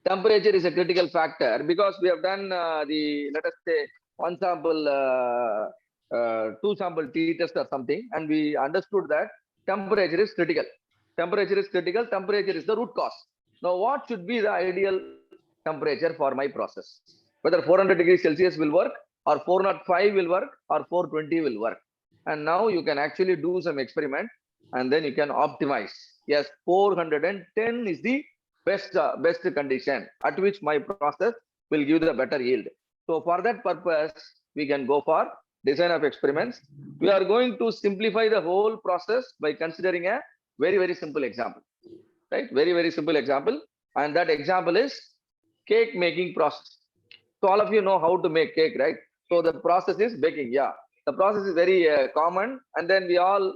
temperature is a critical factor because we have done let us say, one sample, two sample T test or something, and we understood that temperature is critical. Temperature is critical. Temperature is the root cause. Now, what should be the ideal temperature for my process? Whether 400 degrees Celsius will work, or 405 will work, or 420 will work. And now you can actually do some experiment, and then you can optimize. Yes, 410 is the best condition at which my process will give the better yield. So for that purpose, we can go for design of experiments. We are going to simplify the whole process by considering a very simple example, right? Very simple example, and that example is cake making process. So all of you know how to make cake, right? So the process is baking. Yeah, the process is very common, and then we all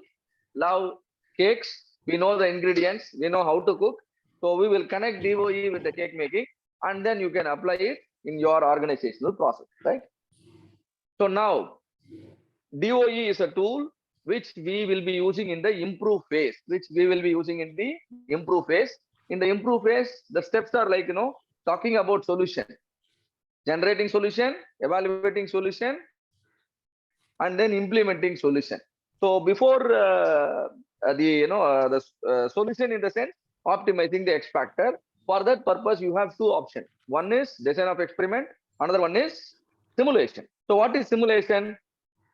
love cakes. We know the ingredients. We know how to cook. So we will connect DOE with the cake making, and then you can apply it in your organizational process, right? So now DOE is a tool which we will be using in the improve phase, In the improve phase, the steps are like, talking about solution, generating solution, evaluating solution, and then implementing solution. So before the solution, in the sense optimizing the X factor. For that purpose, you have two options. One is design of experiment. Another one is simulation. So what is simulation?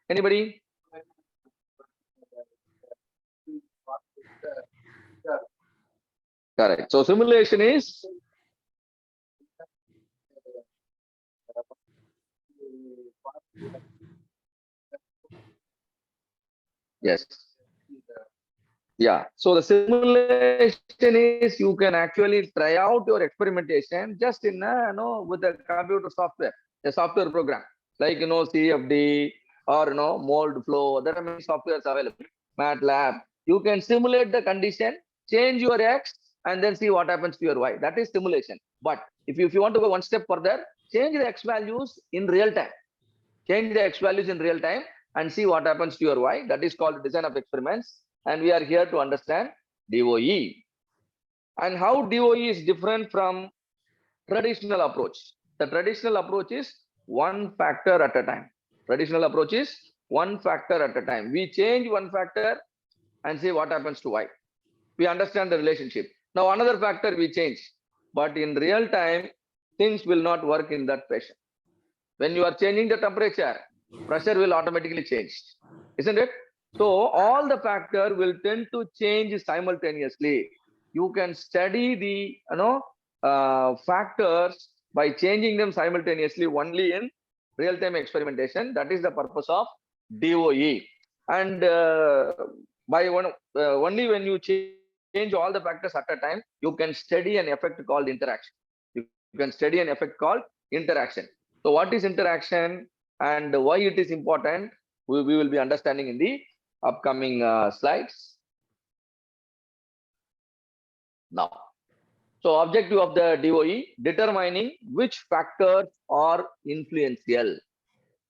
Anybody? Correct. So simulation is yes. Yeah. So the simulation is you can actually try out your experimentation just in with the computer software, a software program like CFD or Moldflow. There are many softwares available. MATLAB. You can simulate the condition, change your X, and then see what happens to your Y. That is simulation. But if you want to go one step further, change the X values in real time. Change the X values in real time and see what happens to your Y. That is called design of experiments. And we are here to understand DOE. And how DOE is different from traditional approach. The traditional approach is one factor at a time. Traditional approach is one factor at a time. We change one factor and see what happens to Y. We understand the relationship. Now another factor we change. But in real time, things will not work in that fashion. When you are changing the temperature, pressure will automatically change, isn't it? So all the factor will tend to change simultaneously. You can study the factors by changing them simultaneously only in real-time experimentation. That is the purpose of DOE. And only when you change all the factors at a time, you can study an effect called interaction. You can study an effect called interaction. So what is interaction and why it is important, we will be understanding in the upcoming slides. Now, so objective of the DOE, determining which factors are influential.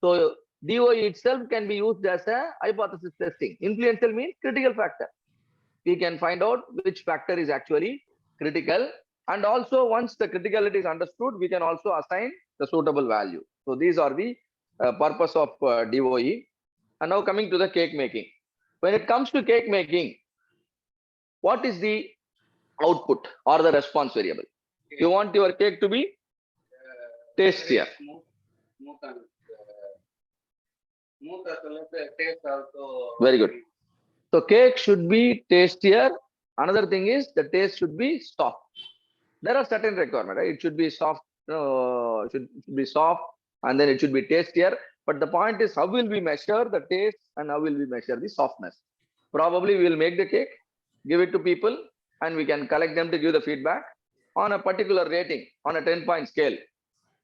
So DOE itself can be used as a hypothesis testing. Influential means critical factor. We can find out which factor is actually critical. And also once the criticality is understood, we can also assign the suitable value. So these are the purpose of DOE. And now coming to the cake making. When it comes to cake making, what is the output or the response variable? You want your cake to be tastier. Very good. So cake should be tastier. Another thing is the taste should be soft. There are certain requirements, right? It should be soft, should be soft, and then it should be tastier. But the point is, how will we measure the taste and how will we measure the softness? Probably we will make the cake, give it to people, and we can collect them to give the feedback on a particular rating on a 10-point scale.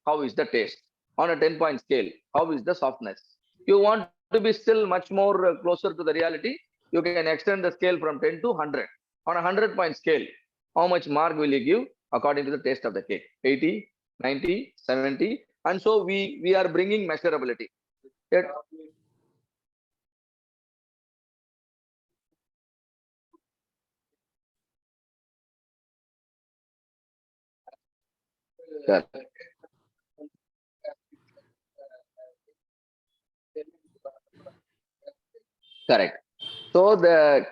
How is the taste? On a 10-point scale, how is the softness? You want to be still much more closer to the reality, you can extend the scale from 10 to 100. On a 100-point scale, how much mark will you give according to the taste of the cake? 80, 90, 70. And so we are bringing measurability. Correct. Correct. So the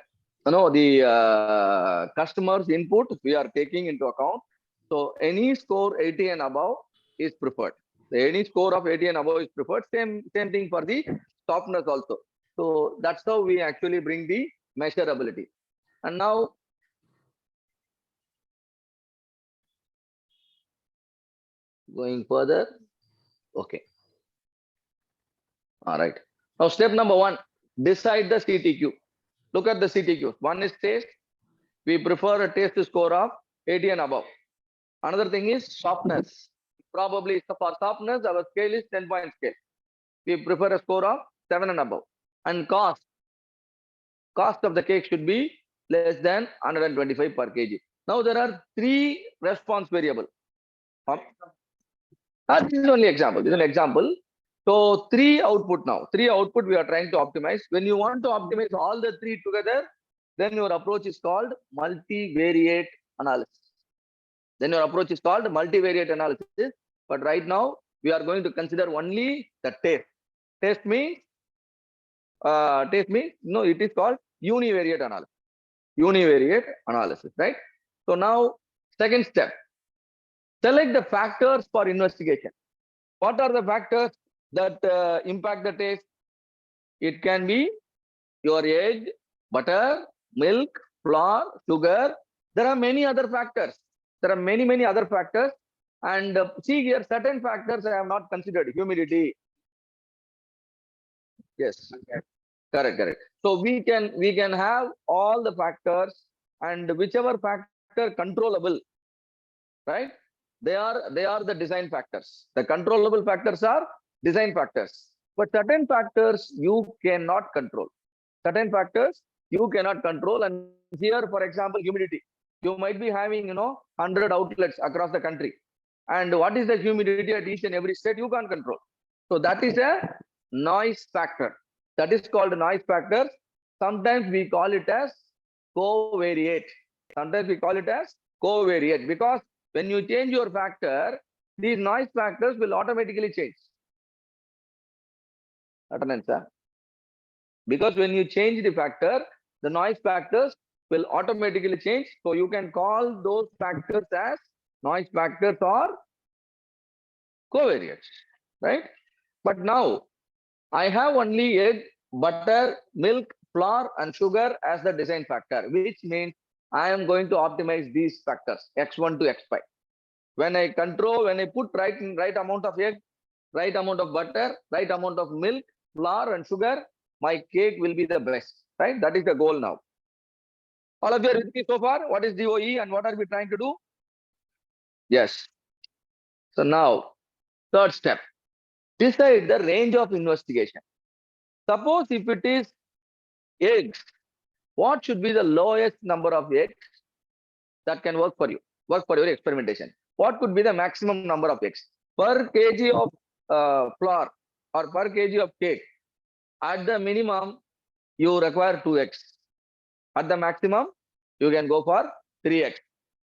customer's input we are taking into account. So any score 80 and above is preferred. Any score of 80 and above is preferred. Same thing for the softness also. So that's how we actually bring the measurability. And now going further. Okay. All right. Now step number 1, decide the CTQ. Look at the CTQ. One is taste. We prefer a taste score of 80 and above. Another thing is softness. Probably for softness, our scale is 10-point scale. We prefer a score of 7 and above. And cost of the cake should be less than 125 per kg. Now there are 3 response variables. This is only example. This is an example. So 3 output now. 3 output we are trying to optimize. When you want to optimize all the 3 together, then your approach is called multivariate analysis. But right now we are going to consider only the taste. Taste means no, it is called univariate analysis. Right? So now second step, select the factors for investigation. What are the factors that impact the taste? It can be your egg, butter, milk, flour, sugar. There are many other factors. Many other factors. And see here, certain factors I have not considered. Humidity. Yes. Correct. So we can have all the factors, and whichever factor controllable, right? They are the design factors. The controllable factors are design factors. But certain factors you cannot control. And here, for example, humidity. You might be having 100 outlets across the country. And what is the humidity at each and every state? You can't control. So that is a noise factor. That is called noise factor. Sometimes we call it as covariate. Because when you change your factor, these noise factors will automatically change. Because when you change the factor, the noise factors will automatically change. So you can call those factors as noise factors or covariates, right? But now I have only egg, butter, milk, flour, and sugar as the design factor, which means I am going to optimize these factors, X1 to X5. When I put right amount of egg, right amount of butter, right amount of milk, flour, and sugar, my cake will be the best, right? That is the goal now. All of you are with me so far? What is DOE and what are we trying to do? Yes. So now, third step, decide the range of investigation. Suppose if it is eggs, what should be the lowest number of eggs that can work for your experimentation? What could be the maximum number of eggs per kg of flour or per kg of cake? At the minimum, you require 2 eggs. At the maximum, you can go for 3 eggs.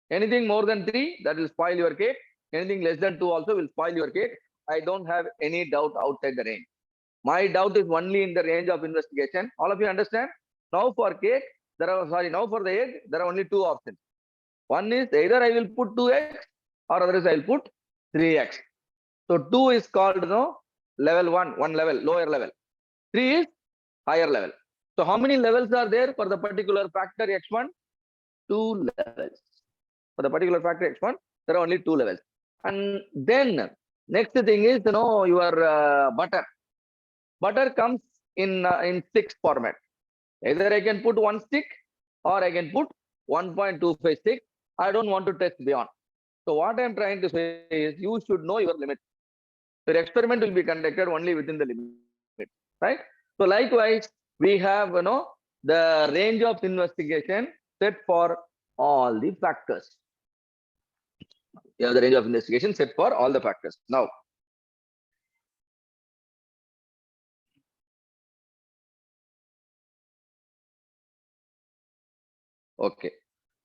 Anything more than 3, that will spoil your cake. Anything less than 2 also will spoil your cake. I don't have any doubt outside the range. My doubt is only in the range of investigation. All of you understand? Now for cake, now for the egg, there are only 2 options. One is either I will put 2 eggs or otherwise I will put 3 eggs. So 2 is called level 1, level, lower level. 3 is higher level. So how many levels are there for the particular factor X1? 2 levels. For the particular factor X1, there are only 2 levels. And then next thing is your butter. Butter comes in sticks format. Either I can put 1 stick or I can put 1.25 stick. I don't want to test beyond. So what I'm trying to say is you should know your limit. Your experiment will be conducted only within the limit, right? So likewise, we have the range of investigation set for all the factors. You have the range of investigation set for all the factors. Now, okay.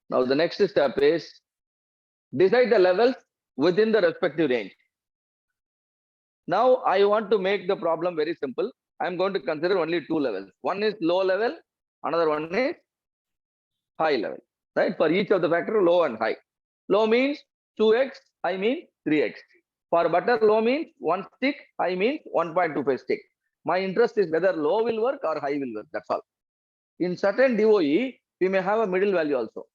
Now the next step is decide the levels within the respective range. Now I want to make the problem very simple. I'm going to consider only two levels. One is low level, another one is high level, right? For each of the factor, low and high. Low means 2x, high means 3x. For butter, low means 1 stick, high means 1.25 stick. My interest is whether low will work or high will work, that's all. In certain DOE, we may have a middle value also.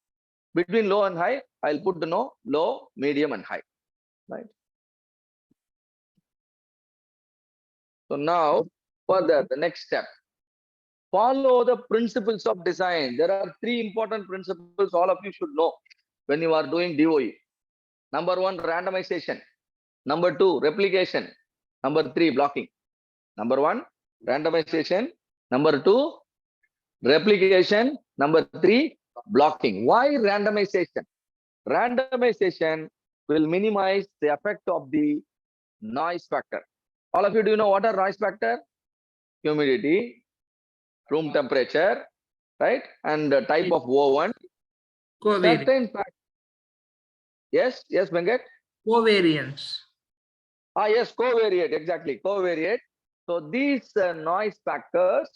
Between low and high, I'll put the no, low, medium and high, right? So now, further, the next step. Follow the principles of design. There are three important principles all of you should know when you are doing DOE. Number one, randomization. Number two, replication. Number three, blocking. Number one, randomization. Number two, replication. Number three, blocking. Why randomization? Randomization will minimize the effect of the noise factor. All of you, do you know what are noise factor? Humidity, room temperature, right? And the type of oven. Certain factors. Yes, Venkat? Covariance. Yes, covariate, exactly, covariate. So these noise factors,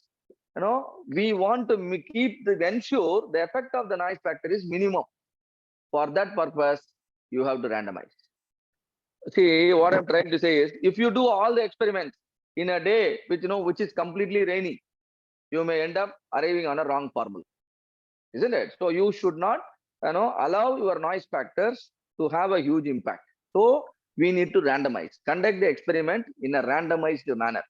we want to ensure the effect of the noise factor is minimum. For that purpose, you have to randomize. See, what I'm trying to say is, if you do all the experiments in a day, which is completely rainy, you may end up arriving on a wrong formula, isn't it? So you should not, allow your noise factors to have a huge impact. So we need to randomize, conduct the experiment in a randomized manner.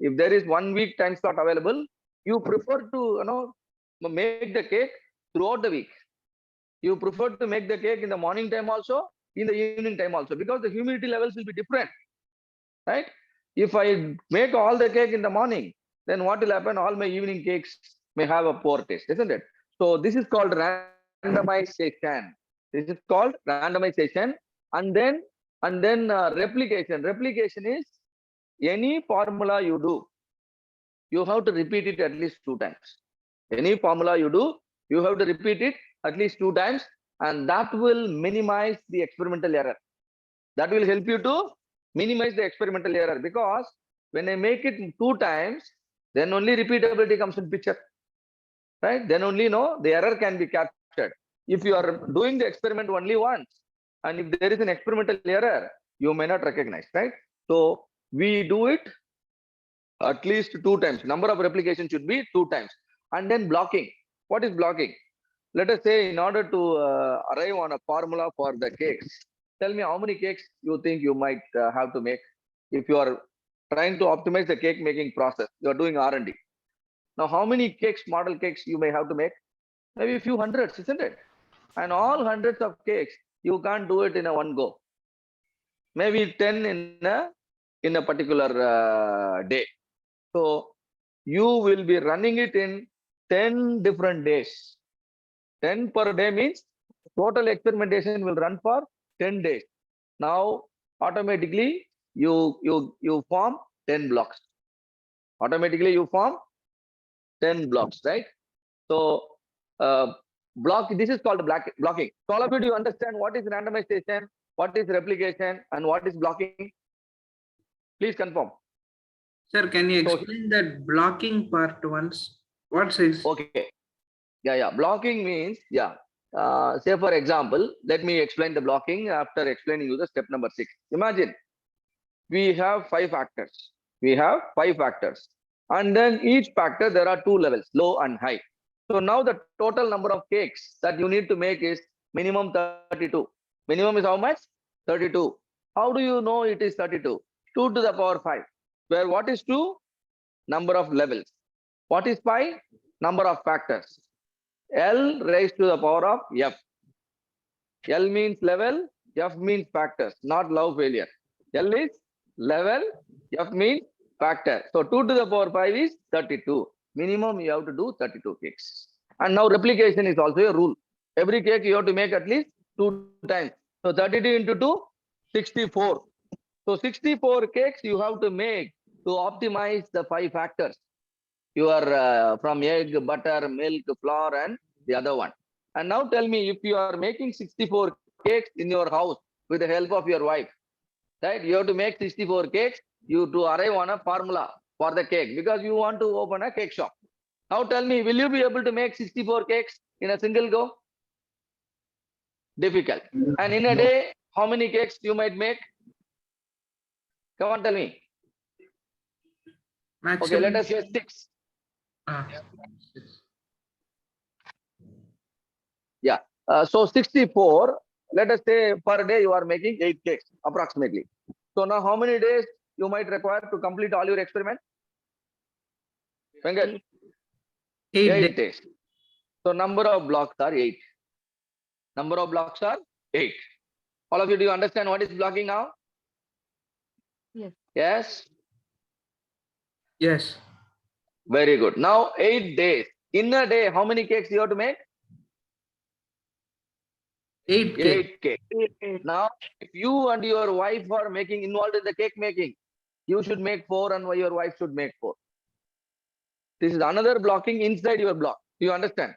If there is 1 week time slot available, you prefer to, make the cake throughout the week. You prefer to make the cake in the morning time also, in the evening time also, because the humidity levels will be different, right? If I make all the cake in the morning, then what will happen? All my evening cakes may have a poor taste, isn't it? So this is called randomization. This is called randomization, and then replication. Replication is any formula you do, you have to repeat it at least 2 times. Any formula you do, you have to repeat it at least 2 times, and that will minimize the experimental error. That will help you to minimize the experimental error, because when I make it 2 times, then only repeatability comes in picture, right? Then only the error can be captured. If you are doing the experiment only once, and if there is an experimental error, you may not recognize, right? So we do it at least 2 times. Number of replications should be 2 times. And then blocking. What is blocking? Let us say, in order to arrive on a formula for the cakes, tell me how many cakes you think you might have to make if you are trying to optimize the cake making process. You are doing R&D. Now, how many cakes, model cakes you may have to make? Maybe a few hundreds, isn't it? And all hundreds of cakes, you can't do it in a one go. Maybe 10 in a particular day. So you will be running it in 10 different days. 10 per day means total experimentation will run for 10 days. Now, automatically, you form 10 blocks. Automatically, you form 10 blocks, right? So, this is called blocking. So, all of you, do you understand what is randomization, what is replication, and what is blocking? Please confirm. Sir, can you explain that blocking part once? What is? Okay. Yeah. Blocking means, say for example, let me explain the blocking after explaining you the step number 6. Imagine we have 5 factors. And then each factor, there are 2 levels, low and high. So now the total number of cakes that you need to make is minimum 32. Minimum is how much? 32. How do you know it is 32? 2 to the power 5. Where what is 2? Number of levels. What is 5? Number of factors. L raised to the power of F. L means level, F means factors, not love failure. L is level, F means factor. So 2 to the power 5 is 32. Minimum you have to do 32 cakes. And now replication is also a rule. Every cake you have to make at least 2 times. So 32 into 2, 64. So 64 cakes you have to make to optimize the 5 factors. Your from egg, butter, milk, flour, and the other one. And now tell me, if you are making 64 cakes in your house with the help of your wife, right? You have to make 64 cakes. You to arrive on a formula for the cake because you want to open a cake shop. Now tell me, will you be able to make 64 cakes in a single go? Difficult. And in a day, how many cakes you might make? Come on, tell me. Maximum. Okay, let us say 6. Yeah. So 64, let us say per day you are making 8 cakes approximately. So now how many days you might require to complete all your experiments? Venkat? 8 days. So number of blocks are 8. Number of blocks are 8. All of you, do you understand what is blocking now? Yes. Yes? Yes. Very good. Now 8 days. In a day, how many cakes you have to make? 8 cakes. 8 cakes. Now, if you and your wife are involved in the cake making, you should make 4 and your wife should make 4. This is another blocking inside your block. Do you understand?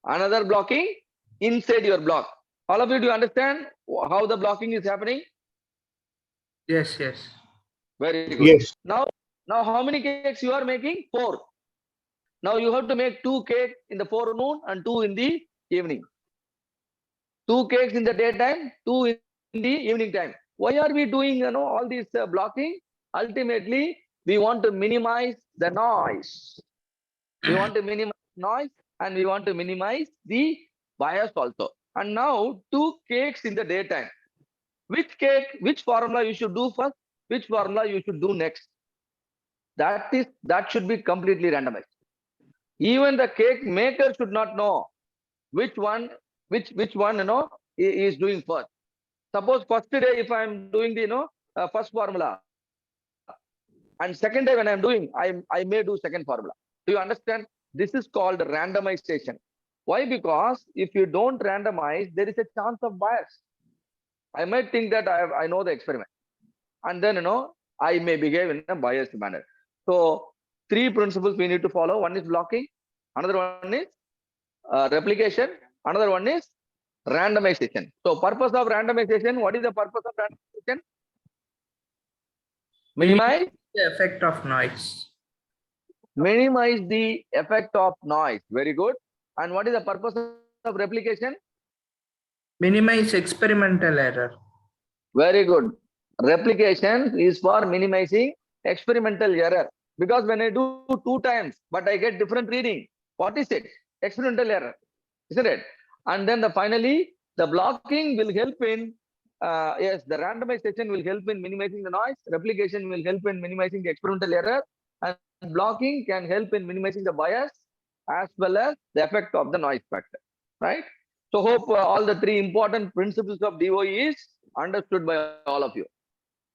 Another blocking inside your block. All of you, do you understand how the blocking is happening? Yes, yes. Very good. Yes. Now how many cakes you are making? 4. Now you have to make 2 cakes in the forenoon and 2 in the evening. 2 cakes in the daytime, 2 in the evening time. Why are we doing all this blocking? Ultimately, we want to minimize the noise. We want to minimize noise and we want to minimize the bias also. And now 2 cakes in the daytime. Which cake, which formula you should do first? Which formula you should do next? That should be completely randomized. Even the cake maker should not know which one is doing first. Suppose first day if I am doing the first formula, and second day when I am doing, I may do second formula. Do you understand? This is called randomization. Why? Because if you don't randomize, there is a chance of bias. I might think that I know the experiment, and then I may behave in a biased manner. So 3 principles we need to follow. One is blocking, another one is replication, another one is randomization. So purpose of randomization, what is the purpose of randomization? Minimize the effect of noise. Minimize the effect of noise. Very good. And what is the purpose of replication? Minimize experimental error. Very good. Replication is for minimizing experimental error. Because when I do 2 times, but I get different reading, what is it? Experimental error, isn't it? And then finally, the blocking will help in, yes, the randomization will help in minimizing the noise. Replication will help in minimizing the experimental error. And blocking can help in minimizing the bias as well as the effect of the noise factor, right? So hope all the 3 important principles of DOE is understood by all of you.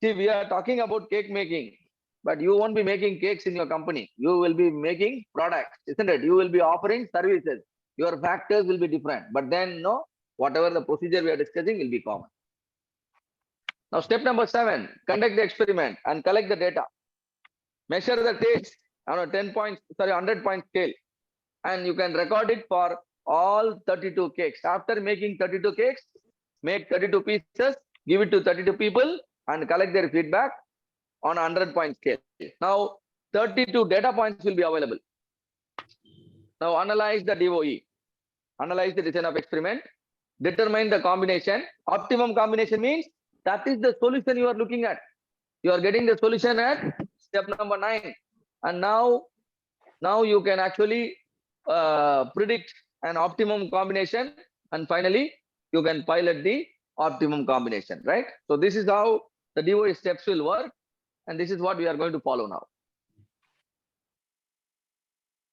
See, we are talking about cake making, but you won't be making cakes in your company. You will be making products, isn't it? You will be offering services. Your factors will be different, but then whatever the procedure we are discussing will be common. Now, step number 7, conduct the experiment and collect the data. Measure the taste on a 100 point scale, and you can record it for all 32 cakes. After making 32 cakes, make 32 pieces, give it to 32 people and collect their feedback on a 100 point scale. Now 32 data points will be available. Now analyze the DOE, analyze the design of experiment, determine the combination. Optimum combination means that is the solution you are looking at. You are getting the solution at step number 9, and now you can actually predict an optimum combination, and finally you can pilot the optimum combination, right? So this is how the DOE steps will work, and this is what we are going to follow now.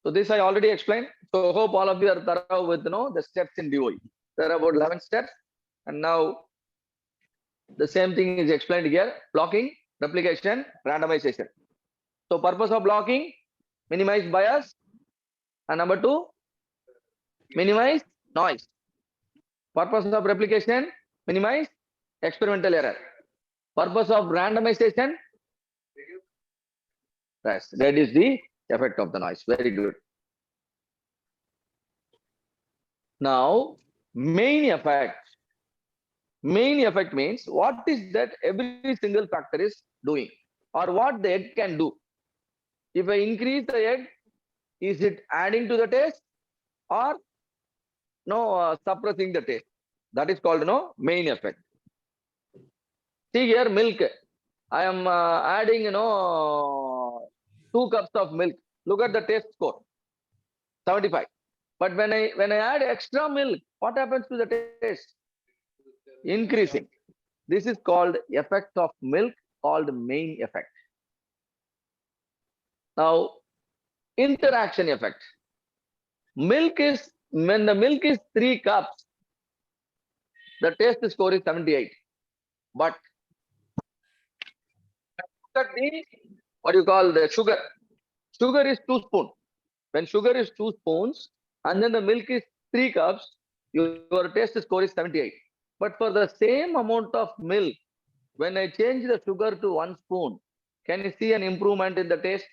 So this I already explained. So hope all of you are thorough with the steps in DOE. There are about 11 steps, and now the same thing is explained here: blocking, replication, randomization. So purpose of blocking, minimize bias, and number 2, minimize noise. Purpose of replication, minimize experimental error. Purpose of randomization, reduce the effect of the noise. Very good. Now, main effect Main effect means what is that every single factor is doing or what the egg can do. If I increase the egg, is it adding to the taste or no suppressing the taste? That is called main effect. See here, milk. I am adding 2 cups of milk. Look at the taste score, 75. But when I add extra milk, what happens to the taste? Increasing. This is called effect of milk, called main effect. Now, interaction effect. Milk is, when the milk is 3 cups, the taste score is 78. But look at the, what you call the sugar. Sugar is 2 spoons. When sugar is 2 spoons and then the milk is 3 cups, your taste score is 78. But for the same amount of milk, when I change the sugar to 1 spoon, can you see an improvement in the taste?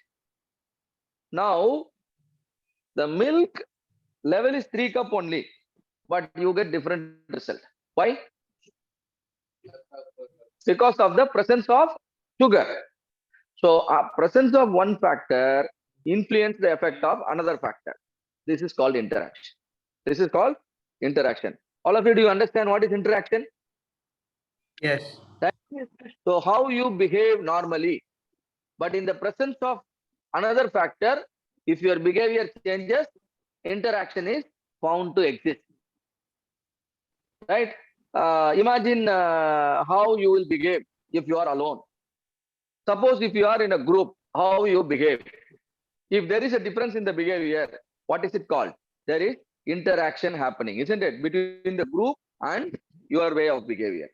Now, the milk level is 3 cup only, but you get different result. Why? Because of the presence of sugar. So, presence of one factor influence the effect of another factor. This is called interaction. This is called interaction. All of you, do you understand what is interaction? Yes. So how you behave normally, but in the presence of another factor, if your behavior changes, interaction is found to exist. Right? Imagine how you will behave if you are alone. Suppose if you are in a group, how you behave. If there is a difference in the behavior, what is it called? There is interaction happening, isn't it? Between the group and your way of behavior.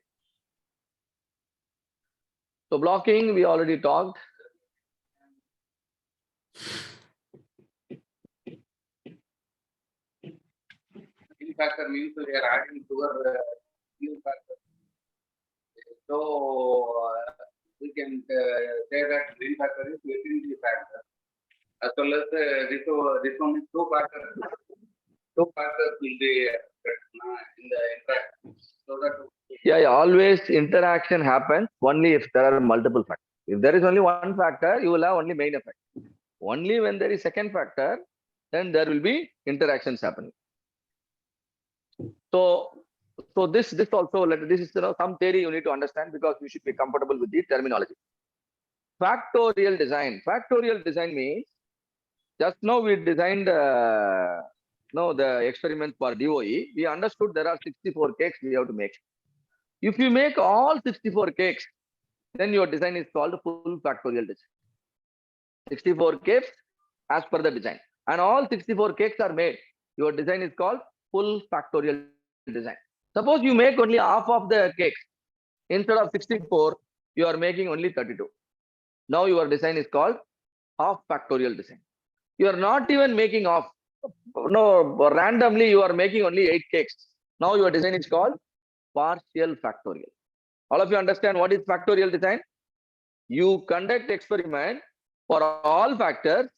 So blocking, we already talked. Mean factor means we are adding sugar mean factor. So we can say that mean factor is utility factor. As well as this one is 2 factors. 2 factors will be in the interaction. So that Yeah, always interaction happens only if there are multiple factors. If there is only one factor, you will have only main effect. Only when there is second factor, then there will be interactions happening. So this also, this is some theory you need to understand because you should be comfortable with the terminology. Factorial design. Factorial design means just now we designed the experiment for DOE. We understood there are 64 cakes we have to make. If you make all 64 cakes, then your design is called full factorial design. 64 cakes as per the design. And all 64 cakes are made. Your design is called full factorial design. Suppose you make only half of the cakes. Instead of 64, you are making only 32. Now your design is called half factorial design. You are not even making half. No, randomly you are making only 8 cakes. Now your design is called partial factorial. All of you understand what is factorial design? You conduct experiment for all factors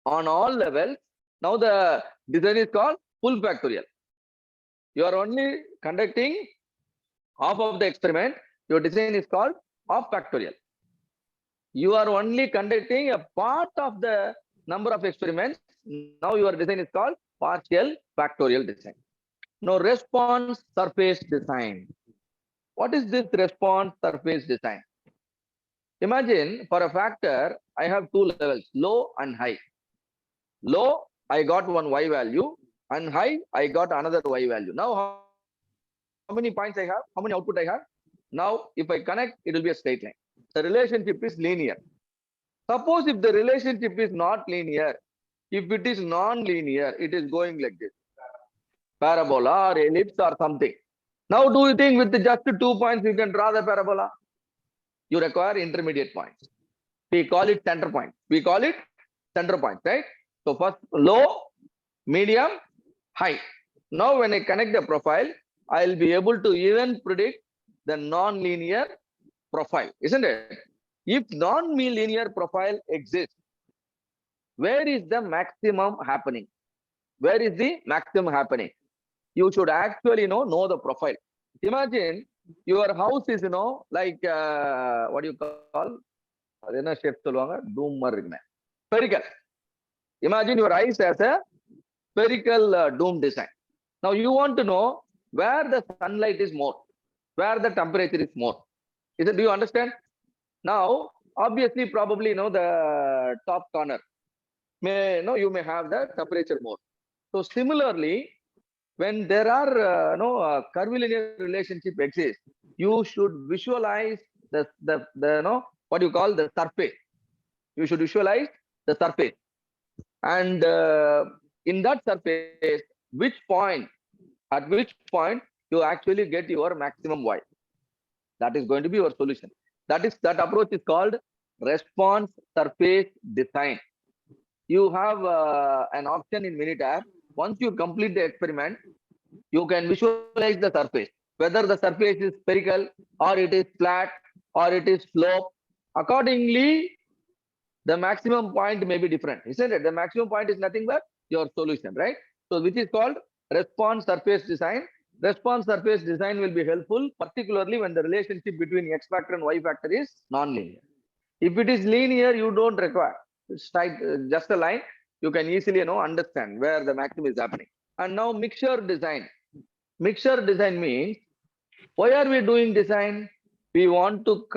on all levels. Now the design is called full factorial. You are only conducting half of the experiment. Your design is called half factorial. You are only conducting a part of the number of experiments. Now your design is called partial factorial design. Now response surface design. What is this response surface design? Imagine for a factor, I have 2 levels, low and high. Low, I got one y value, and high, I got another y value. Now, how many points I have? How many output I have? Now, if I connect, it will be a straight line. The relationship is linear. Suppose if the relationship is not linear, if it is non-linear, it is going like this. Parabola or ellipse or something. Now, do you think with just 2 points you can draw the parabola? You require intermediate points. We call it center point. We call it center point, right? So first low, medium, high. Now when I connect the profile, I'll be able to even predict the non-linear profile, isn't it? If non-linear profile exists, where is the maximum happening? Where is the maximum happening? You should actually know the profile. Imagine your house is, like, what do you call? அது என்ன shape சொல்லுவாங்க? Doom மாதிரி இருக்குமே. Spherical. Imagine your eyes as a spherical dome design. Now you want to know where the sunlight is more, where the temperature is more. Do you understand? Now, obviously, probably, the top corner you may have the temperature more. So similarly, when there are curvilinear relationship exists, you should visualize the what you call the surface. You should visualize the surface, and in that surface, at which point you actually get your maximum Y. That is going to be your solution. That approach is called response surface design. You have an option in Minitab. Once you complete the experiment, you can visualize the surface, whether the surface is spherical or it is flat or it is sloped. Accordingly, the maximum point may be different, isn't it? The maximum point is nothing but your solution, right? So which is called response surface design. Response surface design will be helpful, particularly when the relationship between X factor and Y factor is non-linear. If it is linear, you don't require just a line. You can easily understand where the maximum is happening. And now mixture design. Mixture design means, why are we doing design? We want to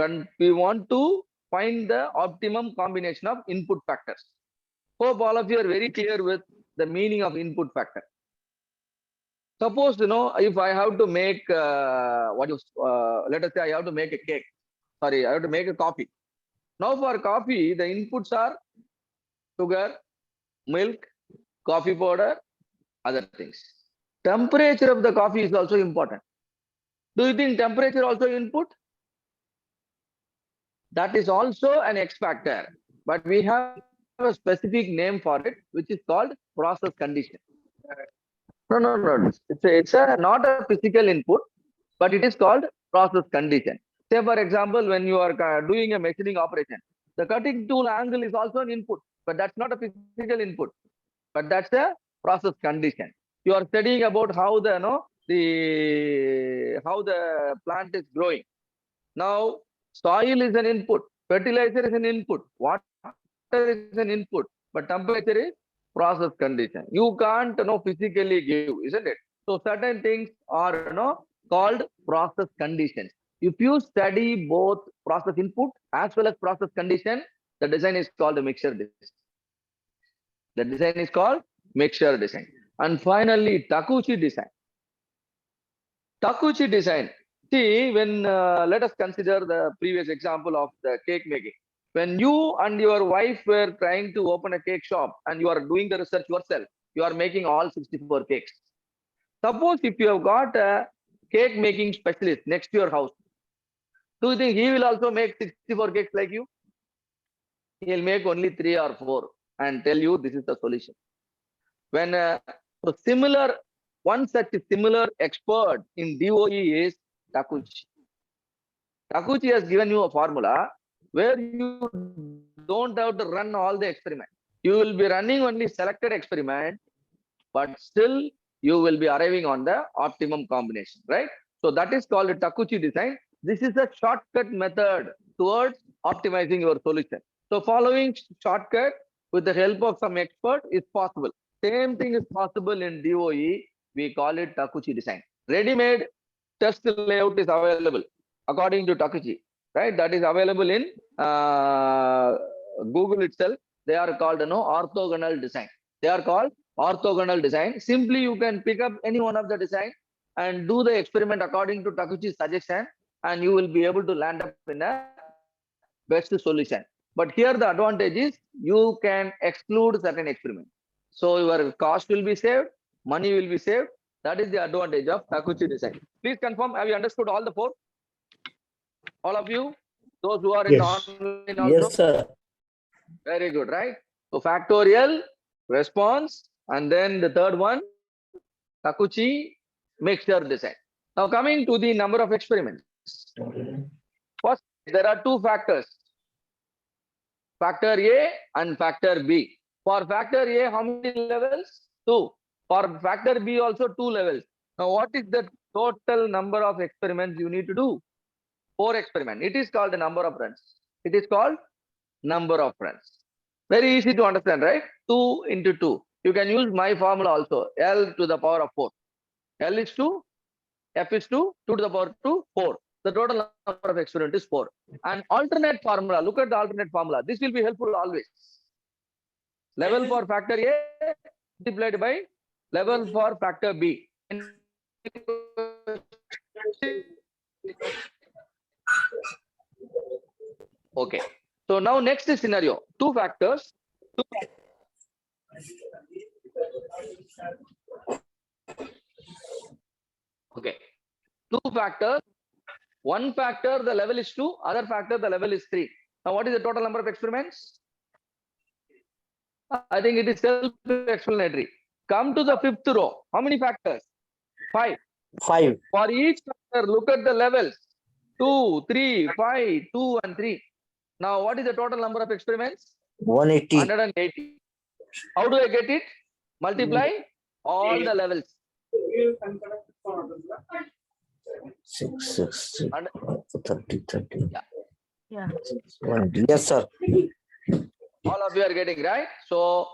find the optimum combination of input factors. Hope all of you are very clear with the meaning of input factor. Suppose, if I have to make, let us say I have to make a cake. Sorry, I have to make a coffee. Now for coffee, the inputs are sugar, milk, coffee powder, other things. Temperature of the coffee is also important. Do you think temperature also input? That is also an X factor, but we have a specific name for it, which is called process condition. No. It's not a physical input, but it is called process condition. Say, for example, when you are doing a machining operation, the cutting tool angle is also an input, but that's not a physical input, but that's a process condition. You are studying about how how the plant is growing. Now, soil is an input, fertilizer is an input, water is an input, but temperature is process condition. You can't physically give, isn't it? So certain things are called process conditions. If you study both process input as well as process condition, the design is called a mixture design. The design is called mixture design. And finally, Takeuchi design. Takeuchi design. See, when let us consider the previous example of the cake making. When you and your wife were trying to open a cake shop and you are doing the research yourself, you are making all 64 cakes. Suppose if you have got a cake making specialist next to your house, do you think he will also make 64 cakes like you? He'll make only 3 or 4 and tell you this is the solution. When one such similar expert in DOE is Takeuchi. Takeuchi has given you a formula where you don't have to run all the experiments. You will be running only selected experiment, but still you will be arriving on the optimum combination, right? So that is called a Takeuchi design. This is a shortcut method towards optimizing your solution. So following shortcut with the help of some expert is possible. Same thing is possible in DOE. We call it Takeuchi design. Ready-made test layout is available according to Takeuchi, right? That is available in Google itself. They are called orthogonal design. They are called orthogonal design. Simply you can pick up any one of the design and do the experiment according to Takeuchi's suggestion, and you will be able to land up in a best solution. But here the advantage is you can exclude certain experiments. So your cost will be saved, money will be saved. That is the advantage of Takeuchi design. Please confirm, have you understood all the 4? All of you? Those who are in online also? Yes, sir. Very good, right? So factorial, response, and then the third one, Takeuchi mixture design. Now coming to the number of experiments. First, there are 2 factors. Factor A and factor B. For factor A, how many levels? 2. For factor B also 2 levels. Now, what is the total number of experiments you need to do? 4 experiments. It is called the number of runs. It is called number of runs. Very easy to understand, right? 2 into 2. You can use my formula also. L to the power of 4. L is 2, F is 2, 2 to the power 2, 4. The total number of experiment is 4. And alternate formula, look at the alternate formula. This will be helpful always. Level for factor A multiplied by level for factor B. Okay. So now next scenario, 2 factors. Okay. 2 factors. One factor, the level is 2. Other factor, the level is 3. Now, what is the total number of experiments? I think it is self-explanatory. Come to the 5th row. How many factors? 5. 5. For each factor, look at the levels. 2, 3, 5, 2 and 3. Now, what is the total number of experiments? 180. 180. How do I get it? Multiply all the levels. 6, 6, 6. And 30, 30. Yeah. 1. Yes, sir. all of you are getting, right? So,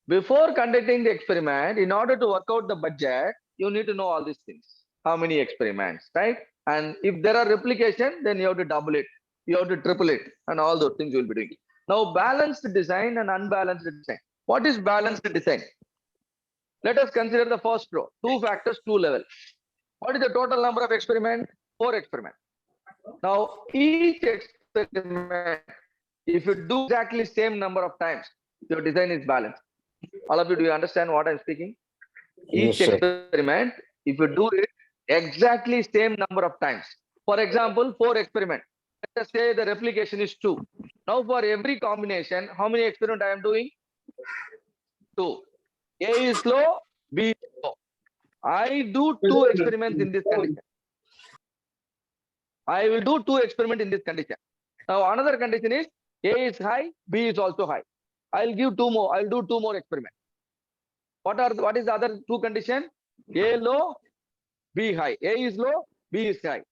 before conducting the experiment, in order to work out the budget, you need to know all these things. How many experiments, right? And if there are replication, then you have to double it. You have to triple it, and all those things you will be doing. Now, balanced design and unbalanced design. What is balanced design? Let us consider the first row. 2 factors, 2 levels. What is the total number of experiments? 4 experiments. Now, each experiment, if you do exactly same number of times, your design is balanced. All of you, do you understand what I'm speaking? Each Yes, sir. experiment, if you do it exactly same number of times. For example, 4 experiments. Let us say the replication is 2. Now, for every combination, how many experiments I am doing? 2. A is low, B is low. I do 2 experiments in this condition. I will do 2 experiments in this condition. Now, another condition is A is high, B is also high. I'll give 2 more. I'll do 2 more experiments. What is the other 2 conditions? A low, B high. A is low, B is high.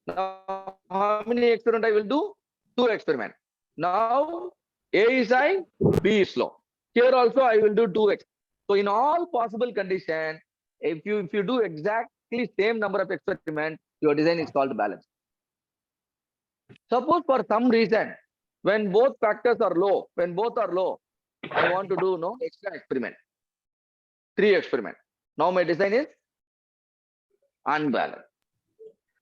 Now, how many experiments I will do? 2 experiments. Now, A is high, B is low. Here also I will do 2 experiments. So, in all possible conditions, if you do exactly same number of experiments, your design is called balanced. Suppose for some reason, when both factors are low, I want to do no extra experiment. 3 experiments. Now my design is unbalanced.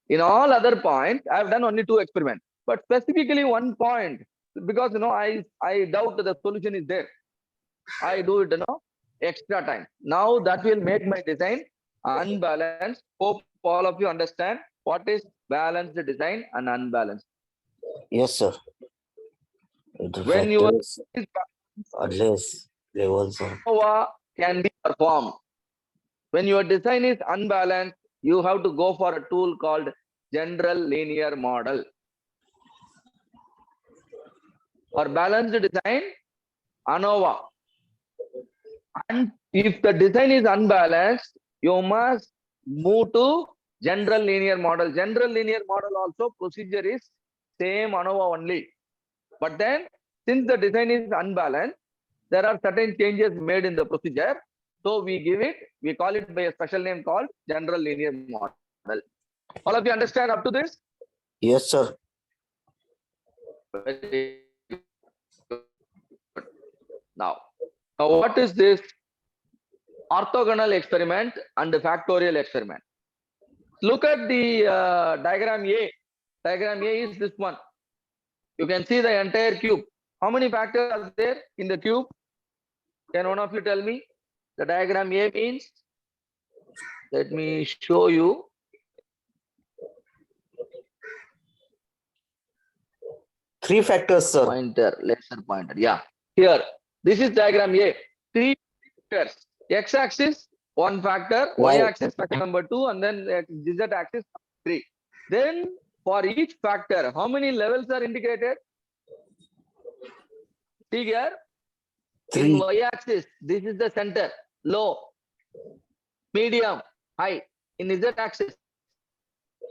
In all other points, I have done only 2 experiments. But specifically 1 point, because I doubt that the solution is there. I do it extra time. Now that will make my design unbalanced. Hope all of you understand what is balanced design and unbalanced. Yes, sir. The When your factors are less levels of ANOVA can be performed. When your design is unbalanced, you have to go for a tool called general linear model. For balanced design, ANOVA. And if the design is unbalanced, you must move to general linear model. General linear model also procedure is same ANOVA only. But then, since the design is unbalanced, there are certain changes made in the procedure. So we call it by a special name called general linear model. All of you understand up to this? yes, sir. Very good. Now what is this orthogonal experiment and factorial experiment? Look at the diagram A. Diagram A is this one. You can see the entire cube. How many factors are there in the cube? Can one of you tell me? The diagram A means, let me show you. Three factors, sir. Pointer, lesser pointer. Yeah. Here, this is diagram A. 3 factors. X-axis, 1 factor. Wow. Y-axis, factor number 2, and then Z-axis, 3. Then, for each factor, how many levels are indicated? See here. In 3. Y-axis, this is the center. Low, medium, high. In z-axis,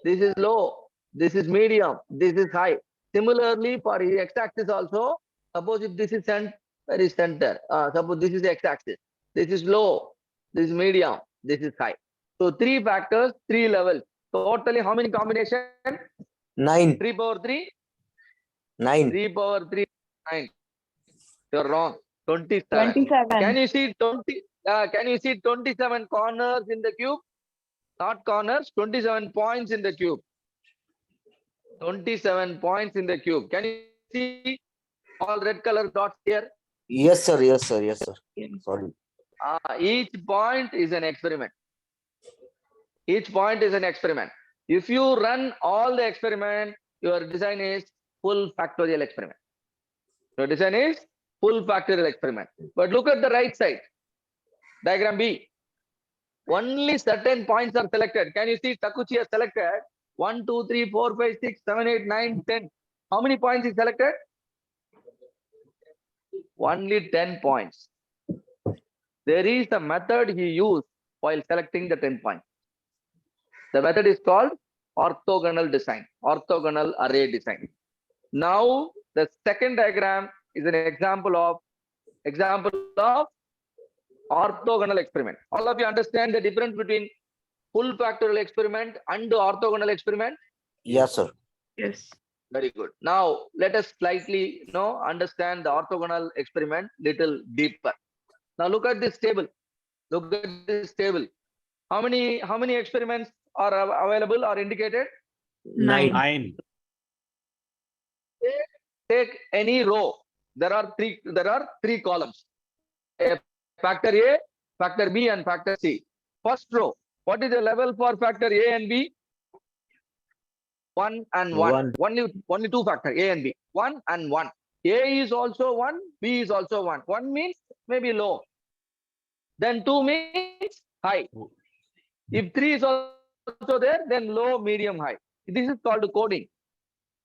this is low, this is medium, this is high. Similarly, for x-axis also, suppose if this is center, where is center? Suppose this is x-axis, this is low, this is medium, this is high. So 3 factors, 3 levels. Totally how many combination? 9. 3 power 3? 9. 3 power 3, 9. You're wrong. 27. 27. Can you see 20? Can you see 27 corners in the cube? Not corners, 27 points in the cube. 27 points in the cube. Can you see all red color dots here? Yes, sir. Yes, sir. Yes, sir. Sorry. Each point is an experiment. Each point is an experiment. If you run all the experiment, your design is full factorial experiment. Your design is full factorial experiment. But look at the right side. Diagram B. Only certain points are selected. Can you see Takuchi has selected 1, 2, 3, 4, 5, 6, 7, 8, 9, 10. How many points is selected? Only 10 points. There is a method he used while selecting the 10 points. The method is called orthogonal design, orthogonal array design. Now, the second diagram is an example of orthogonal experiment. All of you understand the difference between full factorial experiment and orthogonal experiment? Yes, sir. Yes. Very good. Now, let us slightly understand the orthogonal experiment little deeper. Now, look at this table. Look at this table. How many experiments are available or indicated? 9. Take any row. There are three columns. Factor A, factor B, and factor C. First row. What is the level for factor A and B? 1 and 1. Only 2 factor A and B. 1 and 1. A is also 1. B is also 1. 1 means maybe low. Then 2 means high. If 3 is also there, then low, medium, high. This is called coding.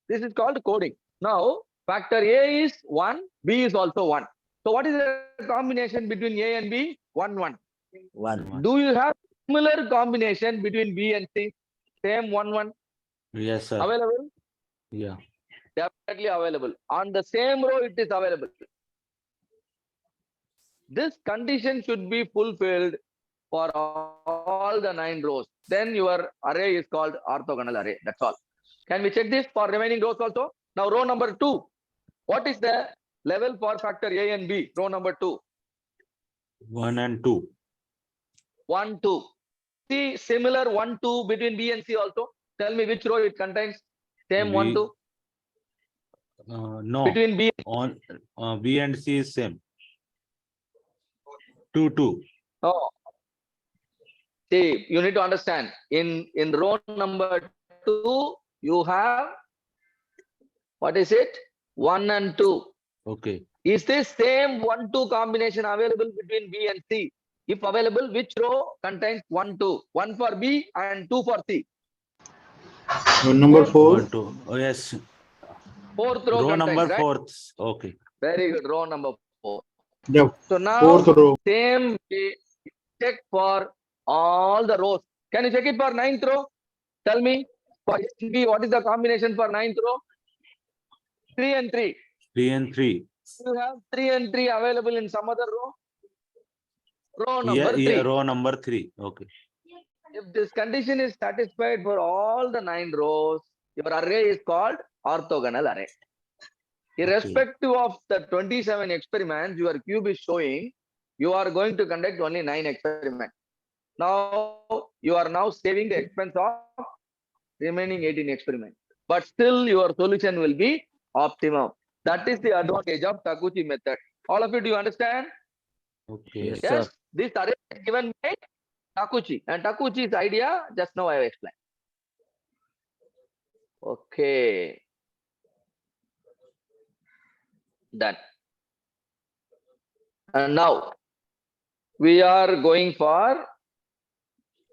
This is called coding. Now, factor A is 1, B is also 1. So, what is the combination between A and B? 1, 1. 1. Do you have similar combination between B and C? Same 1, 1. Yes, sir. Available? Yeah. Definitely available. On the same row, it is available. This condition should be fulfilled for all the 9 rows. Then your array is called orthogonal array. That's all. Can we check this for remaining rows also? Now, row number 2. What is the level for factor A and B? Row number 2. 1 and 2. 1, 2. See similar 1, 2 between B and C also. Tell me which row it contains. Same 1, 2. No. Between B. On B and C is same. 2, 2. Oh. See, you need to understand. In row number 2, you have, what is it? 1 and 2. Okay. Is this same 1, 2 combination available between B and C? If available, which row contains 1, 2? 1 for B and 2 for C. Number 4. 1, 2. Oh, yes. Fourth row Row contains, number right? 4th. Okay. Very good. Row number 4. Yeah, So now, 4th row. same way, check for all the rows. Can you check it for 9th row? Tell me, for B, what is the combination for 9th row? 3 and 3. 3 and 3. You have 3 and 3 available in some other row? Row number 3. Yeah, row number 3. Okay. If this condition is satisfied for all the 9 rows, your array is called orthogonal array. Irrespective of the 27 experiments your cube is showing, you are going to conduct only 9 experiments. Now, you are now saving the expense of remaining 18 experiments. But still, your solution will be optimum. That is the advantage of Takuchi method. All of you, do you understand? Okay. Yes, Yes, sir. this array is given by Takuchi. And Takuchi's idea, just now I have explained. Okay. Done. And now, we are going for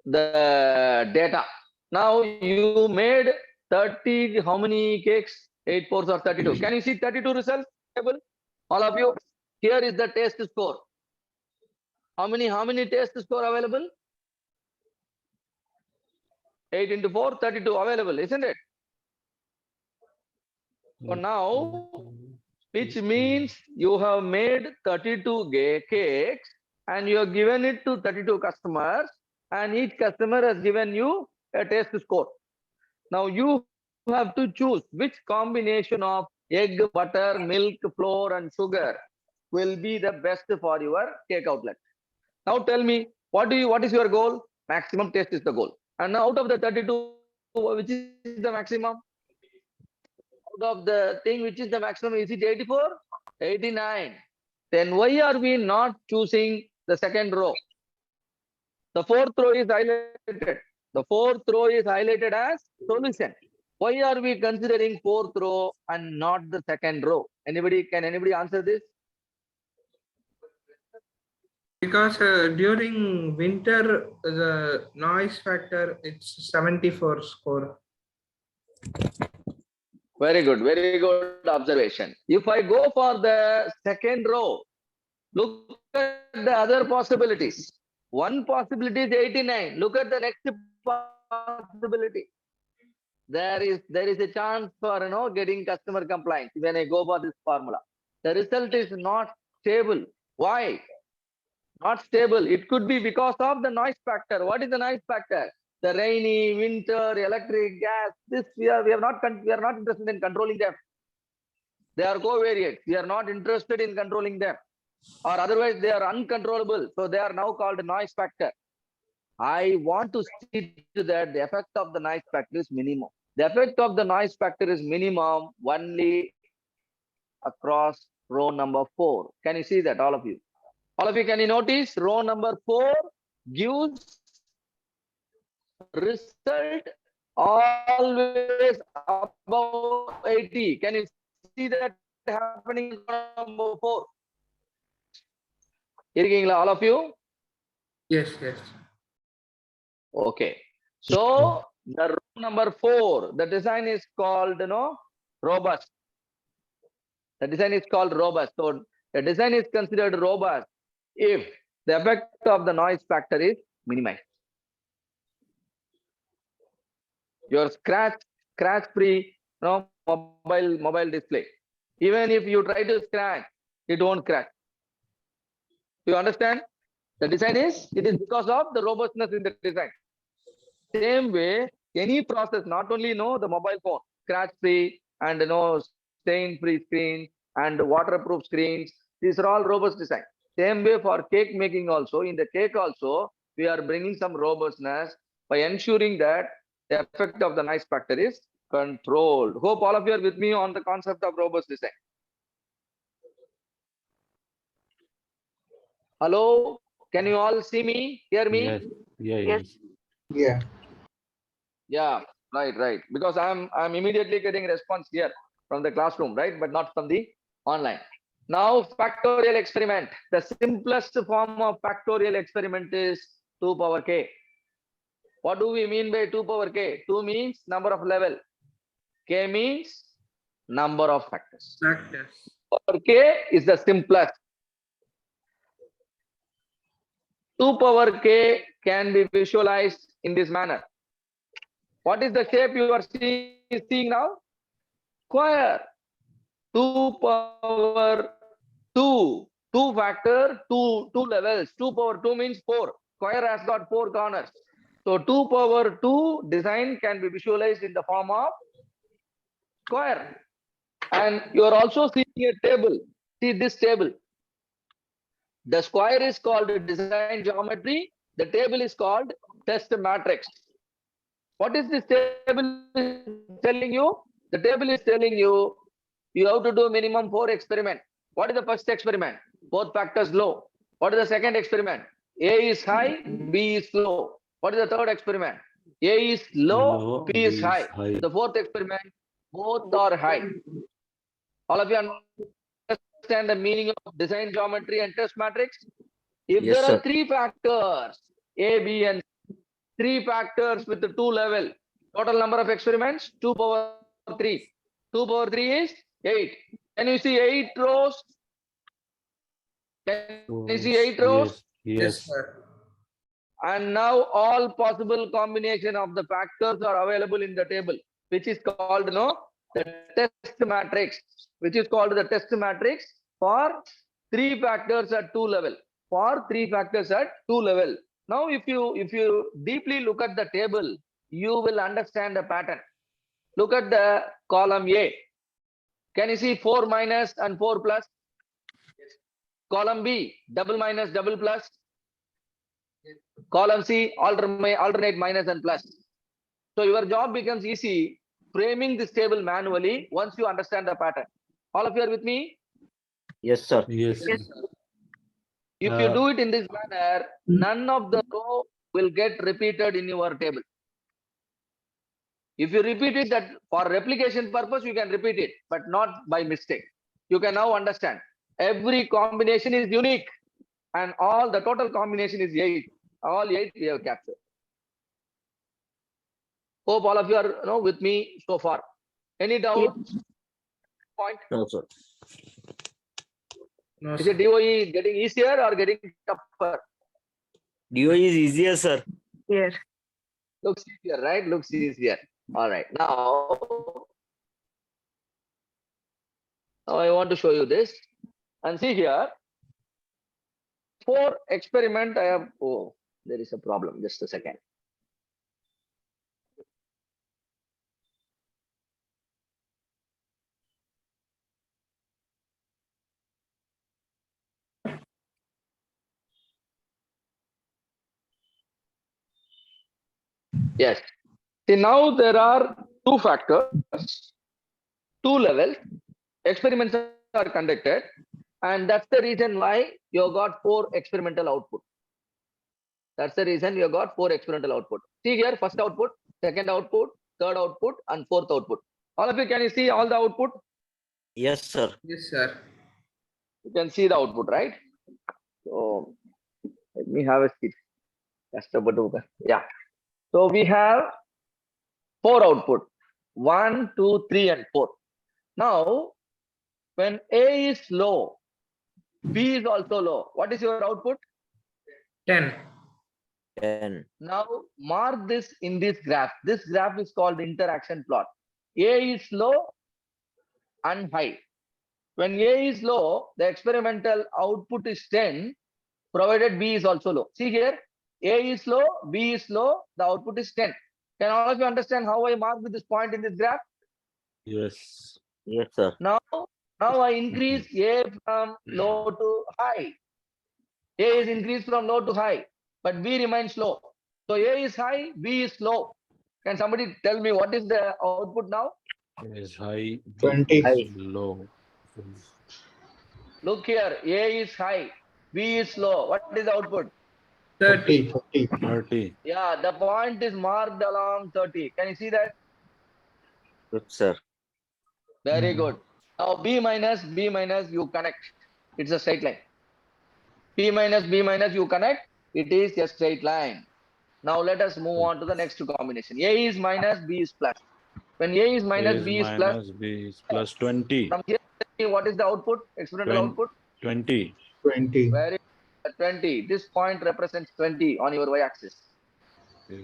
the data. Now, you made 30, how many cakes? 8 4s or 32. Can you see 32 results table? All of you, here is the test score. How many test score available? 8 into 4, 32 available, isn't it? So now, which means you have made 32 cakes and you have given it to 32 customers, and each customer has given you a taste score. Now you have to choose which combination of egg, butter, milk, flour and sugar will be the best for your cake outlet. Now tell me, what is your goal? Maximum taste is the goal. And out of the 32, which is the maximum? Out of the thing, which is the maximum? Is it 84? 89. Then why are we not choosing the second row? The fourth row is highlighted. The fourth row is highlighted as solution. Why are we considering fourth row and not the second row? Can anybody answer this? Because during winter, the noise factor, it's 74 score. Very good observation. If I go for the second row, look at the other possibilities. One possibility is 89. Look at the next possibility. There is a chance for getting customer complaint when I go for this formula. The result is not stable. Why? Not stable. It could be because of the noise factor. What is the noise factor? The rainy, winter, electric, gas. This we are not interested in controlling them. They are covariates. We are not interested in controlling them, or otherwise they are uncontrollable. So they are now called noise factor. I want to see that the effect of the noise factor is minimum. The effect of the noise factor is minimum only across row number 4. Can you see that, all of you? All of you, can you notice row number 4 gives result always above 80. Can you see that happening in row number 4? All of you? Yes. Okay. So the row number 4, the design is called robust. The design is called robust. So the design is considered robust if the effect of the noise factor is minimized. Your scratch-free mobile display. Even if you try to scratch, it won't crack. Do you understand? The design is because of the robustness in the design. Same way, any process, not only the mobile phone, scratch-free and stain-free screen and waterproof screens, these are all robust design. Same way for cake making also. In the cake also, we are bringing some robustness by ensuring that the effect of the noise factor is controlled. Hope all of you are with me on the concept of robust design. Hello, can you all see me, hear me? Yes. Yeah, right. Because I'm immediately getting a response here from the classroom, right? But not from the online. Now, factorial experiment. The simplest form of factorial experiment is 2 power k. What do we mean by 2 power k? 2 means number of level. K means number of factors. 2 power k is the simplest. 2 power k can be visualized in this manner. What is the shape you are seeing now? Square. 2 power 2. 2 factor, 2 levels. 2 power 2 means 4. Square has got 4 corners. So 2 power 2 design can be visualized in the form of square. And you are also seeing a table. See this table. The square is called design geometry. The table is called test matrix. What is this table telling you? The table is telling you have to do minimum 4 experiments. What is the first experiment? Both factors low. What is the second experiment? A is high, B is low. What is the third experiment? A is low, B is high. The fourth experiment, both are high. All of you understand the meaning of design geometry and test matrix? If Yes, there are sir. 3 factors, A, B and 3 factors with the 2 level, total number of experiments, 2 power 3. 2 power 3 is 8. Can you see 8 rows? Can you see 8 rows? Yes. sir. And now all possible combination of the factors are available in the table, which is called the test matrix, which is called the test matrix for 3 factors at 2 level. For 3 factors at 2 level. Now, if you deeply look at the table, you will understand the pattern. Look at the column A. Can you see 4 minus and 4 plus? Column B, double minus, double plus. Column C, alternate minus and plus. So your job becomes easy framing this table manually once you understand the pattern. All of you are with me? Yes, sir. Yes. If you do it in this manner, none of the row will get repeated in your table. If you repeat it, that for replication purpose, you can repeat it, but not by mistake. You can now understand. Every combination is unique, and all the total combination is 8. All 8 we have captured. Hope all of you are with me so far. Any doubt? Point? No, sir. No, Is sir. it DOE getting easier or getting tougher? DO is easier, sir. Yes. Looks easier, right? Looks easier. All right. Now I want to show you this. And see here. For experiment, I have. Oh, there is a problem. Just a second. Yes. See, now there are 2 factors, 2 levels. Experiments are conducted, and that's the reason why you got 4 experimental output. That's the reason you got 4 experimental output. See here, first output, second output, third output, and fourth output. All of you, can you see all the output? Yes, sir. Yes, sir. You can see the output, right? So let me have a seat. Yeah. So we have 4 output, 1, 2, 3, and 4. Now, when A is low, B is also low. What is your output? 10. 10. Now mark this in this graph. This graph is called interaction plot. A is low and high. When A is low, the experimental output is 10, provided B is also low. See here, A is low, B is low, the output is 10. Can all of you understand how I mark with this point in this graph? Yes. Yes, sir. Now I increase A from low to high. A is increased from low to high, but B remains low. So A is high, B is low. Can somebody tell me what is the output now? Is high. 20. Is low. Look here, A is high, B is low. What is the output? 30. 30. 30. Yeah, the point is marked along 30. Can you see that? Good, sir. Very good. Now B minus, you connect. It's a straight line. B minus, you connect. It is a straight line. Now let us move on to the next combination. A is minus, B is plus. When A is minus, B is plus. Minus B is plus 20. From here, what is the output? Experimental output? 20. 20. Very 20. This point represents 20 on your y-axis. Yes.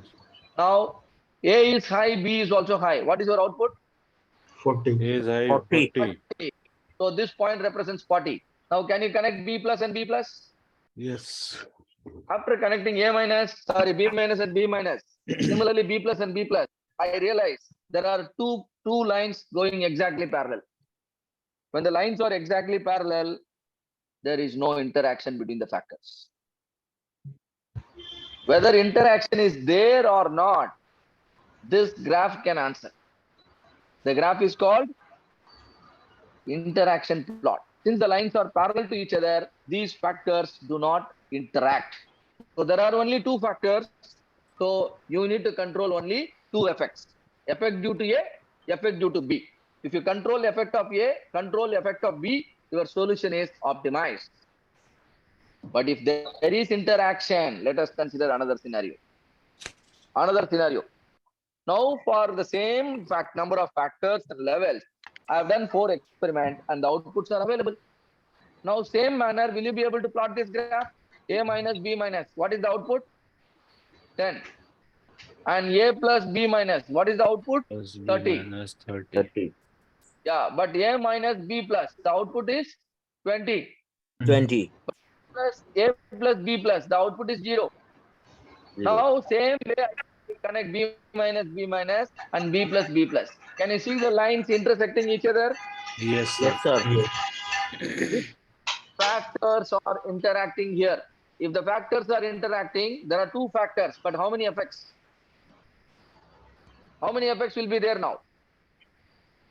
Now A is high, B is also high. What is your output? 40. Is high 40. 40. So this point represents 40. Now can you connect B plus and B plus? Yes. After connecting B minus and B minus, similarly B plus and B plus, I realize there are two lines going exactly parallel. When the lines are exactly parallel, there is no interaction between the factors. Whether interaction is there or not, this graph can answer. The graph is called interaction plot. Since the lines are parallel to each other, these factors do not interact. So there are only 2 factors. So you need to control only 2 effects. Effect due to A, effect due to B. If you control effect of A, control effect of B, your solution is optimized. But if there is interaction, let us consider another scenario. Now for the same number of factors and levels, I have done 4 experiments and the outputs are available. Now same manner, will you be able to plot this graph? A minus, B minus. What is the output? 10. And A plus B minus, what is the output? Plus B 30. minus 30. 30. Yeah, but A minus B plus, the output is 20. 20. Plus A plus B plus, the output is 0. 0. Now, same way I can connect B minus and B plus B plus. Can you see the lines intersecting each other? Yes, sir. Yes, sir. Factors are interacting here. If the factors are interacting, there are two factors, but how many effects? How many effects will be there now?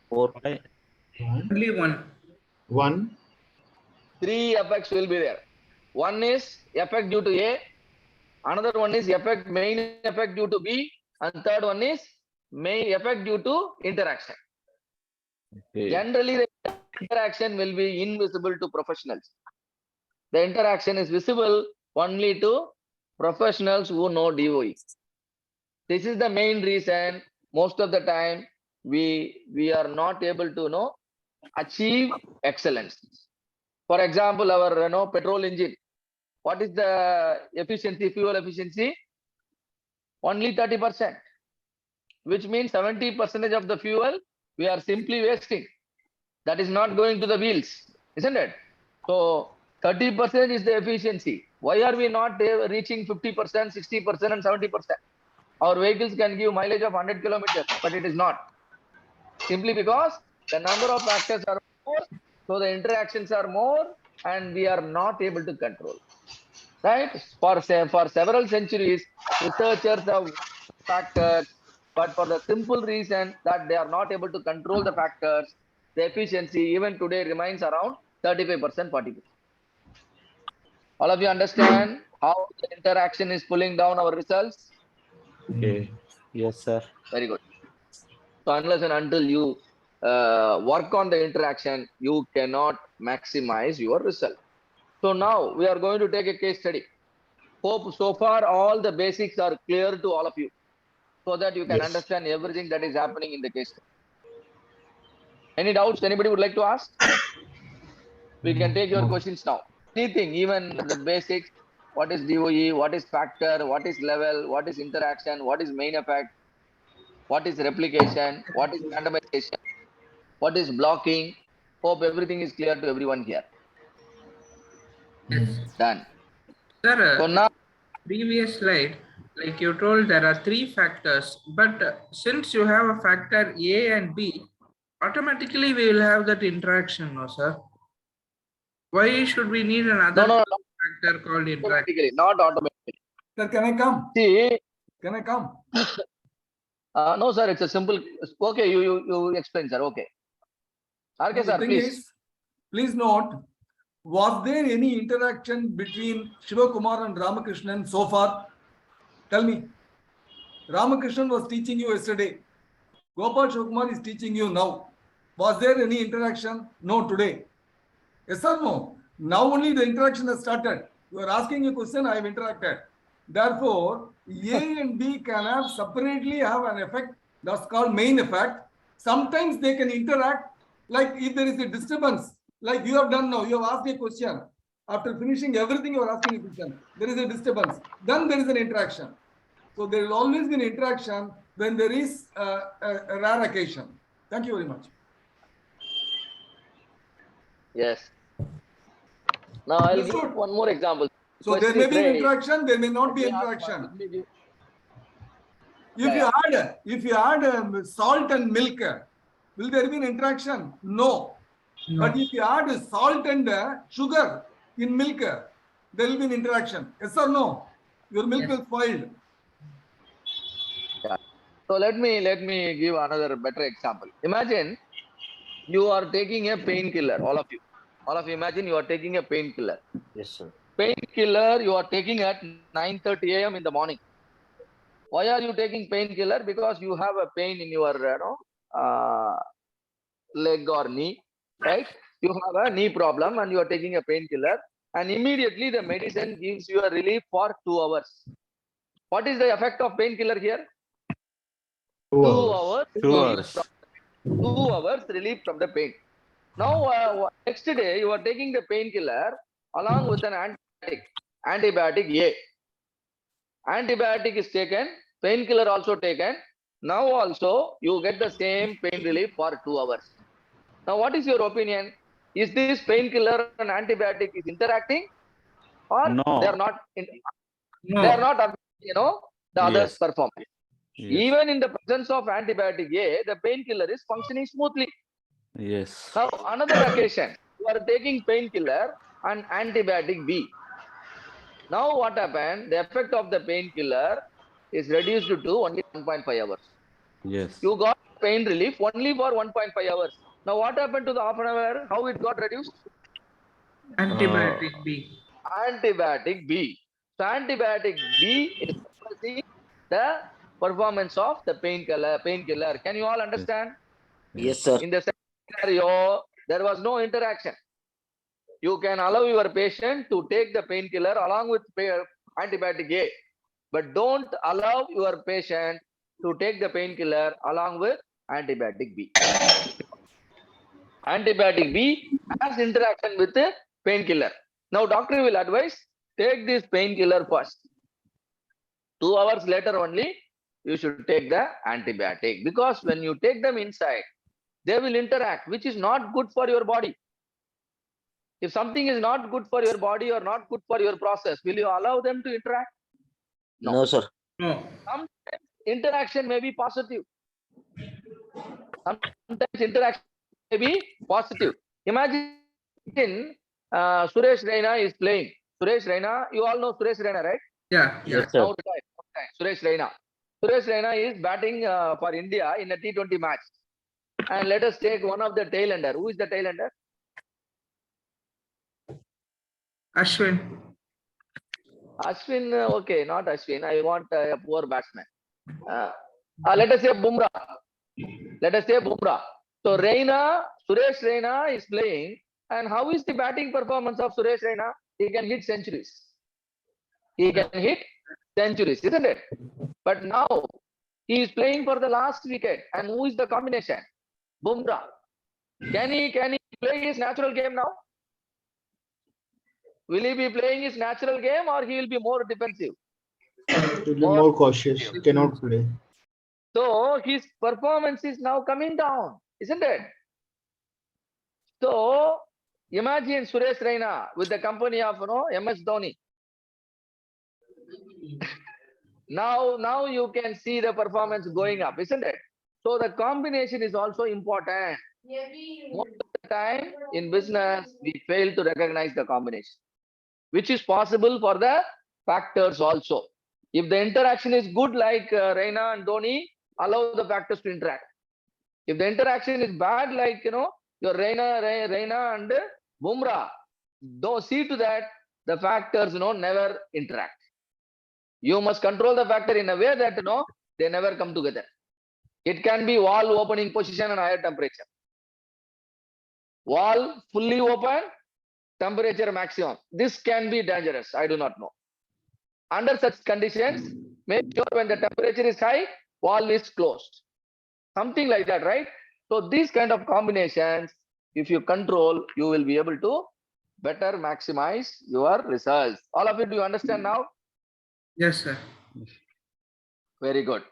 4. Only one. 1. 3 effects will be there. One is effect due to A, another one is main effect due to B, and third one is main effect due to interaction. Okay. Generally, the interaction will be invisible to professionals. The interaction is visible only to professionals who know DOE. This is the main reason most of the time we are not able to achieve excellence. For example, our petrol engine. What is the efficiency, fuel efficiency? Only 30%, which means 70% of the fuel we are simply wasting. That is not going to the wheels, isn't it? So 30% is the efficiency. Why are we not reaching 50%, 60% and 70%? Our vehicles can give mileage of 100 kilometers, but it is not. Simply because the number of factors are more, so the interactions are more, and we are not able to control. Right? For several centuries, researchers have factors, but for the simple reason that they are not able to control the factors, the efficiency even today remains around 35%, 40%. All of you understand how the interaction is pulling down our results? Okay. Yes, sir. Very good. So unless and until you work on the interaction, you cannot maximize your result. So now we are going to take a case study. Hope so far all the basics are clear to all of you, so that you can Yes. understand everything that is happening in the case study. Any doubts anybody would like to ask? We can take your questions now. Anything, even the basics. What is DOE? What is factor? What is level? What is interaction? What is main effect? What is replication? What is randomization? What is blocking? Hope everything is clear to everyone here. Yes. Done. Sir, So now, previous slide, like you told, there are 3 factors, but since you have a factor A and B, automatically we will have that interaction, no, sir? Why should we need another no, factor called interaction? automatically, not automatically. Sir, can I come? See, Can I come? no, sir, it's a simple. Okay, you explain, sir. Okay. RK, The sir, thing please. is, please note, was there any interaction between Shivakumar and Ramakrishnan so far? Tell me. Ramakrishnan was teaching you yesterday. Gopal Shivakumar is teaching you now. Was there any interaction? No, today. Yes or no? Now only the interaction has started. You are asking a question, I have interacted. Therefore, A and B can have separately have an effect that's called main effect. Sometimes they can interact, like if there is a disturbance, like you have done now, you have asked a question. After finishing everything, you are asking a question. There is a disturbance. Then there is an interaction. So there will always be an interaction when there is a rare occasion. Thank you very much. Yes. Now I'll Understood. give one more example. So there Question may is be an raised. interaction, there may not be Let me ask interaction. one- let me give- If you add salt and milk, will there be an interaction? No. But if you add salt and sugar in milk, there will be an interaction. Yes or no? Your milk Yes. will spoiled. So let me give another better example. Imagine you are taking a painkiller, all of you. All of you imagine you are taking a painkiller. Yes, sir. Painkiller you are taking at 9:30 a.m. in the morning. Why are you taking painkiller? Because you have a pain in your leg or knee, right? You have a knee problem and you are taking a painkiller, and immediately the medicine gives you a relief for 2 hours. What is the effect of painkiller here? 2 hours. 2 hours. 2 hours relief from the pain. Now, next day you are taking the painkiller along with an antibiotic A. antibiotic is taken, painkiller also taken. Now also you get the same pain relief for 2 hours. Now what is your opinion? Is this painkiller and antibiotic is interacting, or No. they are not? No. They are not, the others Yes. performance. Yes. Even in the presence of antibiotic A, the painkiller is functioning smoothly. Yes. Now, another occasion, you are taking painkiller and antibiotic B. Now, what happened? The effect of the painkiller is reduced to only 1.5 hours. Yes. You got pain relief only for 1.5 hours. Now, what happened to the half an hour? How it got reduced? Antibiotic B. Antibiotic B. So, antibiotic B is suppressing the performance of the painkiller. Can you all understand? Yes, sir. In the second scenario, there was no interaction. You can allow your patient to take the painkiller along with antibiotic A, but don't allow your patient to take the painkiller along with antibiotic B. Antibiotic B has interaction with the painkiller. Now, doctor will advise, take this painkiller first. 2 hours later only, you should take the antibiotic, because when you take them inside, they will interact, which is not good for your body. If something is not good for your body or not good for your process, will you allow them to interact? No. No, sir. No. Sometimes interaction may be positive. Sometimes interaction may be positive. Imagine Suresh Raina is playing. Suresh Raina, you all know Suresh Raina, right? Yeah. Yeah. Yes, sir. Now retired. Suresh Raina. Suresh Raina is batting for India in a T20 match. And let us take one of the tailender. Who is the tailender? Ashwin. Ashwin, okay, not Ashwin. I want a poor batsman. Let us say Bumrah. Let us say Bumrah. So Raina, Suresh Raina is playing. And how is the batting performance of Suresh Raina? He can hit centuries. He can hit centuries, isn't it? But now he is playing for the last wicket. And who is the combination? Bumrah. Can he play his natural game now? Will he be playing his natural game, or he will be more defensive? To be more cautious, cannot play. So his performance is now coming down, isn't it? So imagine Suresh Raina with the company of MS Dhoni. Now you can see the performance going up, isn't it? So the combination is also important. Most of the time in business, we fail to recognize the combination, which is possible for the factors also. If the interaction is good, like Raina and Dhoni, allow the factors to interact. If the interaction is bad, like your Raina and Bumrah, don't see to that the factors never interact. You must control the factor in a way that they never come together. It can be valve opening position and higher temperature. Valve fully open, temperature maximum. This can be dangerous. I do not know. Under such conditions, make sure when the temperature is high, valve is closed. Something like that, right? So these kind of combinations, if you control, you will be able to better maximize your results. All of you, do you understand now? Yes, sir. Very good.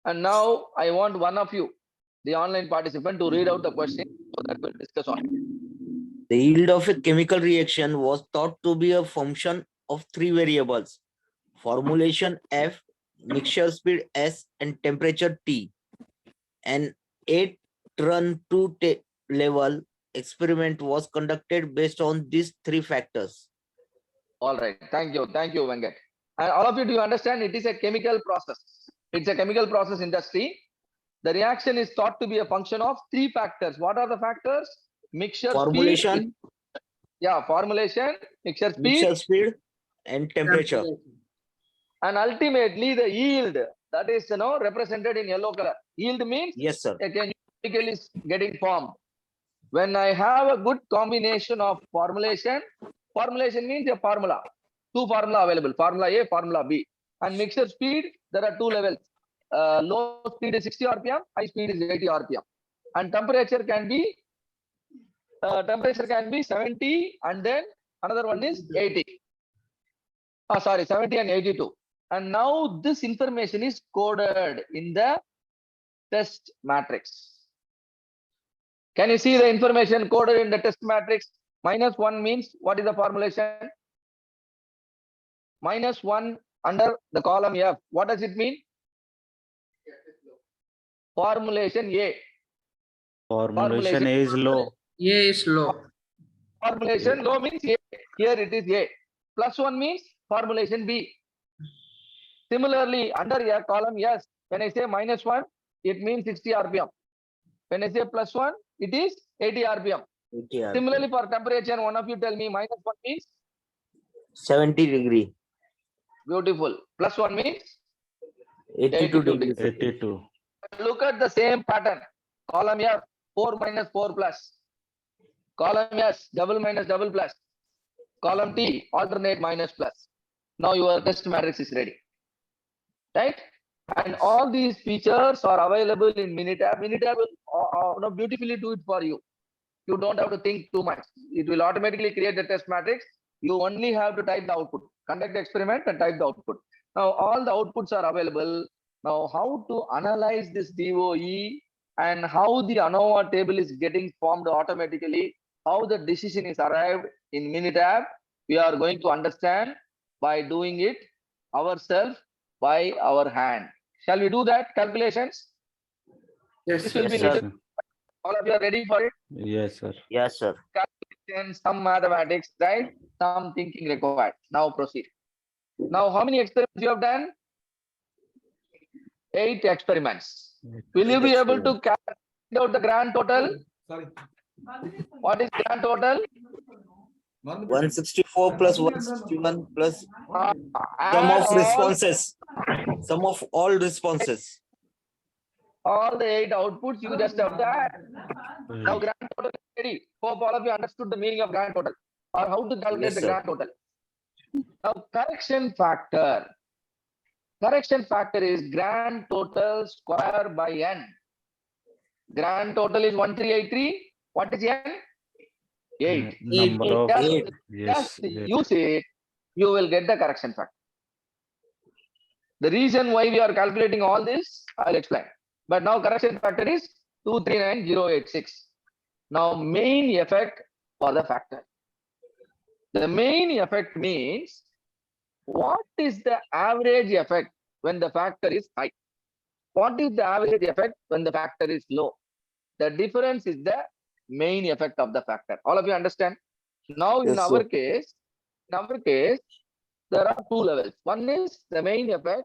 And now I want one of you, the online participant, to read out the question so that we'll discuss on it. The yield of a chemical reaction was thought to be a function of three variables: formulation F, mixture speed S, and temperature T. An 8-run level experiment was conducted based on these three factors. All right. Thank you, Venkat. And all of you, do you understand? It is a chemical process. It's a chemical process industry. The reaction is thought to be a function of three factors. What are the factors? Mixture Formulation, speed. Formulation, mixture speed, and temperature. And ultimately the yield, that is represented in yellow color. Yield means yes, sir, a chemical is getting formed. When I have a good combination of formulation means a formula. Two formula available, formula A, formula B. And mixture speed, there are two levels. Low speed is 60 RPM, high speed is 80 RPM. And temperature can be 70, and then another one is 80. 70 and 82. And now this information is coded in the test matrix. Can you see the information coded in the test matrix? -1 means what is the formulation? -1 under the column F. What does it mean? Formulation A. Formulation A is low. A is low. Formulation low means A. Here it is A. +1 means formulation B. Similarly, under a column S, when I say -1, it means 60 RPM. When I say +1, it is 80 RPM. Similarly, for temperature, one of you tell me -1 means 70 degree. beautiful. +1 means 82 82 degrees. 82. Look at the same pattern. Column F, 4 - 4 plus. Column S, double minus double plus. Column T, alternate minus plus. Now your test matrix is ready. Right? And all these features are available in Minitab. Minitab will beautifully do it for you. You don't have to think too much. It will automatically create the test matrix. You only have to type the output. Conduct the experiment and type the output. Now all the outputs are available. Now how to analyze this DOE and how the ANOVA table is getting formed automatically, how the decision is arrived in Minitab, we are going to understand by doing it ourselves by our hand. Shall we do that calculations? Yes, This will yes, be Yes, little- sir. all of you are ready for it? Yes, sir. Yes, sir. Calculations, some mathematics, right? Some thinking required. Now proceed. Now, how many experiments you have done? 8 experiments. Will you be able to calculate out the grand total? Sorry. What is grand total? 164 plus 161 plus sum Add of responses. Sum of all responses. all the 8 outputs, you just have to add. Now, Right. grand total is ready. Hope all of you understood the meaning of grand total or how to calculate Yes, the sir. grand total. Now, correction factor. Correction factor is grand total square by n. Grand total is 1383. What is n? 8. Number of Just, Eight. yes. just use it, you will get the correction factor. The reason why we are calculating all this, I'll explain. But now correction factor is 239086. Now main effect for the factor. The main effect means what is the average effect when the factor is high? What is the average effect when the factor is low? The difference is the main effect of the factor. All of you understand? Now in Yes, our sir. case, there are 2 levels. One is the main effect.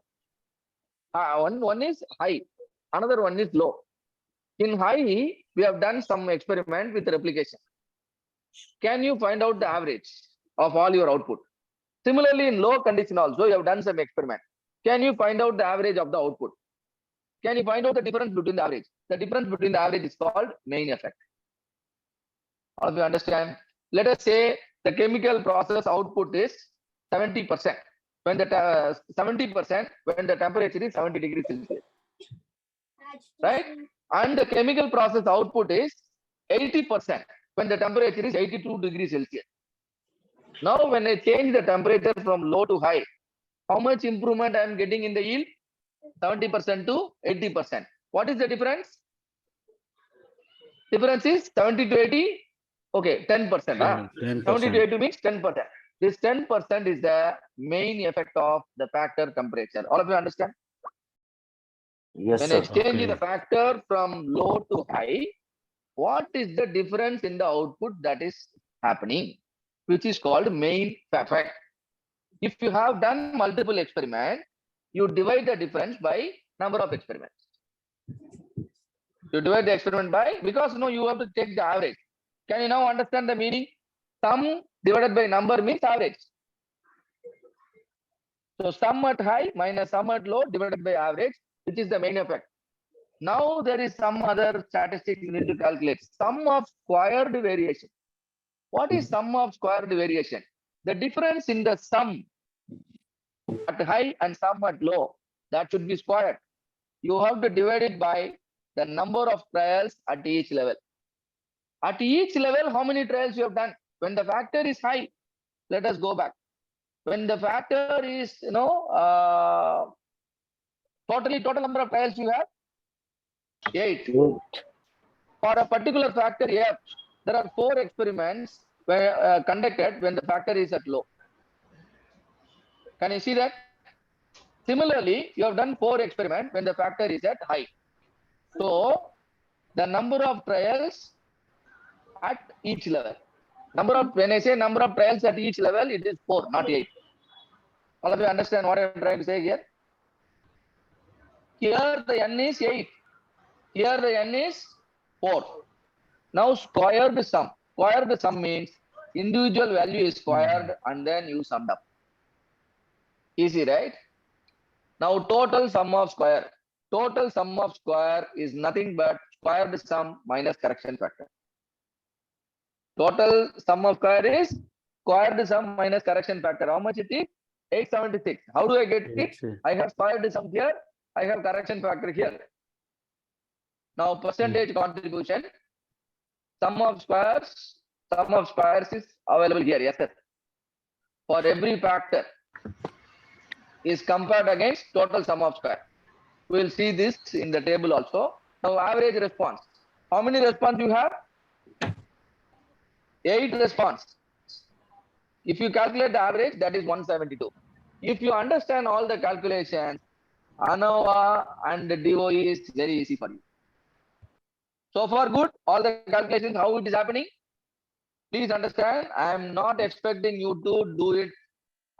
One is high. Another one is low. In high, we have done some experiment with replication. Can you find out the average of all your output? Similarly, in low condition also, you have done some experiment. Can you find out the average of the output? Can you find out the difference between the average? The difference between the average is called main effect. All of you understand? Let us say the chemical process output is 70% when the 70% when the temperature is 70 degrees Celsius, right? And the chemical process output is 80% when the temperature is 82 degrees Celsius. Now, when I change the temperature from low to high, how much improvement I am getting in the yield? 70% to 80%. What is the difference? Difference is 70 to 80. Okay, 10%. 70 to 80 means 10%. This 10% is the main effect of the factor temperature. All of you understand? Yes, When sir. I change Okay. the factor from low to high, what is the difference in the output that is happening, which is called main effect. If you have done multiple experiments, you divide the difference by number of experiments. You divide the experiment by, because no, you have to take the average. Can you now understand the meaning? Sum divided by number means average. So sum at high minus sum at low divided by average, which is the main effect. Now there is some other statistic you need to calculate. Sum of squared variation. What is sum of squared variation? The difference in the sum at high and sum at low, that should be squared. You have to divide it by the number of trials at each level. At each level, how many trials you have done? When the factor is high, let us go back. when the factor is, total number of trials you have 8. For a particular factor F, there are 4 experiments conducted when the factor is at low. Can you see that? Similarly, you have done 4 experiments when the factor is at high. So, the number of trials at each level. When I say number of trials at each level, it is 4, not 8. All of you understand what I am trying to say here? Here the n is 8. Here the n is 4. Now square the sum. Square the sum means individual value is squared and then you summed up. Easy, right? Now total sum of square. Total sum of square is nothing but squared sum minus correction factor. Total sum of square is squared sum minus correction factor. How much it is? 876. How do I get it? I have squared sum here. I have correction factor here. Now percentage contribution. Sum of squares is available here. Yes, sir. For every factor is compared against total sum of square. We will see this in the table also. Now average response. How many response you have? 8 response. If you calculate the average, that is 172. If you understand all the calculations, ANOVA and DOE is very easy for you. So far good, all the calculations, how it is happening? Please understand, I am not expecting you to do it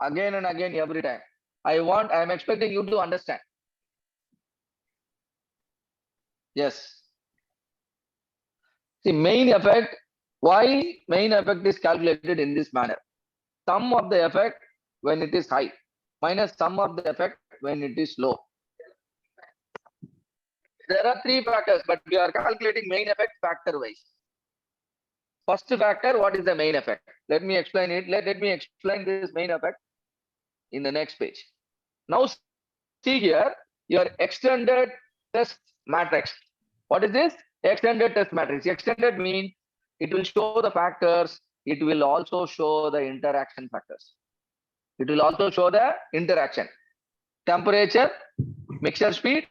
again and again every time. I am expecting you to understand. Yes. See, main effect, why main effect is calculated in this manner? Sum of the effect when it is high minus sum of the effect when it is low. There are 3 factors, but we are calculating main effect factor wise. First factor, what is the main effect? Let me explain it. Let me explain this main effect in the next page. Now see here, your extended test matrix. What is this? Extended test matrix. Extended means it will show the factors. It will also show the interaction factors. It will also show the interaction. Temperature, mixture speed,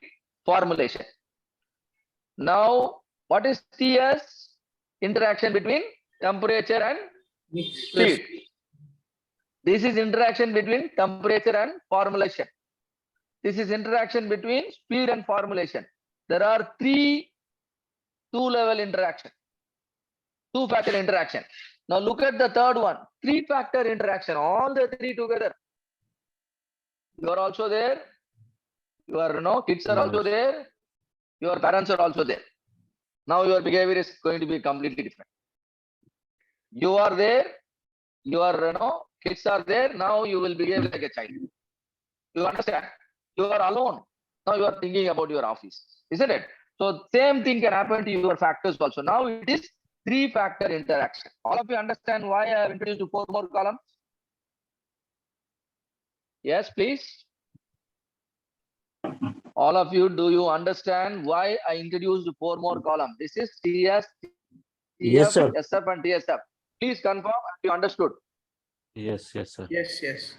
formulation. Now, what is TS? Interaction between temperature and speed. This is interaction between temperature and formulation. This is interaction between speed and formulation. There are 3 two-level interaction, 2-factor interaction. Now look at the third one, 3-factor interaction, all the 3 together. You are also there. Your kids are also there. Your parents are also there. Now your behavior is going to be completely different. You are there. Your kids are there. Now you will behave like a child. You understand? You are alone. Now you are thinking about your office, isn't it? So same thing can happen to your factors also. Now it is 3-factor interaction. All of you understand why I have introduced 4 more columns? Yes, please. All of you, do you understand why I introduced 4 more columns? This is TS, TF, Yes, sir. SF and TSF. Please confirm if you understood. Yes, sir. Yes.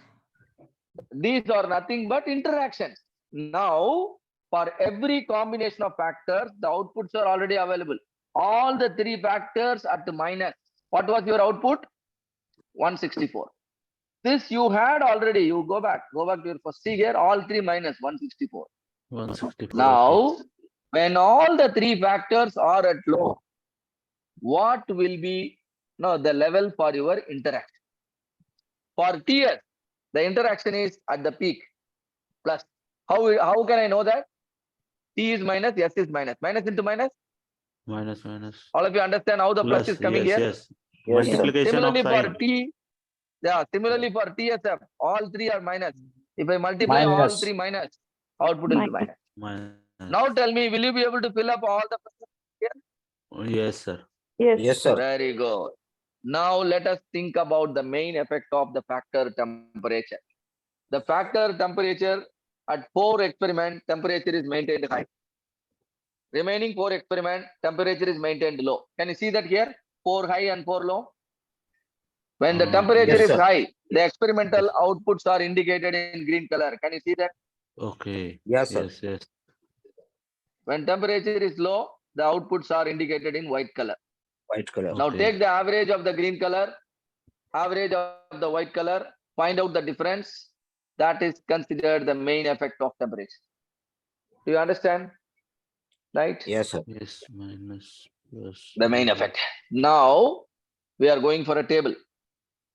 These are nothing but interactions. Now, for every combination of factors, the outputs are already available. All the 3 factors at the minus. What was your output? 164. This you had already. You go back to your first. See here, all 3 minus 164. 164. Now, when all the 3 factors are at low, what will be the level for your interaction? For TS, the interaction is at the peak plus. How can I know that? T is minus, S is minus. Minus into minus? Minus. All of you understand how the plus is coming here? Yes. Multiplication of Similarly for sign. T, similarly for TSF, all 3 are minus. If I multiply all 3 minus, output will be minus. Minus. Now tell me, will you be able to fill up all the pluses here? Yes, sir. Yes, sir. Very good. Now let us think about the main effect of the factor temperature. The factor temperature at 4 experiment, temperature is maintained high. Remaining 4 experiment, temperature is maintained low. Can you see that here? 4 high and 4 low. When the Uh, temperature yes, is sir. high, the experimental outputs are indicated in green color. Can you see that? Okay. Yes, sir. Yes, yes. When temperature is low, the outputs are indicated in white color. White color. Now Okay. take the average of the green color, average of the white color, find out the difference. That is considered the main effect of temperature. Do you understand? Right? Yes, sir. Yes, minus plus. The main effect. Now we are going for a table.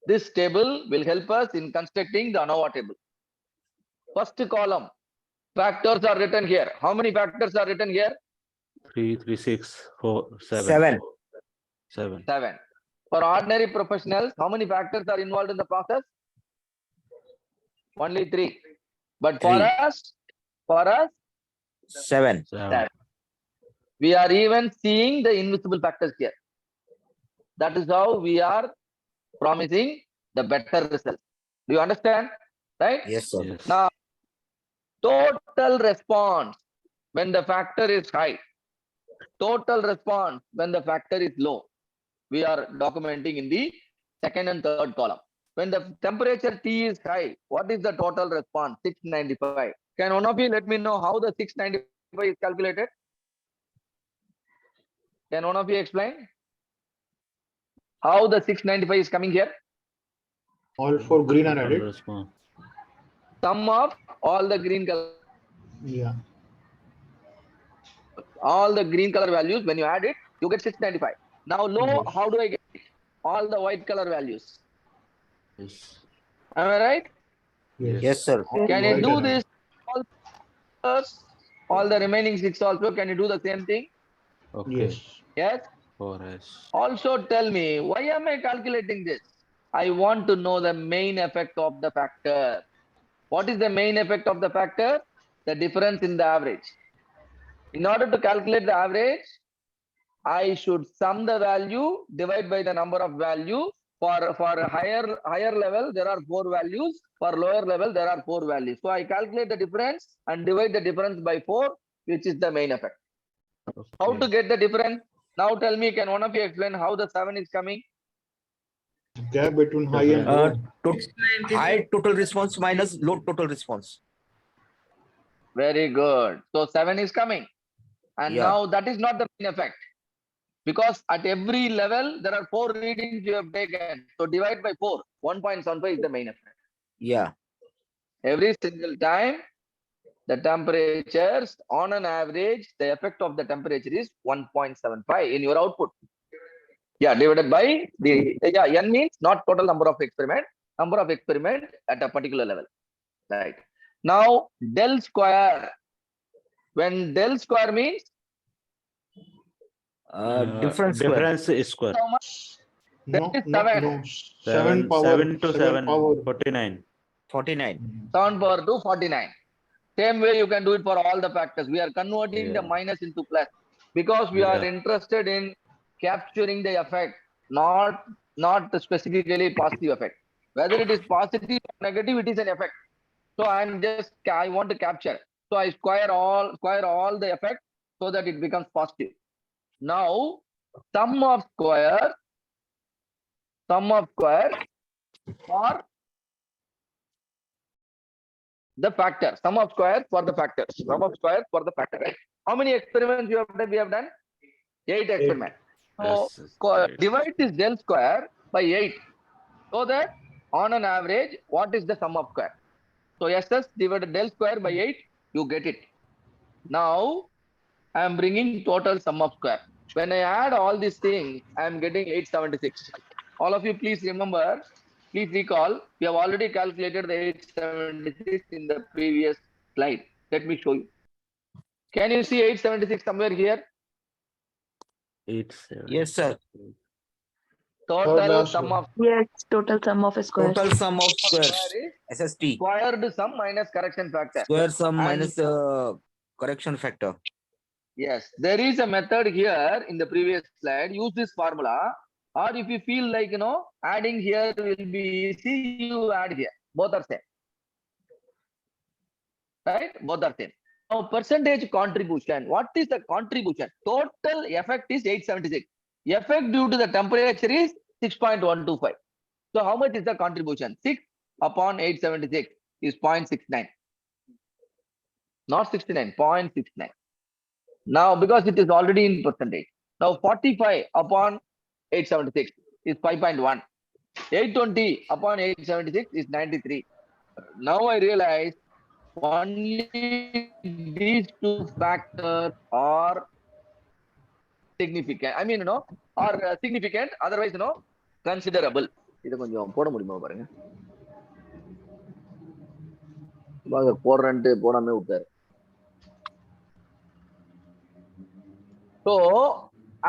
This table will help us in constructing the ANOVA table. First column, factors are written here. How many factors are written here? 3, 3, 6, 4, 7. 7. 7. 7. For ordinary professionals, how many factors are involved in the process? Only 3. But for 3. us, 7. 7. we are even seeing the invisible factors here. That is how we are promising the better results. Do you understand? Right? Yes, sir. Yes. Now, total response when the factor is high, total response when the factor is low, we are documenting in the second and third column. When the temperature T is high, what is the total response? 695. Can one of you let me know how the 695 is calculated? Can one of you explain how the 695 is coming here? All 4 green are Total added. response. Sum of all the green color, Yeah. all the green color values, when you add it, you get 695. Now low, Yes. how do I get it? All the white color values. Yes. Am I right? Yes, sir. All Can you white do are added. this all first, all the remaining 6 also? Can you do the same thing? Okay. Yes. Yes. 4s. Also tell me, why am I calculating this? I want to know the main effect of the factor. What is the main effect of the factor? The difference in the average. In order to calculate the average, I should sum the value, divide by the number of value. For a higher level, there are 4 values. For lower level, there are 4 values. So I calculate the difference and divide the difference by 4, which is the main effect. How to Okay. get the difference? Now tell me, can one of you explain how the 7 is coming? Gap between high and Uh, low. High total response minus low total response. Very good. So 7 is coming. And Yeah. now that is not the main effect. Because at every level, there are 4 readings you have taken. So divide by 4. 1.75 is the main effect. Yeah. Every single time, the temperatures, on an average, the effect of the temperature is 1.75 in your output. Yeah, divided by the, yeah, N means not total number of experiment at a particular level. Right. Now, del square. When del square means Different square. Difference is square. how much? No, That is no, 7. no. 7 power. 7 to 7, power. 49. 49. 7 power to 49. Same way you can do it for all the factors. We are converting the Yeah. minus into plus because we are Yeah. interested in capturing the effect, not specifically positive effect. Whether it is positive or negative, it is an effect. So I want to capture. So I square all the effect so that it becomes positive. Now sum of square for the factor, sum of square for the factors, right? How many experiments we have done? 8 experiments. So Yes, divide this del square by 8 so that on an average, what is the sum of square? So SS divided del square by 8, you get it. Now I am bringing total sum of square. When I add all these things, I am getting 876. All of you please remember, please recall, we have already calculated the 876 in the previous slide. Let me show you. Can you see 876 somewhere here? 8, 7. Yes, sir. Total last sum one. of Yes, total sum of squares. Total sum of squares. square is SST. squared sum minus correction factor. Square sum And- minus correction factor. Yes, there is a method here in the previous slide. Use this formula, or if you feel like adding here will be easy, you add here. Both are same, right? Both are same. Now, percentage contribution. What is the contribution? Total effect is 876. Effect due to the temperature is 6.125. So how much is the contribution? 6 upon 876 is 0.69. Not 69, 0.69. Now, because it is already in percentage. Now, 45 upon 876 is 5.1. 820 upon 876 is 93. Now I realize only these two factors are significant. I mean, are significant. Otherwise, considerable. இது கொஞ்சம் போட முடியுமா பாருங்க. போடுறேன்ட்டு போடாம விட்டாரு. So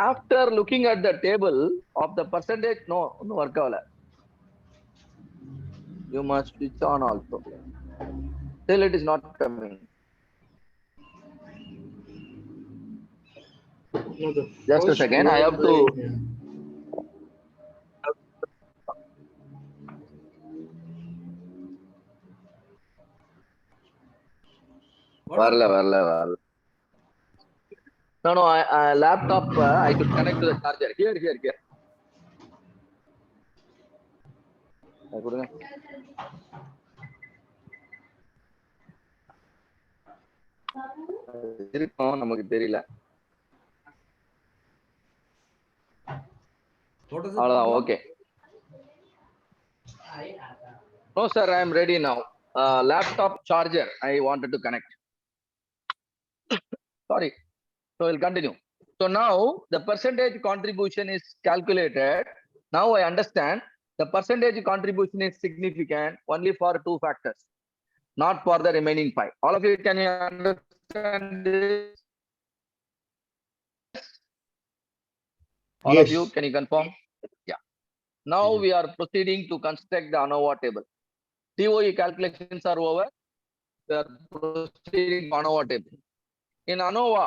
after looking at the table of the percentage, no work ஆகல. You must switch on also. Still it is not coming. No, the Just a first second, I have one, to. yeah. வரல. No, laptop, I could connect to the charger. Here. கொடுங்க. இருக்கும் நமக்கு தெரியல. What is the அவ்வளவுதான். problem? Okay. No, sir, I am ready now. Laptop charger, I wanted to connect. Sorry. So we'll continue. So now the percentage contribution is calculated. Now I understand the percentage contribution is significant only for two factors, not for the remaining 5. All of you, can you understand this? All of Yes. you, can you confirm? Yeah. Now Yes. we are proceeding to construct the ANOVA table. TOE calculations are over. We are proceeding to ANOVA table. In ANOVA,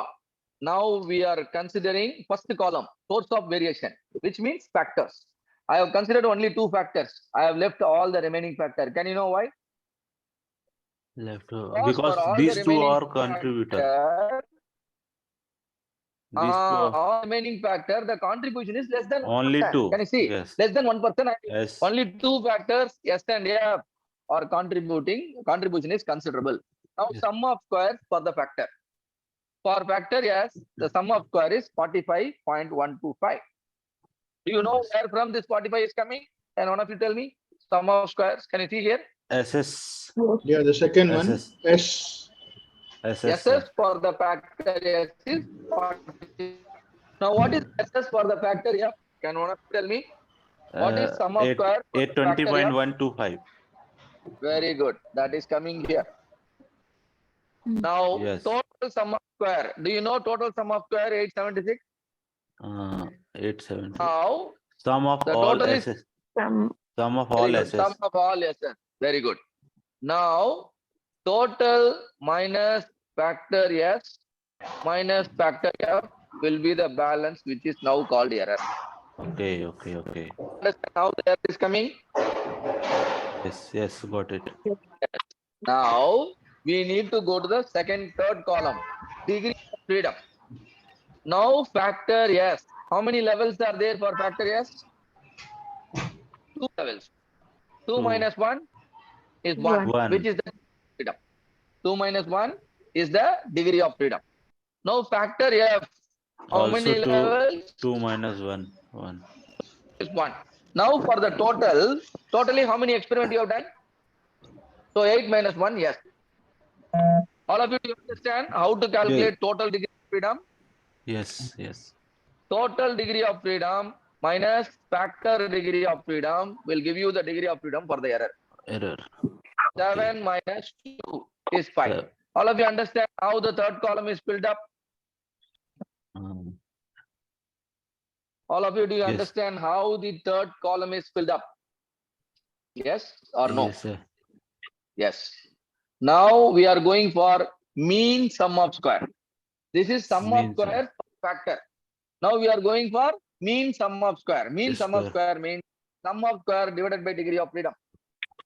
now we are considering first column, source of variation, which means factors. I have considered only two factors. I have left all the remaining factor. Can you know why? Left Because because for all these the two remaining are contributor. factor, These two are all remaining factor, the contribution is less than 1%. only two. Can you see? Yes. Less than 1%. Yes. Only two factors, S and F, are contributing. Contribution is considerable. Now, Yes. sum of squares for the factor. For factor, yes, the sum of square is 45.125. Do you know Yes. where from this 45 is coming? Can one of you tell me? Sum of squares. Can you see here? SS. Yeah, the second one, SS. S. SS. SS for the factor S is 40. Now, what is SS for the factor F? Can one of you tell me? What is sum of square for the factor F? 820.125. Very good. That is coming here. Now, Yes. total sum of square. Do you know total sum of square 876? 870. Now, Sum of the all total is SS. Sum Sum of very all good. Sum SS. of all SS. Very good. Now, total minus factor S minus factor F will be the balance, which is now called error. Okay. Understand how the error is coming? Yes, got it. Now, we need to go to the third column, degree of freedom. Now, factor S. How many levels are there for factor S? 2 levels. 2 Two. minus 1 is 1, One. which is the freedom. 2 minus 1 is the degree of freedom. Now, factor F. How Also many levels? 2 minus 1. 1. Is 1. Now, for the totally how many experiments you have done? So, 8 minus 1, yes. All of you, do you understand how to calculate total degree of freedom? Yes. Total degree of freedom minus factor degree of freedom will give you the degree of freedom for the error. Error. 7 minus 2 is 5. Yeah. All of you understand how the third column is filled up? All of you, do you Yes. understand how the third column is filled up? Yes or no? Yes, sir. Yes. Now we are going for mean sum of square. This is sum of Mean sum. square factor. Now we are going for mean sum of square. Mean Yes, sum of sir. square means sum of square divided by degree of freedom.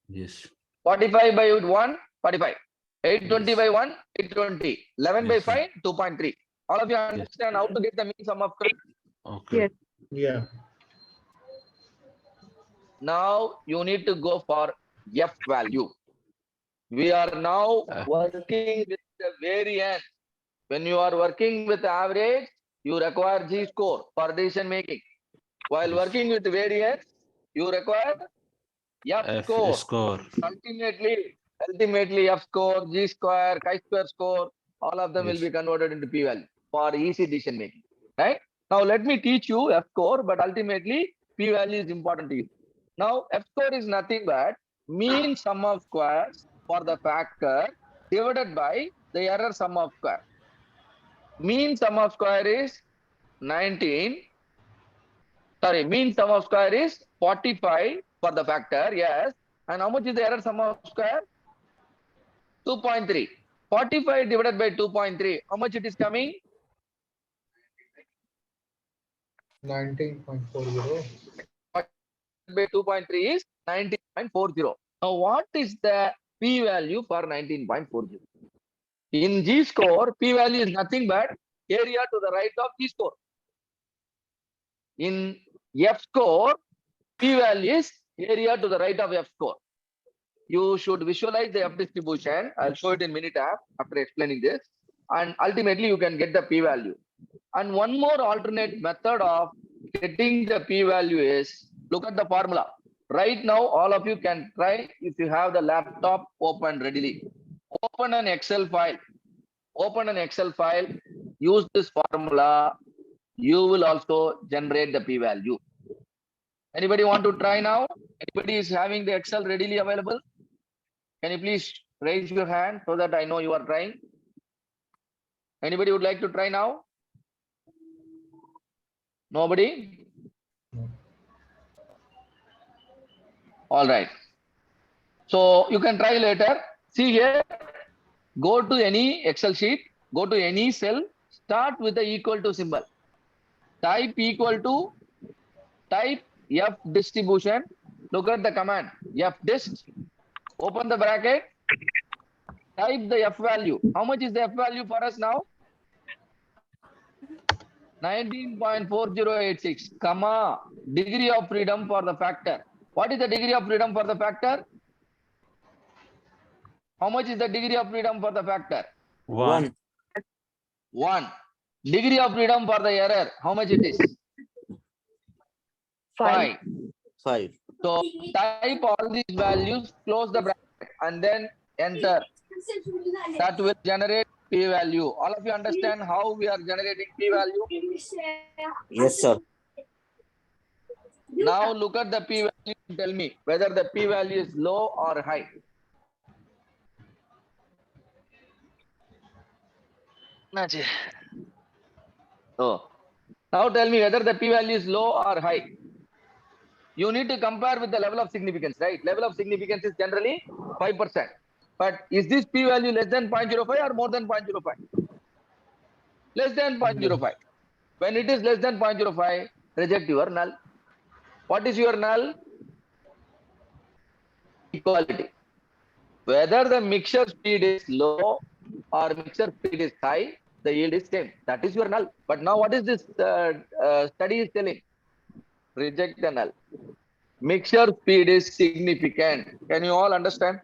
Yes. 45 by 1, 45. 820 Yes. by 1, 820. 11 by Yes, sir. 5, 2.3. All of you understand how to get the mean sum of square? Okay. Yes. Yeah. Now you need to go for F value. We are now working with the variance. When you are working with average, you require G score for decision making. While Yes. working with variance, you require F F score. score. Ultimately F score, G square, chi-square score, all of them will Yes. be converted into p-value for easy decision making, right? Now let me teach you F score, but ultimately p-value is important to you. Now F score is nothing but mean sum of squares for the factor divided by the error sum of square. Mean sum of square is 19. Sorry, mean sum of square is 45 for the factor, yes. And how much is the error sum of square? 2.3. 45 divided by 2.3. How much it is coming? 19.40. By 2.3 is 19.40. Now, what is the p-value for 19.40? In G score, p-value is nothing but area to the right of G score. In F score, p-value is area to the right of F score. You should visualize the F distribution. I'll show it in Minitab after explaining this. And ultimately, you can get the p-value. And one more alternate method of getting the p-value is, look at the formula. Right now, all of you can try if you have the laptop open readily. Open an Excel file. Open an Excel file. Use this formula. You will also generate the p-value. Anybody want to try now? Anybody is having the Excel readily available? Can you please raise your hand so that I know you are trying? Anybody would like to try now? Nobody? All right. So you can try later. See here, go to any Excel sheet, go to any cell, start with the equal to symbol. Type equal to, type F distribution. Look at the command, F dist. Open the bracket. Type the F value. How much is the F value for us now? 19.4086, comma, degree of freedom for the factor. What is the degree of freedom for the factor? How much is the degree of freedom for the factor? 1. 1. Degree of freedom for the error, how much it is? 5. 5. So type all these values, close the bracket, and then enter. That will generate p-value. All of you understand how we are generating p-value? Yes, sir. Now look at the p-value and tell me whether the p-value is low or high. Oh. Now tell me whether the p-value is low or high. You need to compare with the level of significance, right? Level of significance is generally 5%. But is this p-value less than 0.05 or more than 0.05? Less than 0.05. When it is less than 0.05, reject your null. What is your null? Equality. Whether the mixture speed is low or mixture speed is high, the yield is same. That is your null. But now what is this study is telling? Reject the null. Mixture speed is significant. Can you all understand?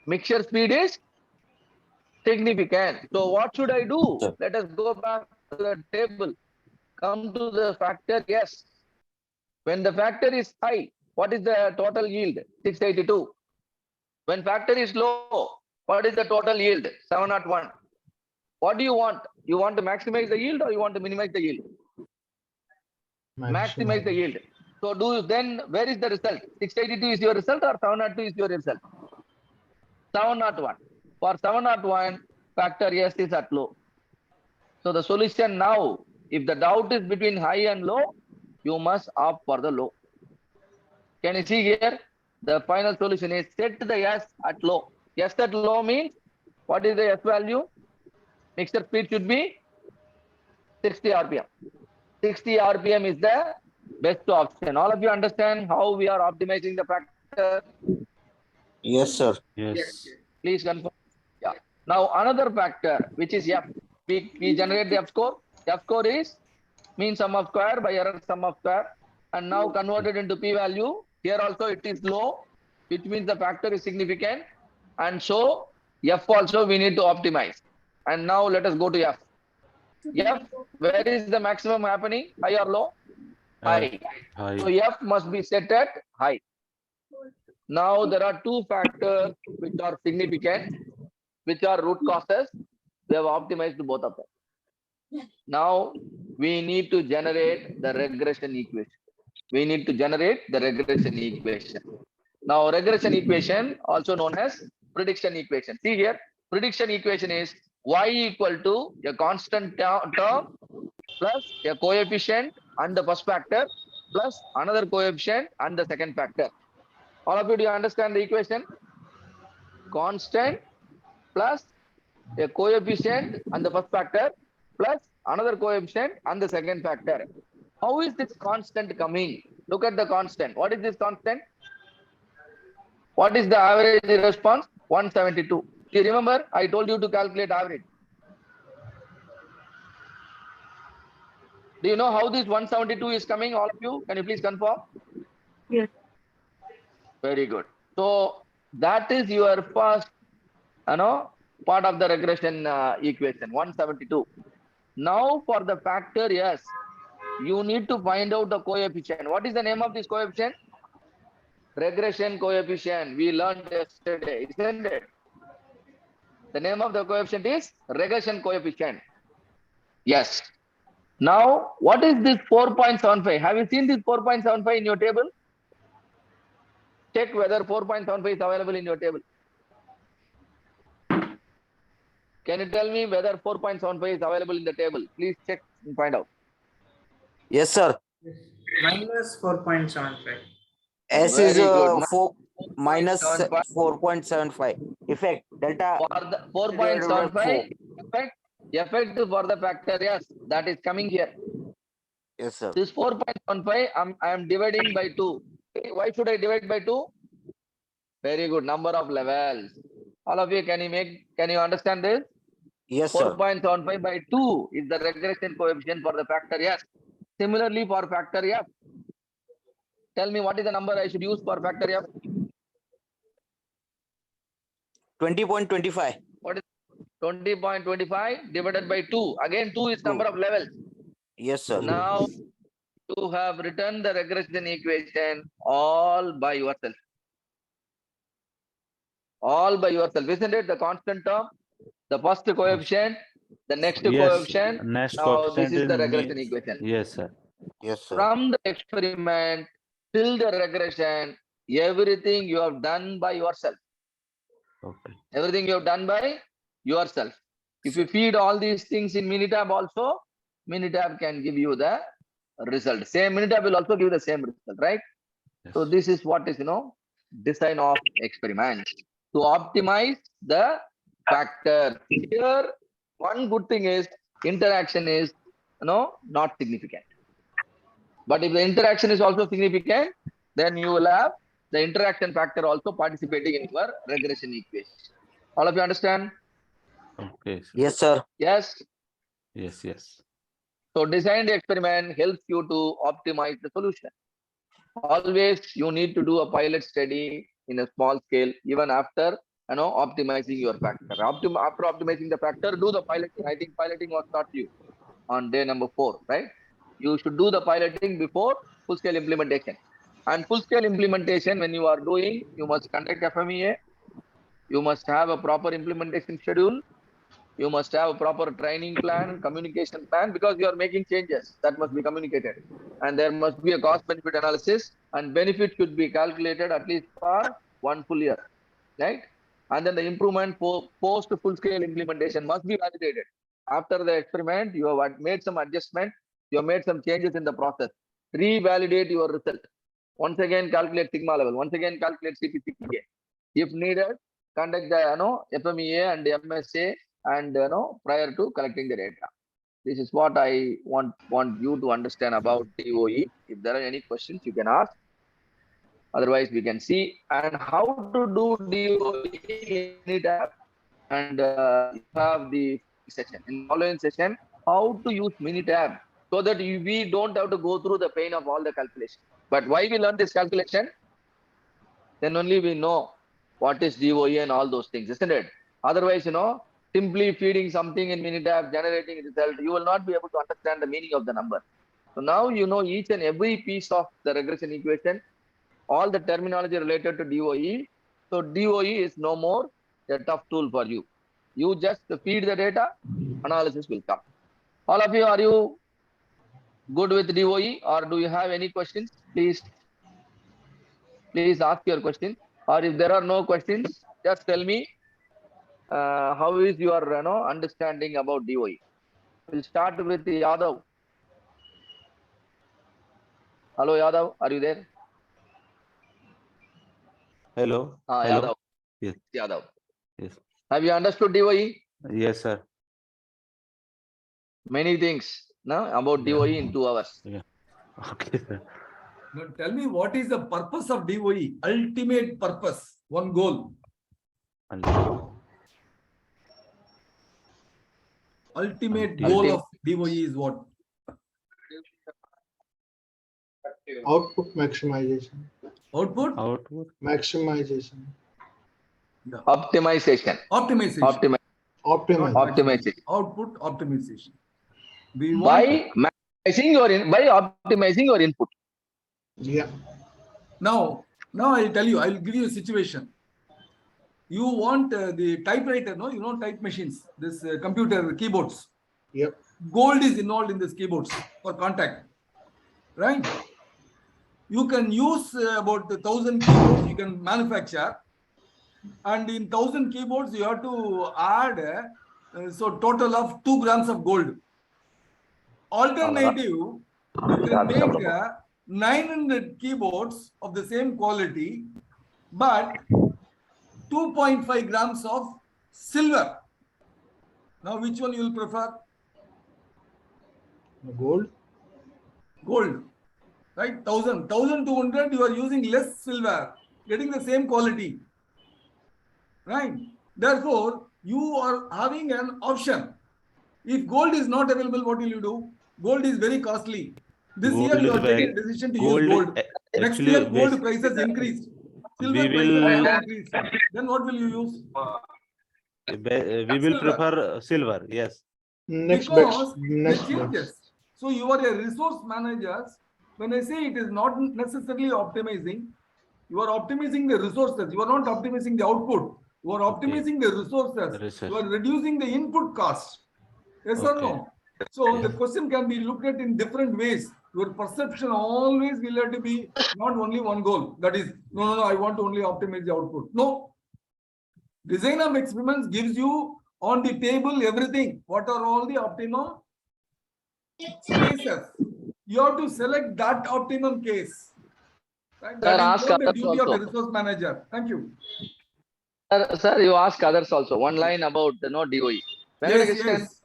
Mixture speed is significant. So what should I do? Sure. Let us go back to the table. Come to the factor, yes. When the factor is high, what is the total yield? 682. When factor is low, what is the total yield? 701. What do you want? You want to maximize the yield or you want to minimize the yield? Maximize the yield. So then where is the result? 682 is your result or 702 is your result? 701. For 701, factor S is at low. So the solution now, if the doubt is between high and low, you must opt for the low. Can you see here? The final solution is set the S at low. S at low means what is the S value? Mixture speed should be 60 RPM. 60 RPM is the best option. All of you understand how we are optimizing the factor? Yes, sir. Yes. Please confirm. Yeah. Now another factor, which is F. We generate the F score. F score is mean sum of square by error sum of square, and now converted into p-value. Here also it is low, which means the factor is significant. And so F also we need to optimize. And now let us go to F. F, where is the maximum happening? High or low? High. High. So F must be set at high. Now there are two factors which are significant, which are root causes. We have optimized both of them. Now we need to generate the regression equation. We need to generate the regression equation. Now regression equation, also known as prediction equation. See here, prediction equation is y equal to a constant term plus a coefficient and the first factor plus another coefficient and the second factor. All of you, do you understand the equation? Constant plus a coefficient and the first factor plus another coefficient and the second factor. How is this constant coming? Look at the constant. What is this constant? What is the average response? 172. Do you remember? I told you to calculate average. Do you know how this 172 is coming, all of you? Can you please confirm? Yes. Very good. So that is your first, part of the regression equation, 172. Now for the factor, yes, you need to find out the coefficient. What is the name of this coefficient? Regression coefficient. We learned yesterday, isn't it? The name of the coefficient is regression coefficient. Yes. Now, what is this 4.75? Have you seen this 4.75 in your table? Check whether 4.75 is available in your table. Can you tell me whether 4.75 is available in the table? Please check and find out. Yes, sir. Minus 4.75. S Very is good. 4 minus 4.75. 4.75. Effect delta. For the 4.75 effect for the factor, yes, that is coming here. Yes, sir. This 4.15, I am dividing by 2. Why should I divide by 2? Very good, number of levels. All of you, can you understand this? Yes, sir. 4.75 by 2 is the regression coefficient for the factor, yes. Similarly for factor F. Tell me what is the number I should use for factor F? 20.25. What is 20.25 divided by 2? Again, 2 is number of levels. Yes, sir. Now you have written the regression equation all by yourself. All by yourself, isn't it? The constant term, the first coefficient, the next coefficient. Next Now coefficient this is the is regression means- equation. Yes, sir. Yes, sir. From the experiment till the regression, everything you have done by yourself. Okay. Everything you have done by yourself. If you feed all these things in Minitab also, Minitab can give you the result. Same Minitab will also give the same result, right? Yes. So this is what is, design of experiment to optimize the factor. Here, one good thing is interaction is, not significant. But if the interaction is also significant, then you will have the interaction factor also participating in your regression equation. All of you understand? Okay, sir. Yes, sir. Yes. Yes, yes. So designed experiment helps you to optimize the solution. Always you need to do a pilot study in a small scale, even after optimizing your factor. After optimizing the factor, do the piloting. I think piloting was taught to you on day number 4, right? You should do the piloting before full scale implementation. And full scale implementation, when you are doing, you must conduct FMEA. You must have a proper implementation schedule. You must have a proper training plan, communication plan, because you are making changes that must be communicated. And there must be a cost benefit analysis, and benefit should be calculated at least for 1 full year, right? And then the improvement for post full scale implementation must be validated. After the experiment, you have made some adjustment, you have made some changes in the process. Revalidate your result. Once again, calculate sigma level. Once again, calculate CPCPA. If needed, conduct the FMEA and the MSA and prior to collecting the data. This is what I want you to understand about DOE. If there are any questions, you can ask. Otherwise, we can see and how to do DOE in Minitab. And you have the session in the following session, how to use Minitab so that we don't have to go through the pain of all the calculation. But why we learn this calculation? then only we know what is DOE and all those things, isn't it? Otherwise, simply feeding something in Minitab, generating result, you will not be able to understand the meaning of the number. So now you know each and every piece of the regression equation, all the terminology related to DOE. So DOE is no more a tough tool for you. You just feed the data, analysis will come. All of you, are you good with DOE or do you have any questions? Please ask your question. Or if there are no questions, just tell me how is your understanding about DOE. We'll start with Yadav. Hello, Yadav, are you there? Hello. Hello. Yadav. Yes. Yadav. Yes. Have you understood DOE? Yes, sir. Many things about Yeah. DOE in 2 hours. Okay, sir. Now tell me, what is the purpose of DOE? Ultimate purpose, one goal. Ultimate goal of DOE is what? Output maximization. Output? Output. Maximization. Yeah. Optimization. Optimization. Optimization. Output optimization. We want By optimizing your input. Yeah. now I'll tell you, I'll give you a situation. You want the typewriter, no? Type machines, this computer keyboards. Yep. Gold is involved in this keyboards for contact, right? You can use about 1,000 keyboards you can manufacture, and in 1,000 keyboards you have to add so total of 2 grams of gold. Alternative, you can make 900 keyboards of the same quality, but 2.5 grams of silver. Now, which one you will prefer? Gold. Gold, right? 1,200, you are using less silver, getting the same quality, right? Therefore, you are having an option. If gold is not available, what will you do? Gold is very costly. This year you are taking a decision to use gold. Next year, gold prices increased. Silver prices have increased. Then what will you use? We will prefer silver. Yes. Next Because next they changes. So you are a resource manager. When I say it is not necessarily optimizing, you are optimizing the resources. You are not optimizing the output. You are optimizing the resources. You are reducing the input cost. Yes or no? So the question can be looked at in different ways. Your perception always will have to be not only one goal. That is, no, I want to only optimize the output. No. Design of experiments gives you on the table everything. What are all the optimum cases? You have to select that optimum case. Right? That is not the duty of the resource manager. Thank you. Sir, you ask others also. One line about DOE. Yes.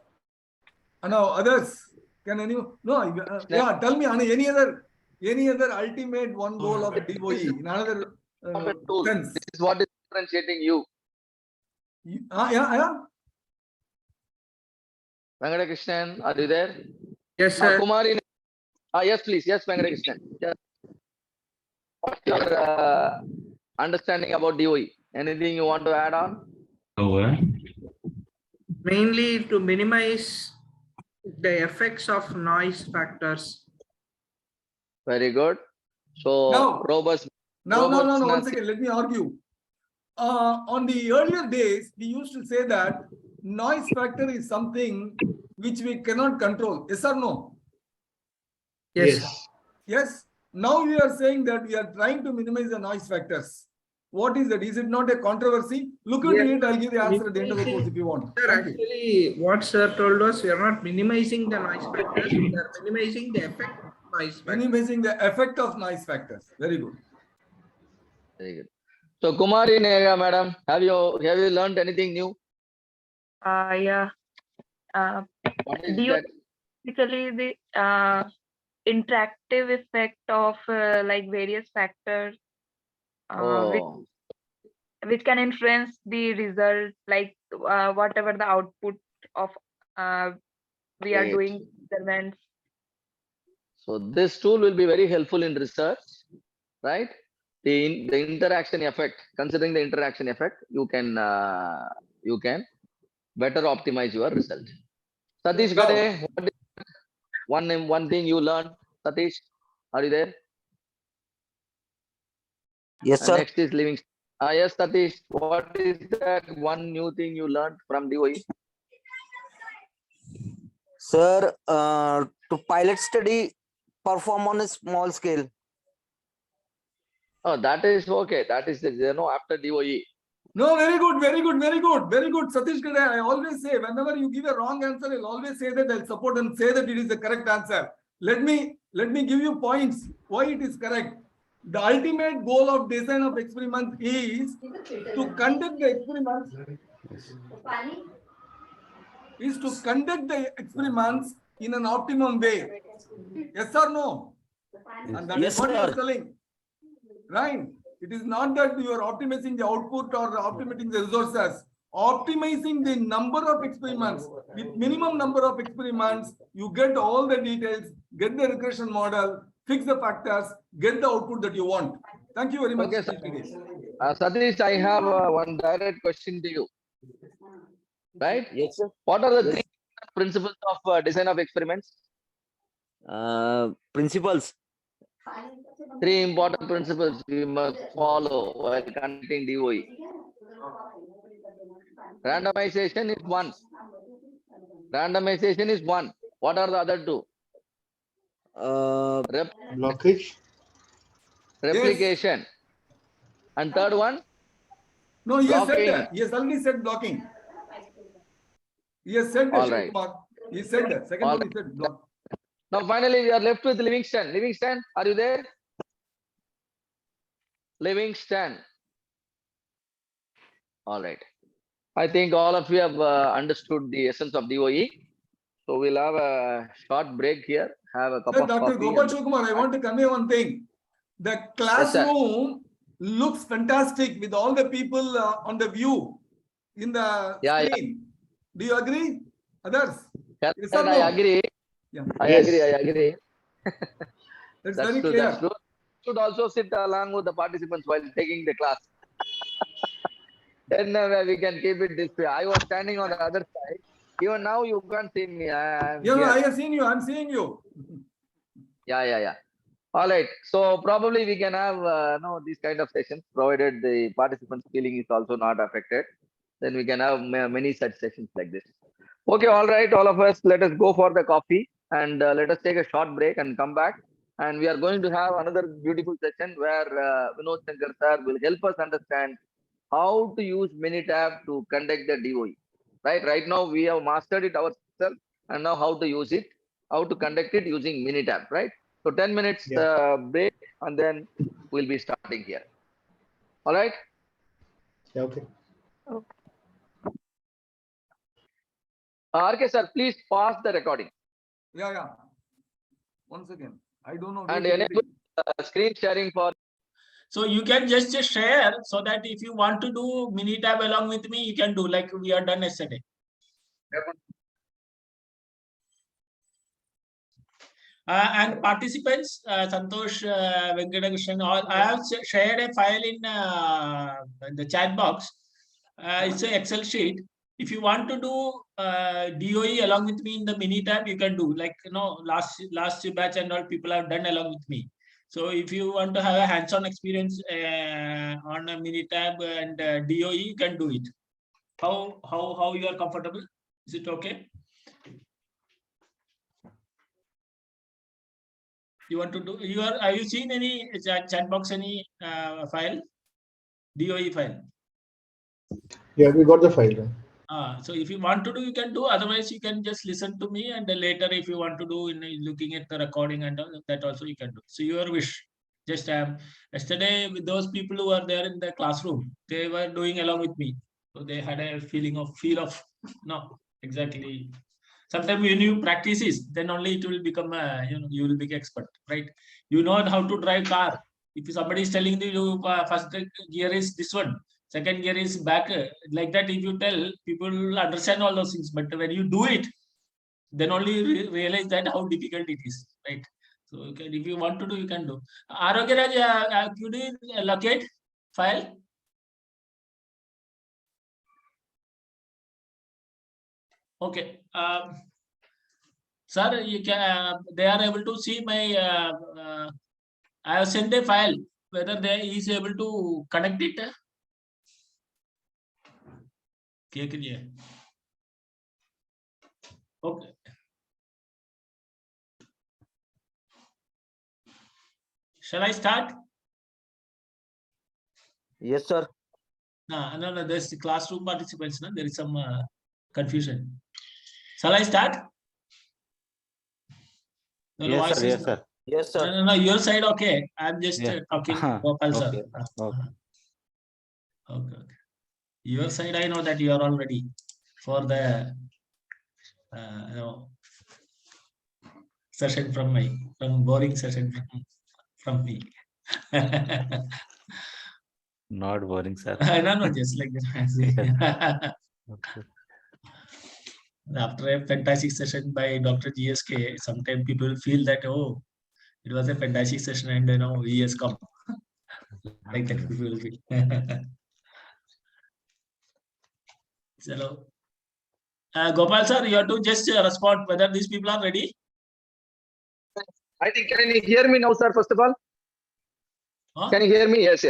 Now others, can anyone? No, yeah. Tell me, any other ultimate one goal of DOE in another sense? This is what is differentiating you. Yeah. Venkatakrishnan, are you there? Yes, sir. Kumari. Yes, please. Yes, Venkatakrishnan. Yes. What's your understanding about DOE? Anything you want to add on? Mainly to minimize the effects of noise factors. Very good. So Now, robust. No. 1 second. Let me argue. On the earlier days, we used to say that noise factor is something which we cannot control. Yes or no? Yes. Now we are saying that we are trying to minimize the noise factors. What is that? Is it not a controversy? Look at it. I'll give the answer at the end of the course if you want. Sir, actually, what sir told us, we are not minimizing the noise factors. We are minimizing the effect of noise factors. Minimizing the effect of noise factors. Very good. Very good. So Kumari Nega, madam, have you learned anything new? Yeah. What is DOE that? basically the interactive effect of like various factors which can influence the result, like whatever the output of we are doing experiments. So this tool will be very helpful in research, right? the interaction effect, considering the interaction effect, you can better optimize your result. Satish Gade, what is one thing you learned? Satish, are you there? Yes, And sir. next is Living. Yes, Satish, what is that one new thing you learned from DOE? Sir, to pilot study, perform on a small scale. Oh, that is okay. That is, after DOE. No, very good, very good, very good, very good. Satish Gade, I always say, whenever you give a wrong answer, I'll always say that I'll support and say that it is the correct answer. Let me give you points why it is correct. The ultimate goal of design of experiments is to conduct the experiments. In an optimum way. Yes or no? And that Yes, is what you are sir. telling. Right? It is not that you are optimizing the output or optimizing the resources. Optimizing the number of experiments. With minimum number of experiments, you get all the details, get the regression model, fix the factors, get the output that you want. Thank you very much. Okay, Satish, I have one direct question to you. Right? Yes, sir. What are the three principles of design of experiments? Principles. Three important principles we must follow while conducting DOE. Randomization is one. Randomization is one. What are the other two? Blockage. Replication. And third one? No, he has Blocking. said that. He has already said blocking. He has said that. All right. He said that. Second All one, he said block. Now, finally, we are left with Livingston. Livingston, are you there? Livingston. All right. I think all of you have understood the essence of DOE. So we'll have a short break here. Have a cup Sir, of Dr. coffee. Gopal Shivakumar, I want to convey one thing. The classroom looks fantastic with all the people on the view in the screen. Do you agree? Others? Yes, Yes or I no? agree. Yeah. I Yes. agree. That's That's very true. clear. That's true. Should also sit along with the participants while taking the class. Then we can keep it this way. I was standing on the other side. Even now you can't see me. I'm Yeah, no, here. I have seen you. I'm seeing you. Yeah. All right. So probably we can have these kind of sessions, provided the participants' feeling is also not affected. Then we can have many such sessions like this. Okay. All right. All of us, let us go for the coffee and let us take a short break and come back. And we are going to have another beautiful session where Vinod Shankar sir will help us understand how to use Minitab to conduct the DOE. Right now we have mastered it ourselves, and now how to use it, how to conduct it using Minitab. Right. So 10 minutes break, and then we'll be starting here. All right. Yeah, okay. RK sir, please pause the recording. Yeah. Once again, I don't know. And enable screen sharing for. So you can just share so that if you want to do Minitab along with me, you can do like we are done yesterday. And participants, Santosh, Venkatakrishnan, all, I have shared a file in the chat box. It's an Excel sheet. If you want to do DOE along with me in the Minitab, you can do, like, last batch and all people have done along with me. So if you want to have a hands-on experience on a Minitab and DOE, you can do it. How you are comfortable? Is it okay? You want to do? Have you seen any chat box, any file, DOE file? Yeah, we got the file. So if you want to do, you can do. Otherwise, you can just listen to me, and then later, if you want to do, looking at the recording and all, that also you can do. So your wish. Just yesterday with those people who were there in the classroom, they were doing along with me. So they had a feel of no, exactly. Sometimes when you practice this, then only it will become you will be expert, right? You know how to drive car. If somebody is telling you first gear is this one, second gear is back, like that, if you tell, people will understand all those things. But when you do it, then only you realize that how difficult it is, right? So you can, if you want to do, you can do. Arogyaraj, could you locate file? Okay. Sir, you can. They are able to see my. I have sent a file. Whether they is able to connect it. Okay. Shall I start? Yes, sir. No. There's the classroom participants. No? There is some confusion. Shall I start? No, Yes, voice sir. is Yes, sir. Yes, sir. No. Your side, okay. I'm just Yeah. talking. Gopal, sir. Okay. Okay. Okay. Your side, I know that you are all ready for the session from boring session from me. Not boring, sir. No, just like that. Okay. After a fantastic session by Dr. GSK, sometimes people feel that, oh, it was a fantastic session and he has come. Like that people will be. Hello. Gopal sir, you have to just respond whether these people are ready. I think, can you hear me now, sir, first of all? Huh? Can you hear me? Yes.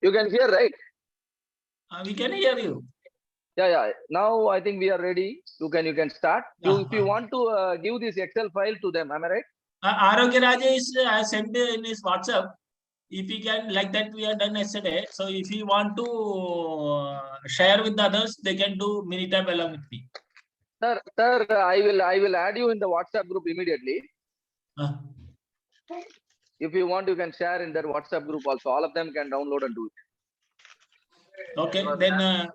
You can hear, right? We can hear you. Yeah. Now I think we are ready. You can start. If you want to give this Excel file to them, am I right? Arogyaraj is sent in his WhatsApp. If he can, like that we are done yesterday. So if you want to share with the others, they can do Minitab along with me. Sir, I will add you in the WhatsApp group immediately. If you want, you can share in their WhatsApp group also. All of them can download and do it. Okay, then.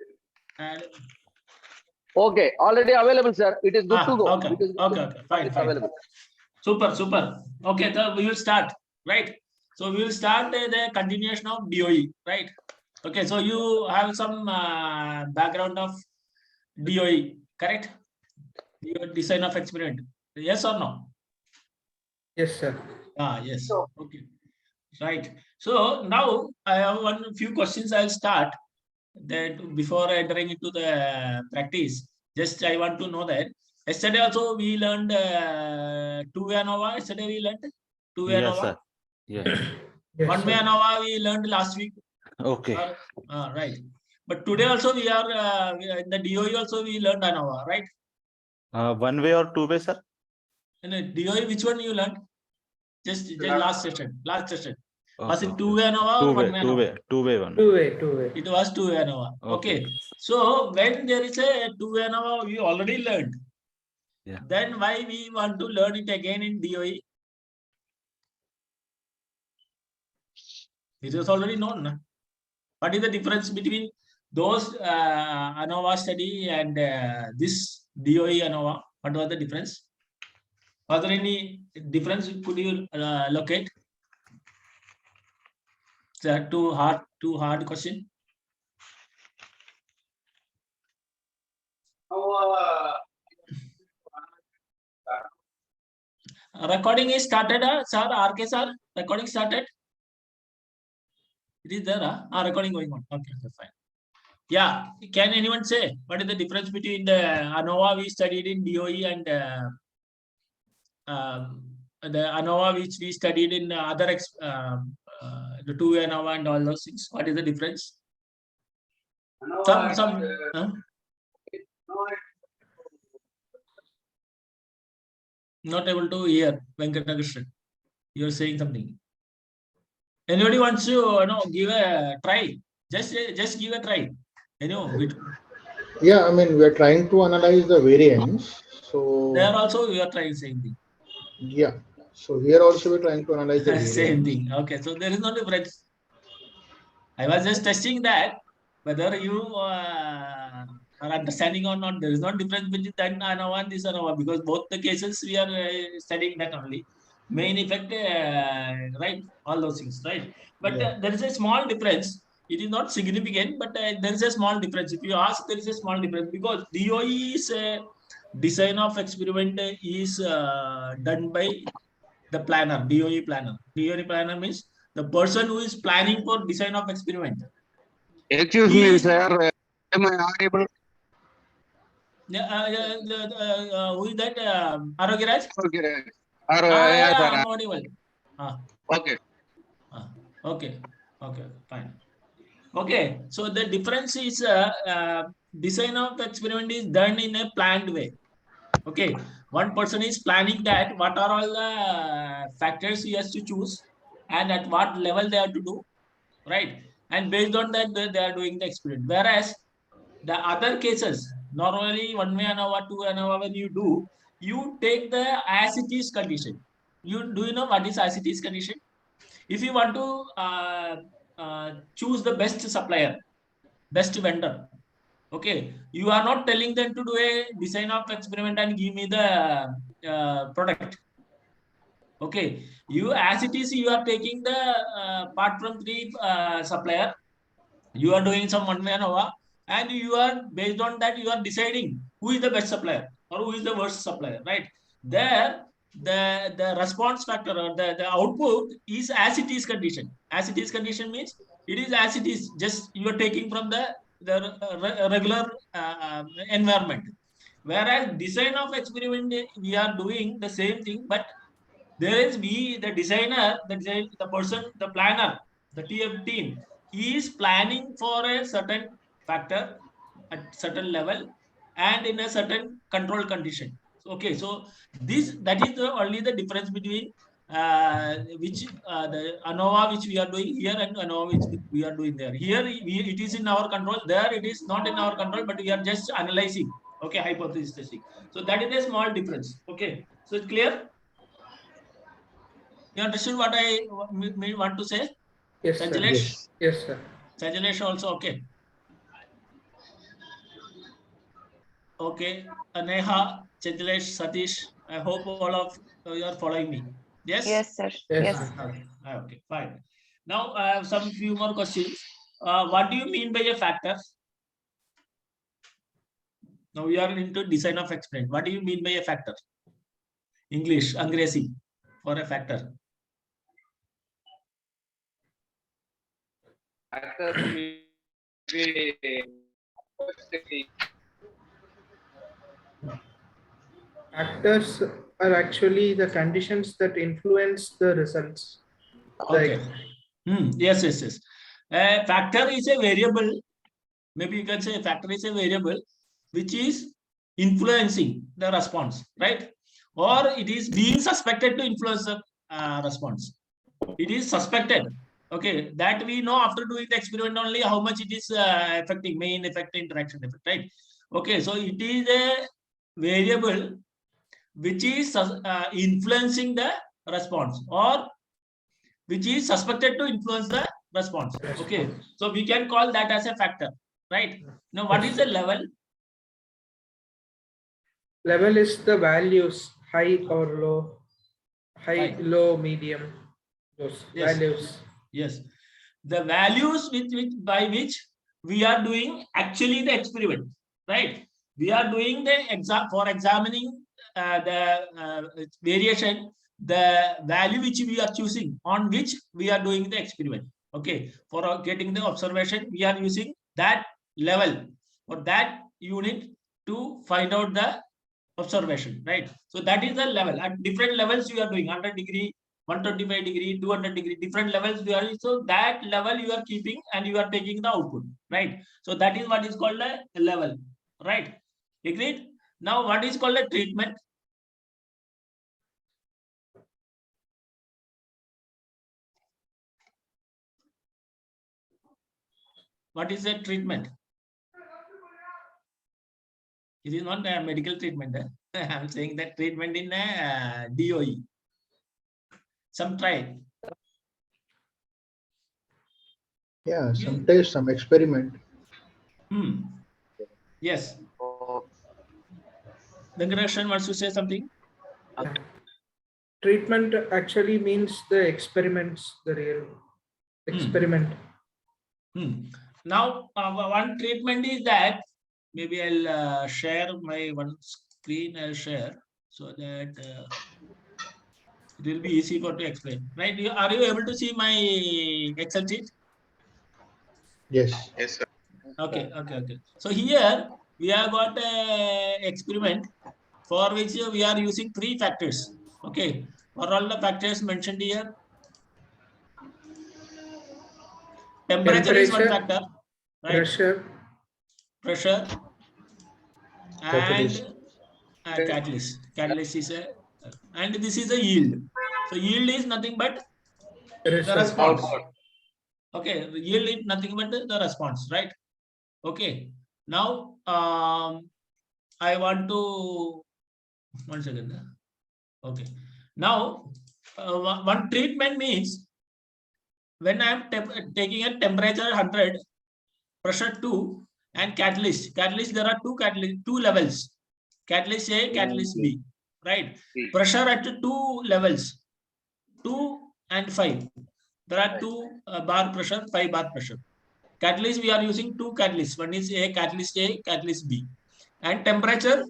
Okay, already available, sir. It is good to go. Okay, fine. Available. Super. Okay, so we will start, right? So we will start the continuation of DOE, right? Okay, so you have some background of DOE, correct? Your design of experiment. Yes or no? Yes, sir. Yes. Okay. Right. So now I have few questions. I'll start that before entering into the practice. Just I want to know that yesterday also we learned 2-way ANOVA. Yesterday we learned 2-way Yes, ANOVA. sir. Yeah. 1-way ANOVA we learned last week. Okay. Right. But today also we are in the DOE also we learned ANOVA, right? 1-way or 2-way, sir? In the DOE, which one you learned? Just last session. Was it 2-way ANOVA or 1-way ANOVA? 2-way one. 2-way. It was 2-way ANOVA. Okay. So when there is a 2-way ANOVA, we already learned. Yeah. Then why we want to learn it again in DOE? It was already known. Na? What is the difference between those ANOVA study and this DOE ANOVA? What was the difference? Was there any difference? Could you locate? Is that too hard question? Recording is started, sir. RK sir, recording started. It is there, recording going on. Okay, fine. Yeah, can anyone say what is the difference between the ANOVA we studied in DOE and the ANOVA which we studied in other the 2-way ANOVA and all those things? What is the difference? Not able to hear, Venkatakrishnan. You are saying something. Anybody wants to give a try? Just give a try. Yeah, I mean, we are trying to analyze the variance. So there also we are trying same thing. Yeah. So here also we're trying to analyze the variance. Same thing. Okay, so there is no difference. I was just testing that whether you are understanding or not. There is no difference between that ANOVA and this ANOVA because both the cases we are studying that only. Main effect, right? All those things, right? But there is a small difference. It is not significant, but there is a small difference. If you ask, there is a small difference because DOE is a design of experiment is done by the planner, DOE planner. DOE planner means the person who is planning for design of experiment. Excuse He me, is- sir. Am I audible? Who is that? Arogiraj? Okay. Yeah, Sir. I'm audible. Okay. Okay, fine. Okay, so the difference is design of experiment is done in a planned way. Okay, one person is planning that what are all the factors he has to choose and at what level they have to do, right? And based on that, they are doing the experiment. Whereas the other cases, normally 1 way ANOVA, 2 ANOVA, when you do, you take the as it is condition. Do you know what is as it is condition? If you want to choose the best supplier, best vendor, okay, you are not telling them to do a design of experiment and give me the product. Okay, you as it is, you are taking the part from 3 supplier. You are doing some 1 way ANOVA, and you are based on that you are deciding who is the best supplier or who is the worst supplier, right? There, the response factor or the output is as it is condition. As it is condition means it is as it is. Just you are taking from the regular environment. Whereas design of experiment, we are doing the same thing, but there is the designer, the person, the planner, the TF team is planning for a certain factor at certain level and in a certain control condition. Okay, so that is only the difference between the ANOVA which we are doing here and ANOVA which we are doing there. Here it is in our control. There it is not in our control, but we are just analyzing. Okay, hypothesis testing. So that is a small difference. Okay, so it's clear. You understood what I want to say? Yes, sir. Sanjalesh? Yes, sir. Sanjalesh also okay. Okay. Neha, Sanjalesh, Satish, I hope all of you are following me. Yes? Yes, sir. Yes, Yes. sir. Okay, fine. Now I have some few more questions. What do you mean by a factor? Now we are into design of experiment. What do you mean by a factor? English, Angrezi, for a factor. Factors will be Factors are actually the conditions that influence the results. Okay. Yes. A factor is a variable. Maybe you can say a factor is a variable which is influencing the response, right? Or it is being suspected to influence the response. It is suspected. Okay, that we know after doing the experiment only how much it is affecting main effect, interaction effect, right? Okay, so it is a variable which is influencing the response or which is suspected to influence the response. Okay, so we can call that as a factor, right? Now, what is the level? Level is the values, high or low, high, High. low, medium, those Yes. values. Yes, the values by which we are doing actually the experiment, right? We are doing the examining the variation, the value which we are choosing on which we are doing the experiment. Okay, for getting the observation, we are using that level or that unit to find out the observation, right? So that is the level. At different levels, you are doing 100 degree, 125 degree, 200 degree, different levels we are. So that level you are keeping and you are taking the output, right? So that is what is called a level, right? Agreed? Now, what is called a treatment? What is a treatment? It is not a medical treatment. I'm saying that treatment in a DOE. Some try. Yeah, some test, some experiment. Yes. Venkatesan wants to say something. Treatment actually means the experiments, the real experiment. Now, one treatment is that maybe I'll share my one screen. I'll share so that It will be easy for to explain, right? Are you able to see my Excel sheet? Yes. Yes, sir. Okay. So here we have got a experiment for which we are using 3 factors. Okay. What are all the factors mentioned here? Temperature is one Temperature, factor, right? pressure, And Catalyst. catalyst. Catalyst is a, and this is a yield. So yield is nothing but the result. response. Okay, the yield is nothing but the response, right? Okay. Now I want to 1 second. Okay. Now one treatment means when I am taking a temperature 100, pressure 2, and catalyst. Catalyst, there are two levels. Catalyst A, catalyst B, right? Pressure at 2 levels, 2 and 5. There are 2 bar pressure, 5 bar pressure. Catalyst, we are using 2 catalysts. One is A, catalyst B. And temperature?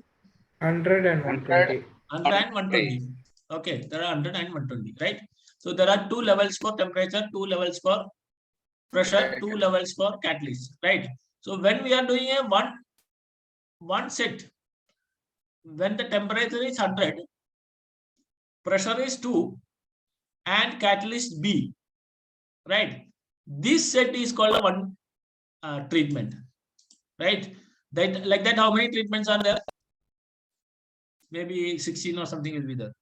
100 and 120. 100 and 120. Okay, there are 100 and 120, right? So there are 2 levels for temperature, 2 levels for pressure, 2 levels for catalyst, right? So when we are doing a one set, when the temperature is 100, pressure is 2, and catalyst B, right? This set is called a one treatment, right? That like that, how many treatments are there? Maybe 16 or something will be there.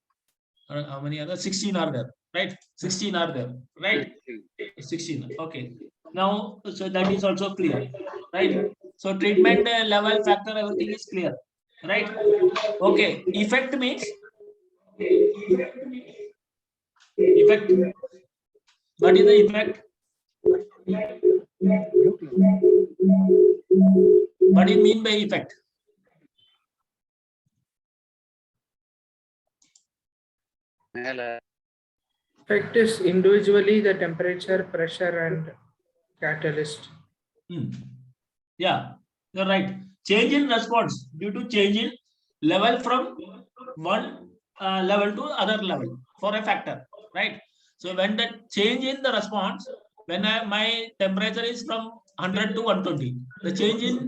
How many other? 16 are there, right? 16 are there, right? 16. Okay. Now, so that is also clear, right? So treatment level, factor, everything is clear, right? Okay. Effect means effect. What is the effect? What do you mean by effect? Effect is individually the temperature, pressure, and catalyst. Yeah, you're right. Change in response due to change in level from one level to other level for a factor, right? So when the change in the response, when my temperature is from 100 to 120, the change in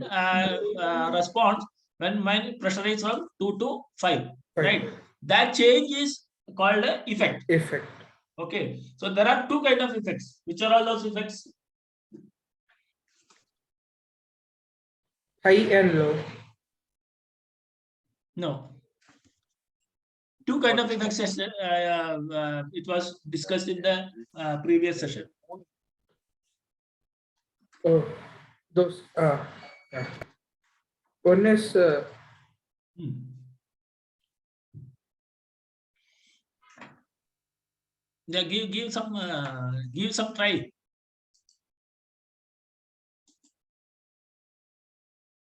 response when my pressure is from 2 to 5, right? That change is called effect. Effect. Okay, so there are 2 kind of effects. Which are all those effects? High and low. No. 2 kind of effects. It was discussed in the previous session. Oh, those. Yeah. One is Yeah, give some try.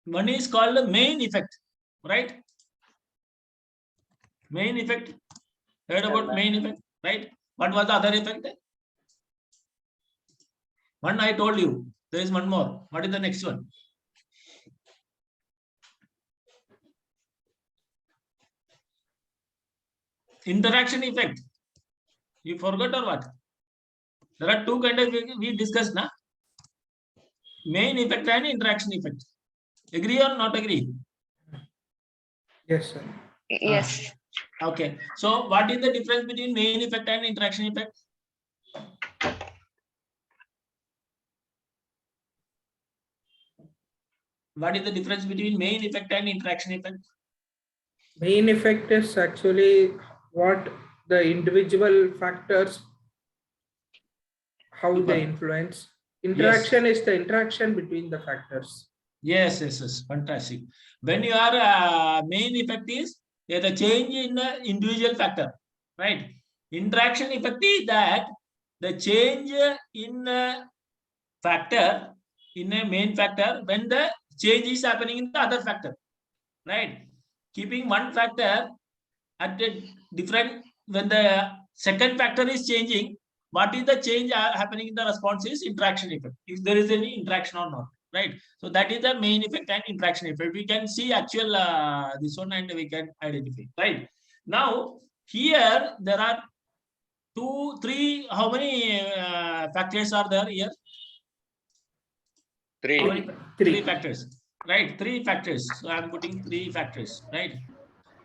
One is called the main effect, right? Main effect. Heard about main effect, right? What was the other effect? One I told you. There is one more. What is the next one? Interaction effect. You forgot or what? There are 2 kind of we discussed now. Main effect and interaction effect. Agree or not agree? yes, sir. Yes. Okay. So what is the difference between main effect and interaction effect? What is the difference between main effect and interaction effect? Main effect is actually what the individual factors, how Super. they influence. Interaction is the interaction between the factors. Yes. Fantastic. When you are main effect is the change in the individual factor, right? Interaction effect is that the change in factor, in a main factor, when the change is happening in the other factor, right? Keeping one factor at a different, when the second factor is changing, what is the change happening in the response is interaction effect, if there is any interaction or not, right? So that is the main effect and interaction effect. We can see actual this one and we can identify, right? Now here there are 2, 3, how many factors are there here? How 3. many? 3 factors, right? 3 factors. So I'm putting 3 factors, right?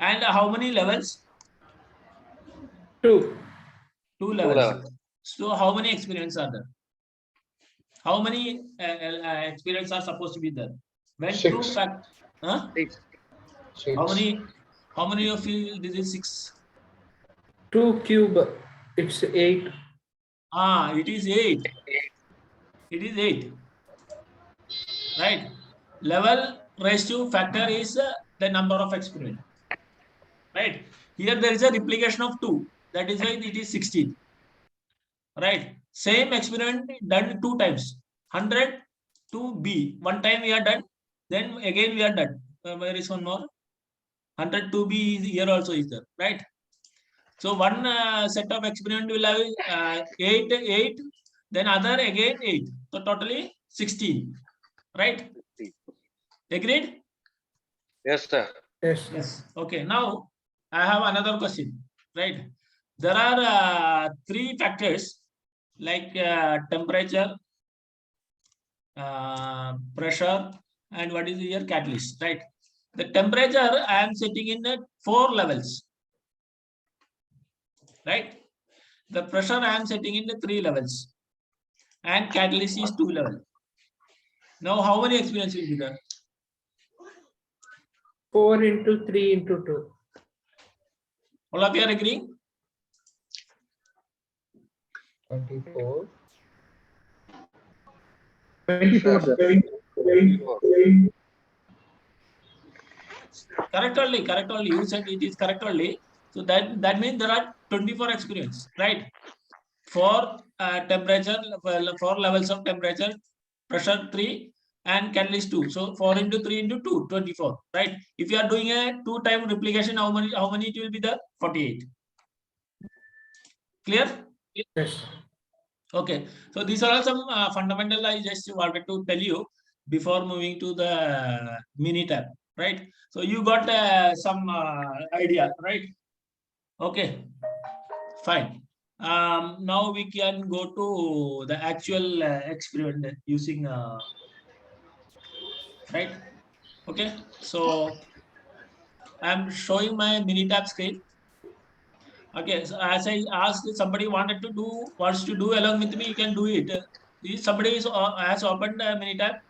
And how many levels? 2. 2 2 levels. levels. So how many experiments are there? How many experiments are supposed to be there? When 6. true fact, huh? 6. 6. How many of you this is 6? 2 cube, it's 8. It is 8. It is 8. Right? Level ratio factor is the number of experiments. Right? Here there is a replication of 2. That is why it is 16. Right? Same experiment done 2 times. 100 to B. One time we are done. Then again we are done. Where is one more? 100 to B is here also is there. Right? So one set of experiment will have 8, then other again 8. So totally 16. Right? Agreed? Yes, sir. Yes. Yes. Okay. Now I have another question. Right? There are 3 factors like temperature, pressure, and what is here catalyst. Right? The temperature I am setting in 4 levels. Right? The pressure I am setting in 3 levels. And catalyst is 2 level. Now how many experiments will be there? 4 into 3 into 2. All of you are agreeing? 24. 24. sir. Correct only. You said it is correct only. So that means there are 24 experiments, right? For temperature, 4 levels of temperature, pressure 3, and catalyst 2. So 4 into 3 into 2, 24, right? If you are doing a 2-time replication, how many it will be there? 48. Clear? Yes. Okay. So these are all some fundamental I just wanted to tell you before moving to the mini tab, right? So you got some idea, right? Okay. Fine. Now we can go to the actual experiment using right. Okay. So I'm showing my Minitab screen. Okay. So as I asked, somebody wants to do along with me, you can do it. If somebody has opened Minitab.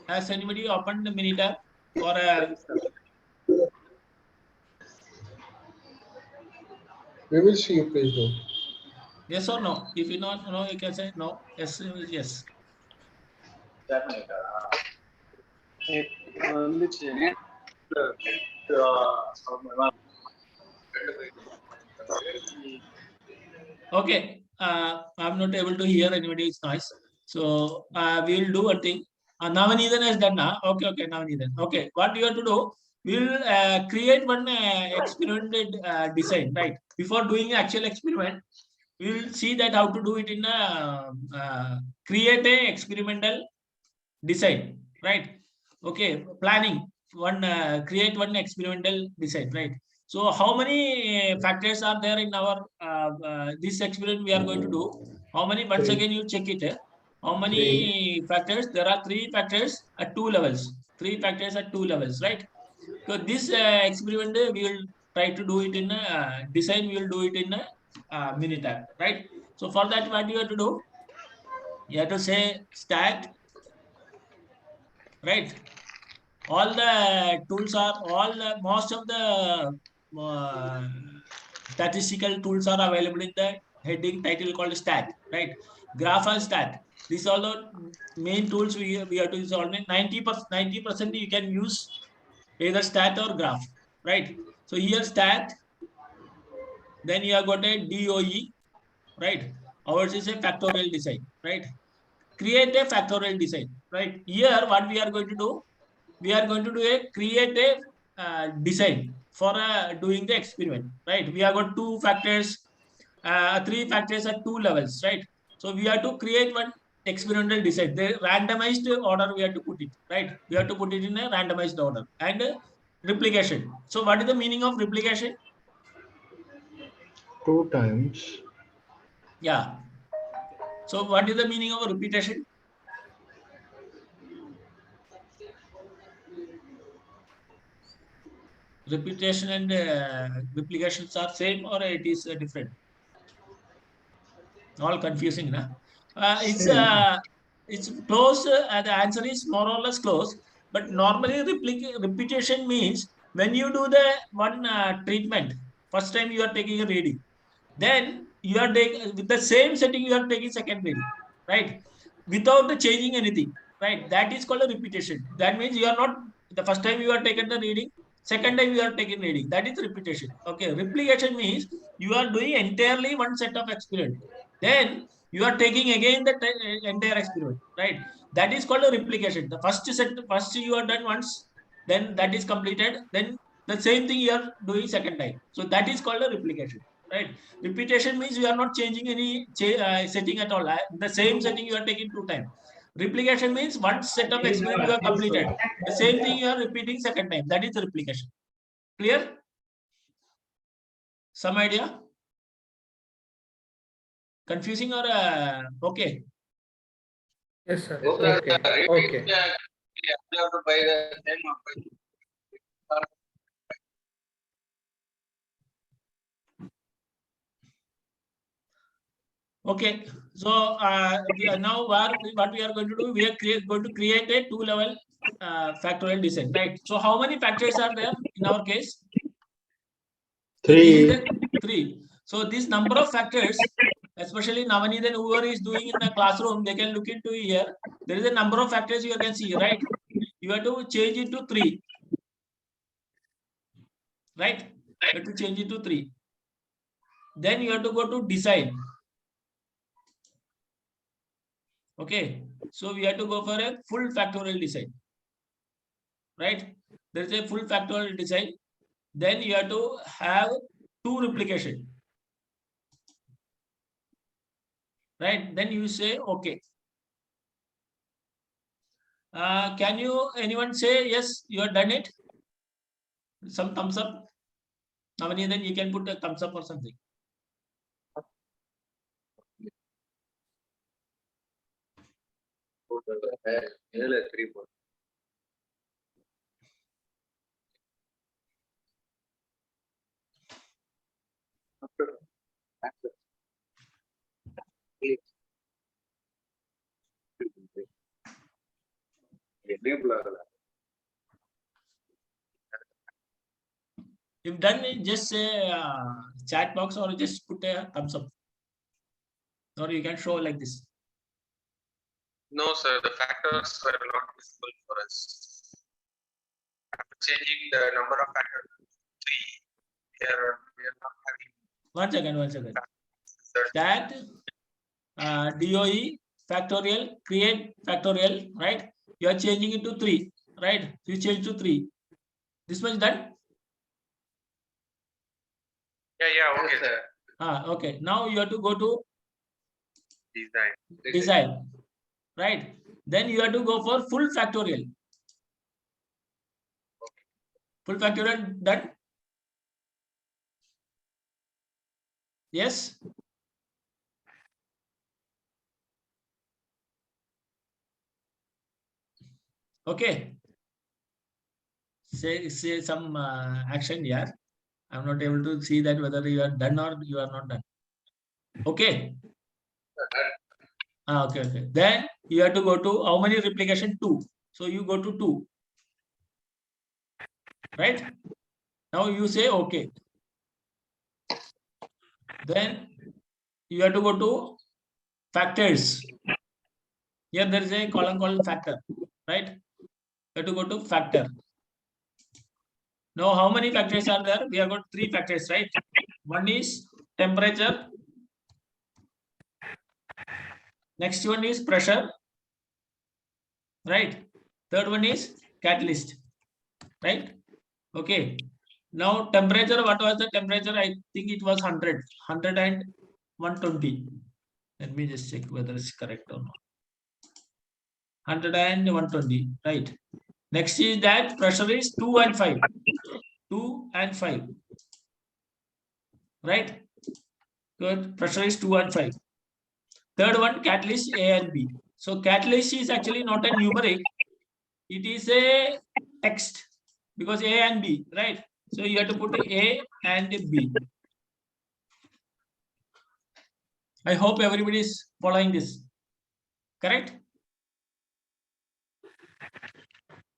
Has anybody opened the Minitab for a? We will see you, please do. Yes or no? If you not no, you can say no. Yes, yes. Okay. I'm not able to hear anybody's noise. So we will do one thing. Navanidan has done now. Okay, Navanidan. Okay, what you have to do? We will create one experimented design, right? Before doing an actual experiment, we will see that how to do it in a create a experimental design, right? Okay, planning one create one experimental design, right? So how many factors are there in our this experiment we are going to do? How many? Once 3. again, you check it. How many factors? There are 3 factors at 2 levels. 3 factors at 2 levels, right? So this experiment we will try to do it in a design. We will do it in a Minitab, right? So for that, what you have to do? You have to say stat, right? All the tools are most of the statistical tools are available in the heading title called stat, right? Graph and stat. These are the main tools we have to use. 90% you can use either stat or graph, right? So here stat, then you have got a DOE, right? Ours is a factorial design, right? Create a factorial design, right? Here what we are going to do? We are going to do a create a design for doing the experiment, right? We have got 2 factors, 3 factors at 2 levels, right? So we have to create one experimental design. The randomized order we have to put it, right? We have to put it in a randomized order and replication. So what is the meaning of replication? 2 times. Yeah. So what is the meaning of repetition? Repetition and replications are same or it is different? All confusing, na? It's close. The answer is more or less close. But normally repetition means when you do the one treatment, first time you are taking a reading, then you are taking with the same setting you are taking second reading, right? Without changing anything, right? That is called a repetition. That means you are not the first time you are taking the reading, second time you are taking reading. That is repetition. Okay, replication means you are doing entirely one set of experiment. Then you are taking again the entire experiment, right? That is called a replication. The first you are done once, then that is completed. Then the same thing you are doing second time. So that is called a replication, right? Repetition means you are not changing any setting at all. The same setting you are taking 2 times. Replication means one set of experiment you have completed. The same thing you are repeating second time. That is replication. Clear? Some idea? Confusing or okay? Yes, sir. Yes, sir. Okay. Okay. Observed by the same. Okay. So now what we are going to do? We are going to create a 2-level factorial design, right? So how many factors are there in our case? 3. 3. So this number of factors, especially Navani, then whoever is doing in the classroom, they can look into here. There is a number of factors you can see, right? You have to change it to 3. Right? You have to change it to 3. Then you have to go to design. Okay. So we have to go for a full factorial design. Right? There is a full factorial design. Then you have to have 2 replication. Right? Then you say, okay. Can anyone say, yes, you have done it? Some thumbs up. Navani, then you can put a thumbs up or something. If done, just say chat box or just put a thumbs up. Or you can show like this. No, sir, the factors were not visible for us. After changing the number of factors to 3, here we are not having. One second. That DOE factorial, create factorial, right? You are changing it to 3, right? You change to 3. This much done? Yeah, okay, sir. Okay. Now you have to go to Design. design, right? Then you have to go for full factorial. Full factorial done? Yes? Okay. Say some action here. I'm not able to see that whether you are done or you are not done. Okay. Okay. Then you have to go to how many replication? 2. So you go to 2. Right? Now you say okay. Then you have to go to factors. Here there is a column called factor. Right? You have to go to factor. Now, how many factors are there? We have got 3 factors, right? One is temperature. Next one is pressure. Right? Third one is catalyst. Right? Okay. Now, temperature, what was the temperature? I think it was 100 and 120. Let me just check whether it's correct or not. 100 and 120. Right? Next is that pressure is 2 and 5. 2 and 5. Right? Good. Pressure is 2 and 5. Third one, catalyst A and B. So catalyst is actually not a numeric. It is a text because A and B, right? So you have to put A and B. I hope everybody is following this. Correct?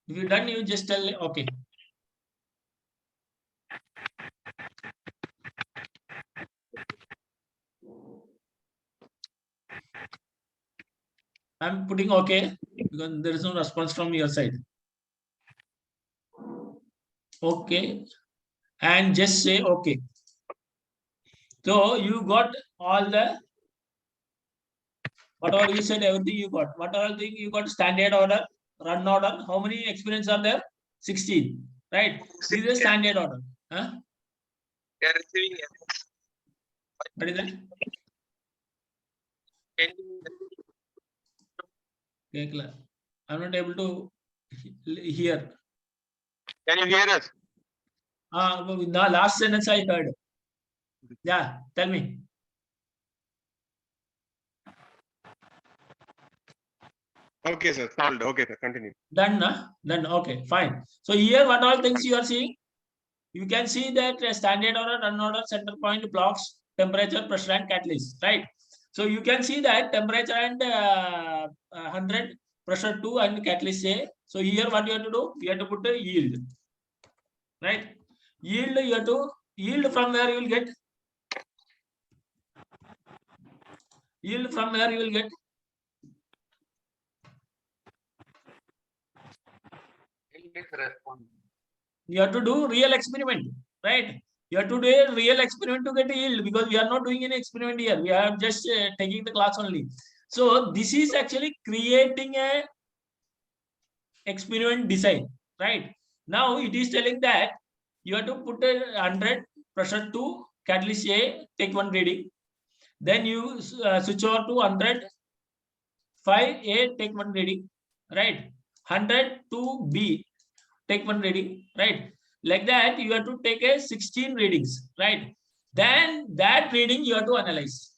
If you're done, you just tell, okay. I'm putting okay because there is no response from your side. Okay. And just say okay. So you got all the, whatever you said, everything you got. Whatever thing you got, standard order, run order. How many experiments are there? 16. Right? This is a standard order. Huh? We are receiving What is that? Okay, clear. I'm not able to hear. Can you hear us? The last sentence I heard. Yeah, tell me. Okay, sir. Solved. Okay, sir. Continue. Done, na? Done. Okay, fine. So here, what all things you are seeing? You can see that standard order, run order, center point, blocks, temperature, pressure, and catalyst, right? So you can see that temperature and 100, pressure 2, and catalyst A. So here, what you have to do? You have to put a yield, right? Yield, you have to yield from where you will get. Yield from where you will get. You have to do real experiment, right? You have to do a real experiment to get a yield because we are not doing any experiment here. We are just taking the class only. So this is actually creating a experiment design, right? Now it is telling that you have to put a 100, pressure 2, catalyst A, take one reading. Then you switch over to 100, 5A, take one reading, right? 100 to B, take one reading, right? Like that, you have to take a 16 readings, right? Then that reading you have to analyze.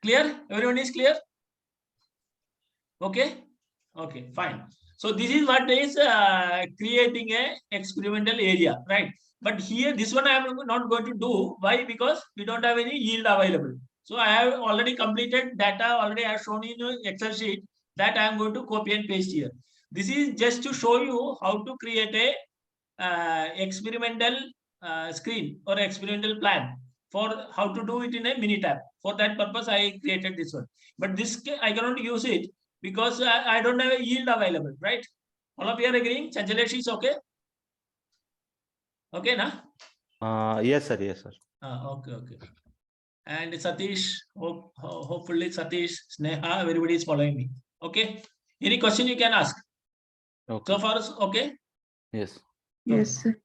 Clear? Everyone is clear? Okay? Okay, fine. So this is what is creating a experimental area, right? But here, this one I am not going to do. Why? Because we don't have any yield available. So I have already completed data, already I have shown in Excel sheet that I am going to copy and paste here. This is just to show you how to create a experimental screen or experimental plan for how to do it in a Minitab. For that purpose, I created this one. But this I cannot use it because I don't have a yield available, right? All of you are agreeing? Chanchalesh is okay? Okay, na? Yes, sir. Yes, sir. Okay, okay. And Satish, hopefully Satish, Sneha, everybody is following me. Okay. Any question you can ask? Okay. So far, okay? Yes. Yes, sir.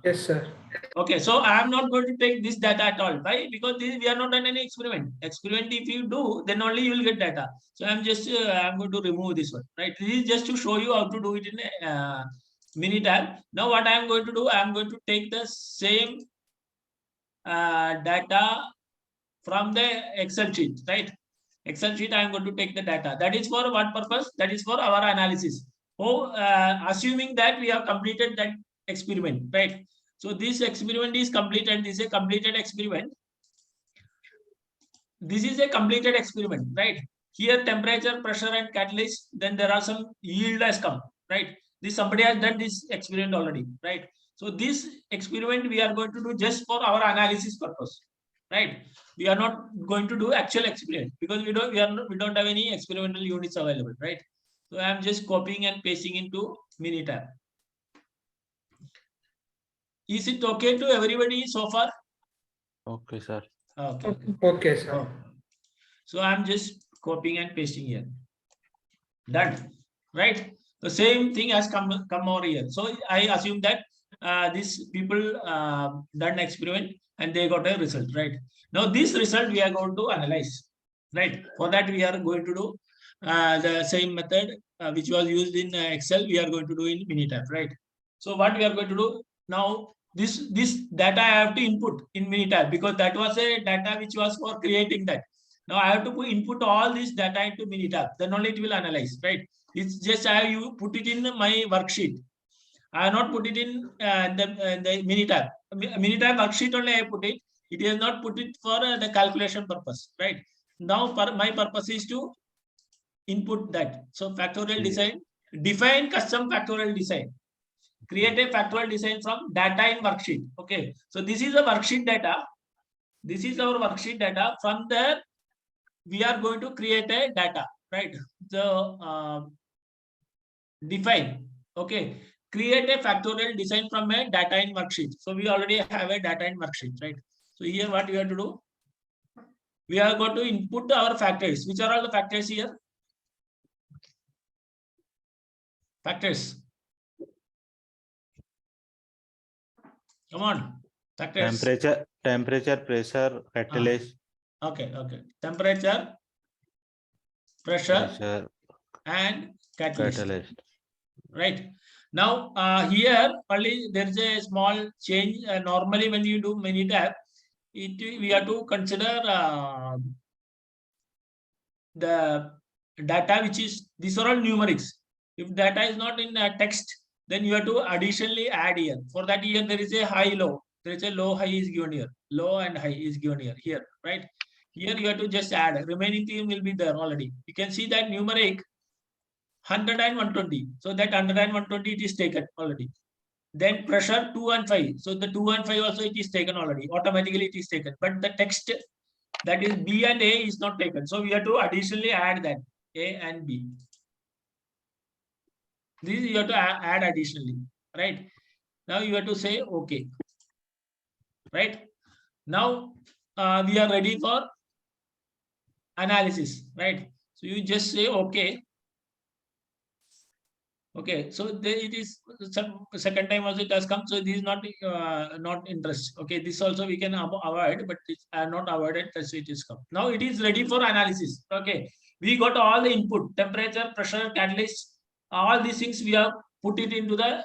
Yes, sir. Okay, so I am not going to take this data at all. Why? Because we are not done any experiment. Experiment, if you do, then only you will get data. So I'm just, I'm going to remove this one, right? This is just to show you how to do it in a Minitab. Now what I am going to do, I am going to take the same data from the Excel sheet, right? Excel sheet, I am going to take the data. That is for what purpose? That is for our analysis. Oh, assuming that we have completed that experiment, right? So this experiment is completed. This is a completed experiment. This is a completed experiment, right? Here, temperature, pressure, and catalyst. Then there are some yield has come, right? This somebody has done this experiment already, right? So this experiment we are going to do just for our analysis purpose, right? We are not going to do actual experiment because we don't have any experimental units available, right? So I am just copying and pasting into Minitab. Is it okay to everybody so far? Okay, sir. Okay. Okay, sir. Oh. So I'm just copying and pasting here. Done. Right? The same thing has come over here. So I assume that these people done experiment and they got a result, right? Now this result we are going to analyze, right? For that we are going to do the same method which was used in Excel. We are going to do in Minitab, right? So what we are going to do now, this data I have to input in Minitab, because that was a data which was for creating that. Now I have to input all this data into Minitab, then only it will analyze, right? It's just I have you put it in my worksheet. I have not put it in the Minitab. Minitab worksheet only I put it. It is not put it for the calculation purpose, right? Now my purpose is to input that. So factorial design, define custom factorial design. Create a factorial design from data in worksheet. Okay. So this is a worksheet data. This is our worksheet data. From there, we are going to create a data, right? So define. Okay. Create a factorial design from a data in worksheet. So we already have a data in worksheet, right? So here what we have to do? We are going to input our factors. Which are all the factors here? Factors. Come on. Factors. Temperature, pressure, catalyst. Okay. Temperature, pressure, and catalyst. Right. Now here only there is a small change. Normally when you do Minitab, we have to consider the data which is, these are all numerics. If data is not in text, then you have to additionally add here. For that here there is a high low. There is a low high is given here. Low and high is given here, right? Here you have to just add. Remaining thing will be there already. You can see that numeric 100 and 120. So that 100 and 120 it is taken already. Then pressure 2 and 5. So the 2 and 5 also it is taken already. Automatically it is taken. But the text that is B and A is not taken. So we have to additionally add that A and B. This you have to add additionally, right? Now you have to say okay, right? Now we are ready for analysis, right? So you just say okay. Okay, so there it is. Second time also it has come. So this is not interest. Okay, this also we can avoid, but it's not avoided. That's it is come. Now it is ready for analysis. Okay, we got all the input: temperature, pressure, catalyst. All these things we have put it into the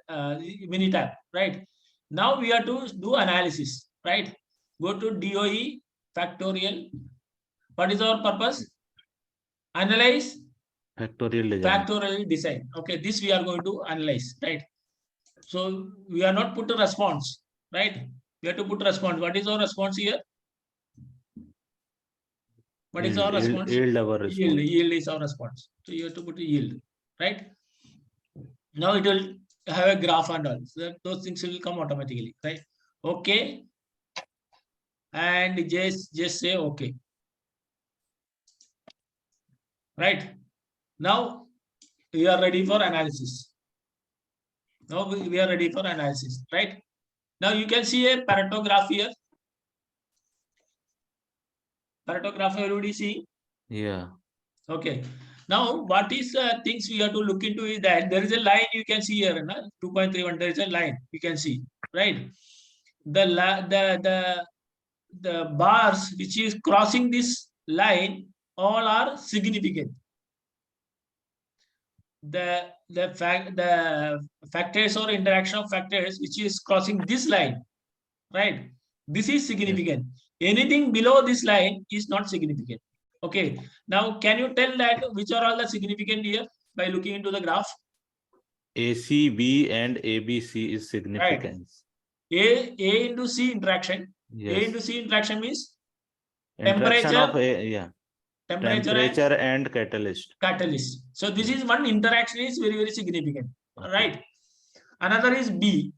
Minitab, right? Now we have to do analysis, right? Go to DOE factorial. What is our purpose? Analyze factorial design. Okay, this we are going to analyze, right? So we are not put a response, right? We have to put response. What is our response here? What is our response? Yield is our response. So you have to put a yield, right? Now it will have a graph and all. So those things will come automatically, right? Okay. And just say okay. Right. Now we are ready for analysis. Now we are ready for analysis, right? Now you can see a Pareto graph here. Pareto graph, everybody see? Yeah. Okay. Now what is things we have to look into is that there is a line you can see here, 2.31. There is a line you can see, right? The bars which is crossing this line all are significant. The factors or interaction of factors which is crossing this line, right? This is significant. Anything below this line is not significant. Okay. Now, can you tell that which are all the significant here by looking into the graph? ACB and ABC is significance. Right. A into C interaction. Yes. A into C interaction means Interaction temperature. of temperature and catalyst. So this is one interaction is very, very significant. Okay. Right. Another is B.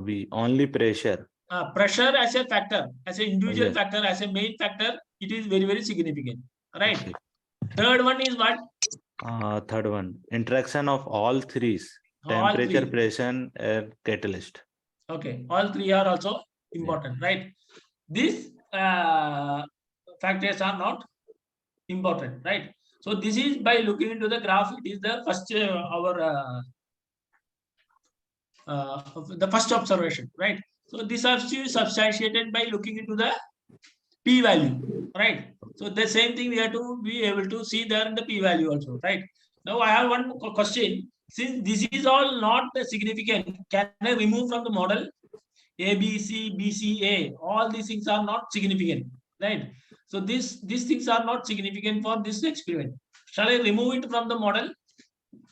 B, only pressure. Pressure as a factor, as an individual factor, as a main factor, it is very, very significant. Right. Okay. Third one is what? Third one, interaction of all threes. Temperature, pressure, and catalyst. Okay. All three are also important, right? These factors are not important, right? So this is by looking into the graph. It is the first the first observation, right? So this is substantiated by looking into the p-value, right? So the same thing we have to be able to see there in the p-value also, right? Now I have one question. Since this is all not significant, can I remove from the model? A, B, C, B, C, A. All these things are not significant, right? So these things are not significant for this experiment. Shall I remove it from the model,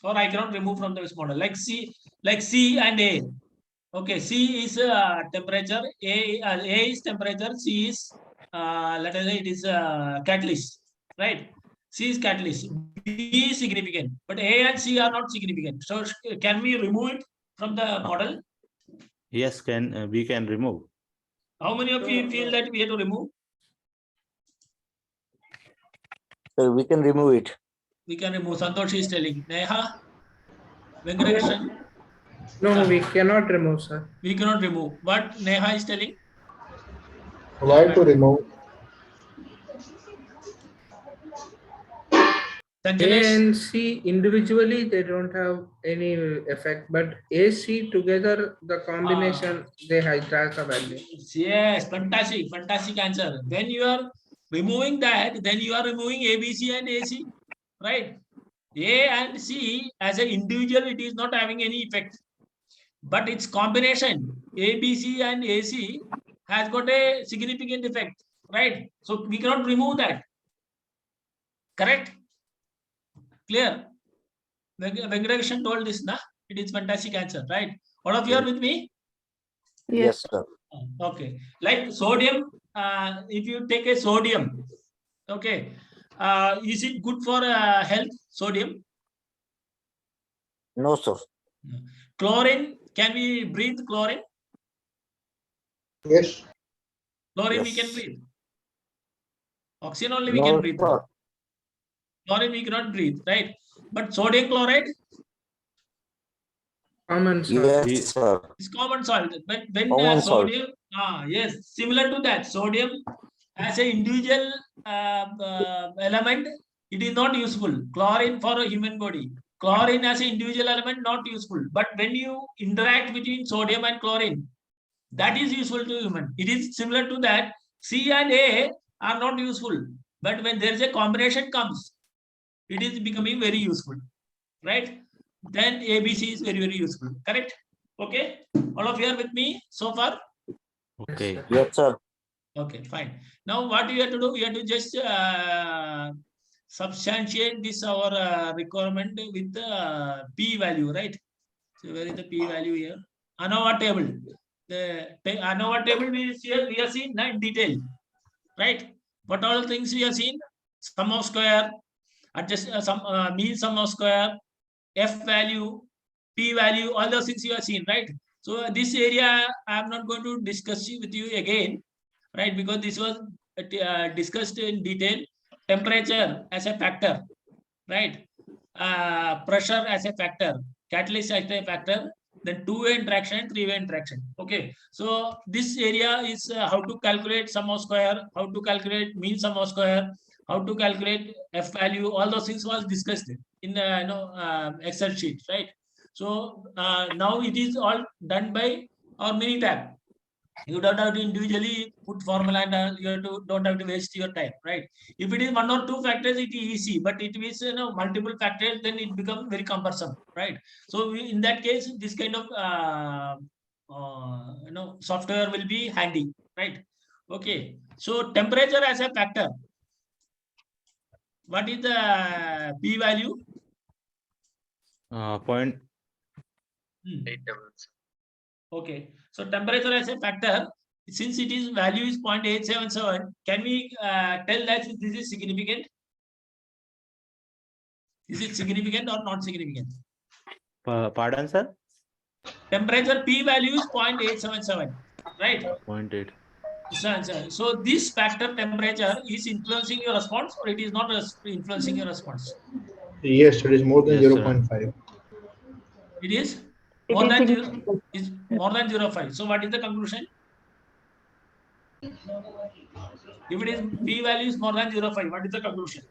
or I cannot remove from this model? Like C and A. Okay, C is temperature, A is temperature, C is let us say it is catalyst, right? C is catalyst, B is significant, but A and C are not significant. So can we remove it from the model? Yes, we can remove. How many of you feel that we have to remove? So we can remove it. We can remove. Santosh is telling. Neha? Venkatesan? No, we cannot remove, sir. We cannot remove. What Neha is telling? Why to remove? A and C individually, they don't have any effect, but AC together, the combination, they hijack a value. Yes, fantastic, fantastic answer. When you are removing that, then you are removing A, B, C and AC, right? A and C as an individual, it is not having any effect. But its combination, A, B, C and AC has got a significant effect, right? So we cannot remove that. Correct? Clear? Venkatesan told this, na? It is fantastic answer, right? All of you are with me? Yes, sir. Okay. Like sodium, if you take a sodium, okay, is it good for health, sodium? No, sir. Chlorine, can we breathe chlorine? Yes. Chlorine we Yes. can breathe. Oxygen only we No, can breathe. sir. Chlorine we cannot breathe, right? But sodium chloride Common salt. Yes, sir. is common salt. But when Common salt. sodium, yes, similar to that, sodium as an individual element, it is not useful. Chlorine for a human body. Chlorine as an individual element, not useful. But when you interact between sodium and chlorine, that is useful to human. It is similar to that. C and A are not useful. But when there is a combination comes, it is becoming very useful, right? Then ABC is very, very useful. Correct? Okay. All of you are with me so far? Okay. Yes, sir. Okay, fine. Now what you have to do? You have to just substantiate this our requirement with the p value, right? So where is the p value here? ANOVA table. The ANOVA table we have seen in detail, right? What all things we have seen? Sum of square, adjust mean sum of square, f value, p value, all those things you have seen, right? So this area I am not going to discuss with you again, right? Because this was discussed in detail. Temperature as a factor, right? Pressure as a factor, catalyst as a factor, then two-way interaction, three-way interaction. Okay, so this area is how to calculate sum of square, how to calculate mean sum of square, how to calculate f value. All those things was discussed in the Excel sheet, right? So now it is all done by our Minitab. You don't have to individually put formula and don't have to waste your time, right? If it is one or two factors, it is easy, but it is multiple factors, then it becomes very cumbersome, right? So in that case, this kind of software will be handy, right? Okay. So temperature as a factor. What is the p value? 0.8. Okay, so temperature as a factor, since it is value is 0.877, can we tell that this is significant? Is it significant or not significant? Pardon, sir? Temperature p value is 0.877, right? 0.8. So this factor temperature is influencing your response, or it is not influencing your response? Yes, it is more than Yes, 0.5. It is more than 0.5. So what is the conclusion? If it is p value is more than 0.5, what is the conclusion?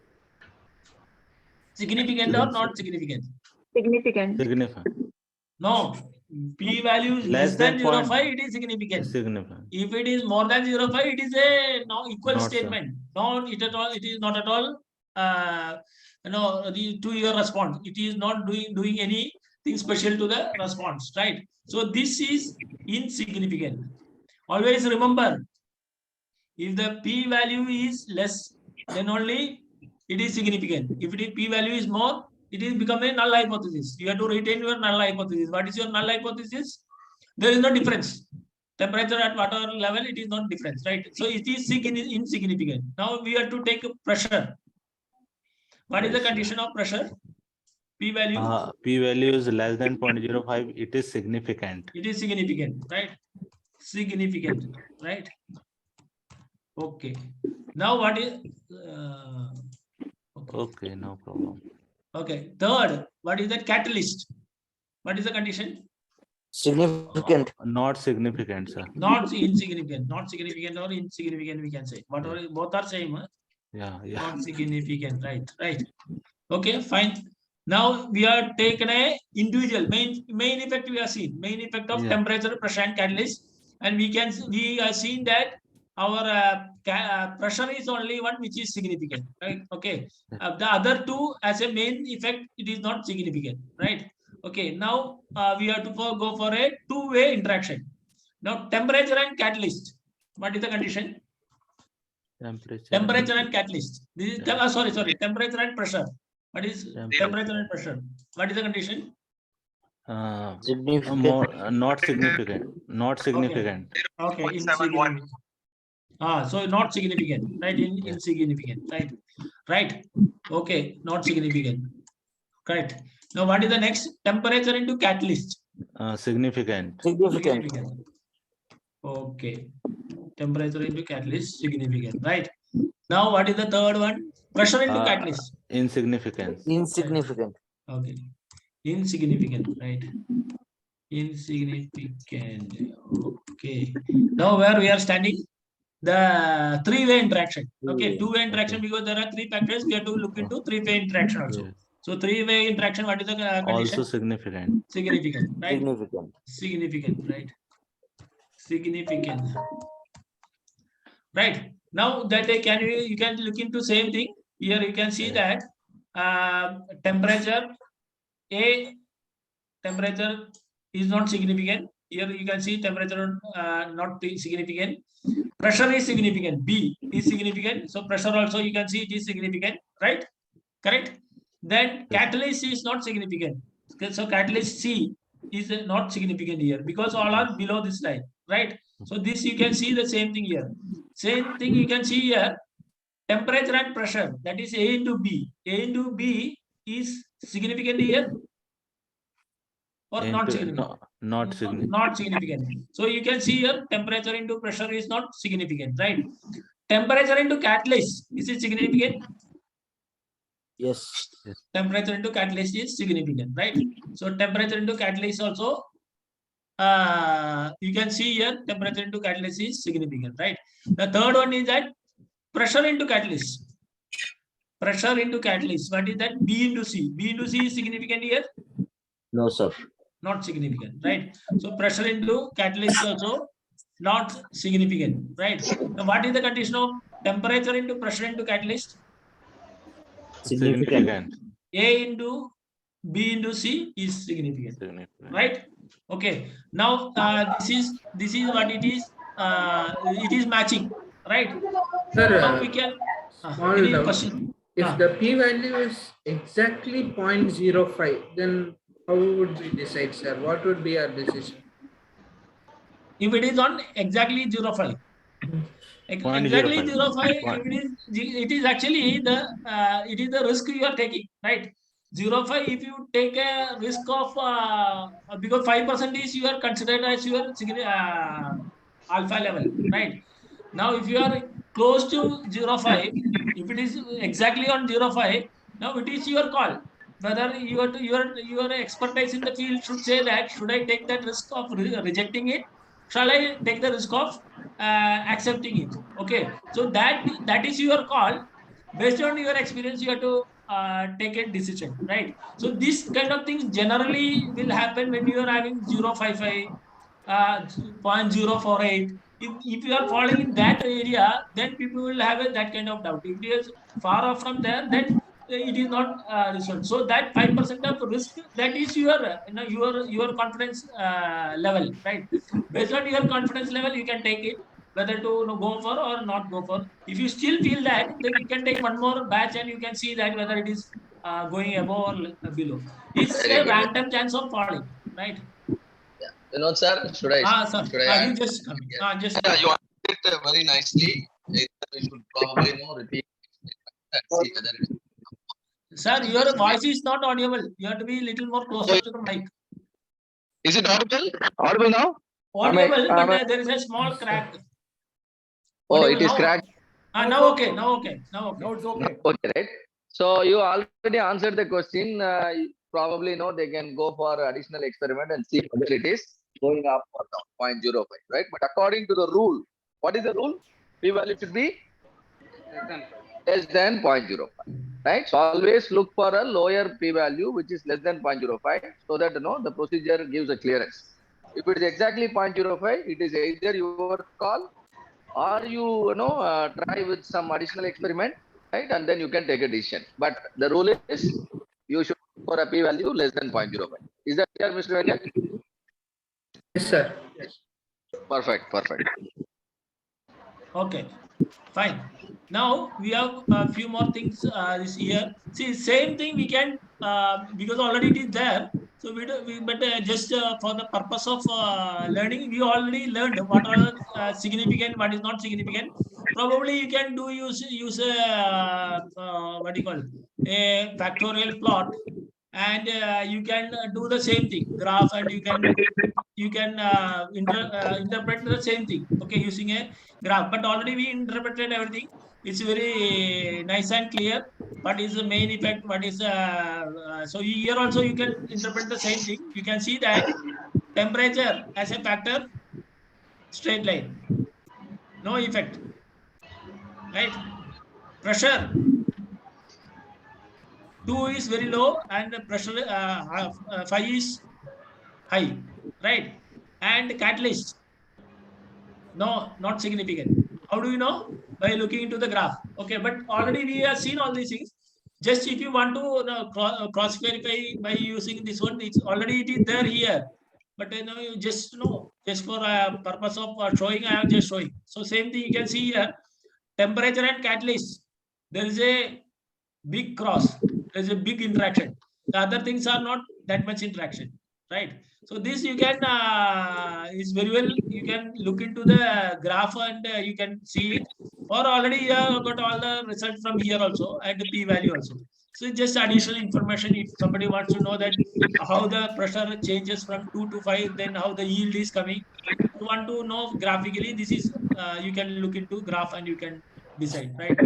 Significant or not significant? Significant. Significant. No, p value is less than 0.5, it is significant. Significant. If it is more than 0.5, it is a equal Not, statement. Not it at all. It is not at all. To your response, it is not doing any thing special to the response, right? So this is insignificant. Always remember, if the p-value is less, then only it is significant. If it is p-value is more, it is become a null hypothesis. You have to retain your null hypothesis. What is your null hypothesis? There is no difference. Temperature at whatever level, it is not difference, right? So it is insignificant. Now we have to take pressure. What is the condition of pressure? P-value? P-value is less than 0.05. It is significant. It is significant, right? Significant, right? Okay. Now what is? Okay, no problem. Okay. Third, what is the catalyst? What is the condition? Significant. Not significant, sir. Not insignificant. Not significant or insignificant, we can say. Whatever, both are same. Huh? Yeah. Not significant, right? Right. Okay, fine. Now we are taken a individual main effect we have seen. Main effect of temperature, pressure, and catalyst, and we are seeing that our pressure is only one which is significant, right? Okay. The other two as a main effect, it is not significant, right? Okay. Now we have to go for a two-way interaction. Now temperature and catalyst. What is the condition? Temperature and catalyst. This is sorry. Temperature and pressure. What is temperature and pressure? What is the condition? Significant. Not significant. Not significant. Okay. Insignificant. So not significant, right? Insignificant, right? Right. Okay. Not significant. Correct. Now what is the next? Temperature into catalyst. Significant. Significant. Okay. Temperature into catalyst, significant, right? Now what is the third one? Pressure into catalyst. Insignificant. Insignificant. Okay. Insignificant, right? Insignificant. Okay. Now where we are standing? The three-way interaction. Okay, two-way interaction, because there are three factors. We have to look into three-way interaction also. So three-way interaction, what is the condition? Also significant. Significant, right? Significant. Significant, right? Significant. Right. Now that you can look into same thing. Here you can see that temperature is not significant. Here you can see temperature not significant. Pressure is significant. B is significant. So pressure also you can see it is significant, right? Correct. Then catalyst is not significant. Okay, so catalyst C is not significant here because all are below this line, right? So this you can see the same thing here. Same thing you can see here. Temperature and pressure, that is A into B. A into B is significant here or not significant? Not significant. Not significant. So you can see here temperature into pressure is not significant, right? Temperature into catalyst, is it significant? Yes. Temperature into catalyst is significant, right? So temperature into catalyst also, you can see here temperature into catalyst is significant, right? The third one is that pressure into catalyst. Pressure into catalyst. What is that? B into C. B into C is significant here? No, sir. Not significant, right? So pressure into catalyst also not significant, right? Now what is the condition of temperature into pressure into catalyst? Significant. A into B into C is significant, right? Okay. Now this is what it is. It is matching, right? Sir, now we can. Any question? If the p-value is exactly 0.05, then how would we decide, sir? What would be our decision? If it is on exactly 0.05. Exactly 0.05, it is actually the risk you are taking, right? 0.5, if you take a risk of because 5% is you are considered as your alpha level, right? Now if you are close to 0.5, if it is exactly on 0.5, now it is your call whether your expertise in the field should say that should I take that risk of rejecting it, shall I take the risk of accepting it? Okay, so that is your call. Based on your experience, you have to take a decision, right? So this kind of things generally will happen when you are having 0.55, 0.048. If you are falling in that area, then people will have that kind of doubt. If you are far off from there, then it is not result. So that 5% of risk, that is your your confidence level, right? Based on your confidence level, you can take it whether to go for or not go for. If you still feel that, then you can take one more batch and you can see that whether it is going above or below. It's Very a good. random chance of falling, right? Vinod sir, should I Sir. should I You add? just come. Just Yeah, you answered it very nicely. We should probably repeat and see whether it is. Sir, your voice is not audible. You have to be a little more closer to the mic. Is it audible? Audible now? Audible, Am but I- there is a small crack. Oh, Audible it is now? cracked. Now okay. Now okay. Now okay. Now it's okay. Okay, right? So you already answered the question. You probably know they can go for additional experiment and see whether it is going up or down, 0.05, right? But according to the rule, what is the rule? P value should be less than 0.05, right? So always look for a lower P value which is less than 0.05 so that the procedure gives a clearance. If it is exactly 0.05, it is either your call or you try with some additional experiment, right? And then you can take a decision. But the rule is you should look for a P value less than 0.05. Is that clear, Mr. Venkat? Yes, sir. Perfect. Okay, fine. Now we have a few more things this year. See, same thing we can because already it is there. So but just for the purpose of learning, we already learned what are significant, what is not significant. Probably you can use a what do you call a factorial plot, and you can do the same thing, graph, and you can interpret the same thing. Okay, using a graph. But already we interpreted everything. It's very nice and clear. What is the main effect? What is so here also you can interpret the same thing. You can see that temperature as a factor, straight line, no effect, right? Pressure 2 is very low and the pressure 5 is high, right? And catalyst, no, not significant. How do you know? By looking into the graph. Okay, but already we have seen all these things. Just if you want to cross verify by using this one, it's already it is there here. But you just just for purpose of showing, I am just showing. So same thing you can see here. Temperature and catalyst. There is a big cross. There is a big interaction. The other things are not that much interaction, right? So this you can is very well. You can look into the graph and you can see it. Or already you have got all the results from here also and the p value also. So just additional information if somebody wants to know that how the pressure changes from 2 to 5, then how the yield is coming. You want to know graphically. This is you can look into graph and you can decide, right?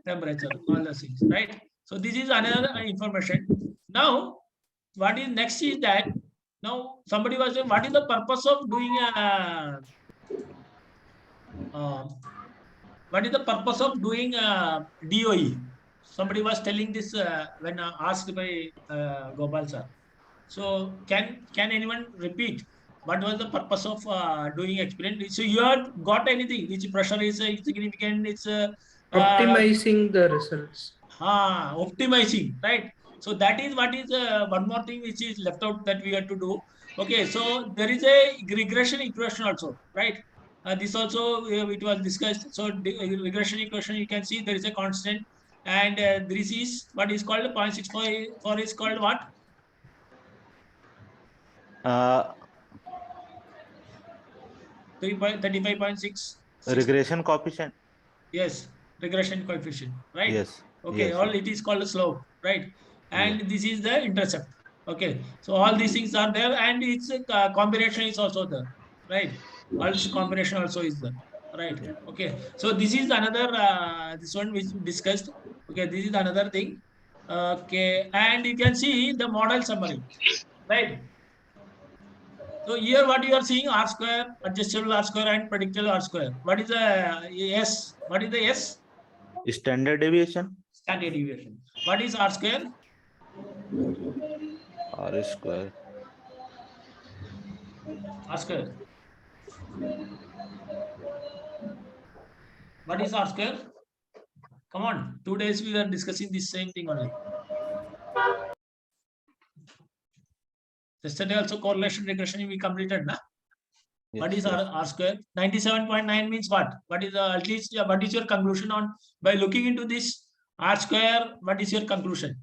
Temperature, all the things, right? So this is another information. Now, what is next is that now somebody was saying, what is the purpose of doing what is the purpose of doing DOE? Somebody was telling this when asked by Gopal sir. So can anyone repeat what was the purpose of doing experiment? So you have got anything which pressure is significant? It's Optimizing the results. Optimizing, right? So that is what is one more thing which is left out that we have to do. Okay, so there is a regression equation also, right? This also it was discussed. So regression equation, you can see there is a constant, and this is what is called 0.64 is called what? 35.6. Regression coefficient. Yes, regression coefficient, right? Yes. Okay, yes. all it is called a slope, right? And this is the intercept. Okay, so all these things are there, and its combination is also there, right? All this combination also is there, right? Okay, so this is another this one which we discussed. Okay, this is another thing. Okay, and you can see the model summary, right? So here what you are seeing R square, adjustable R square, and predictable R square. What is the S? What is the S? Standard deviation. Standard deviation. What is R square? R square. R square. What is R square? Come on, 2 days we are discussing this same thing only. Yesterday also correlation regression we completed, na? What Yes, is R square? 97.9 means what? What is at least what is your conclusion on by looking into this R square? What is your conclusion?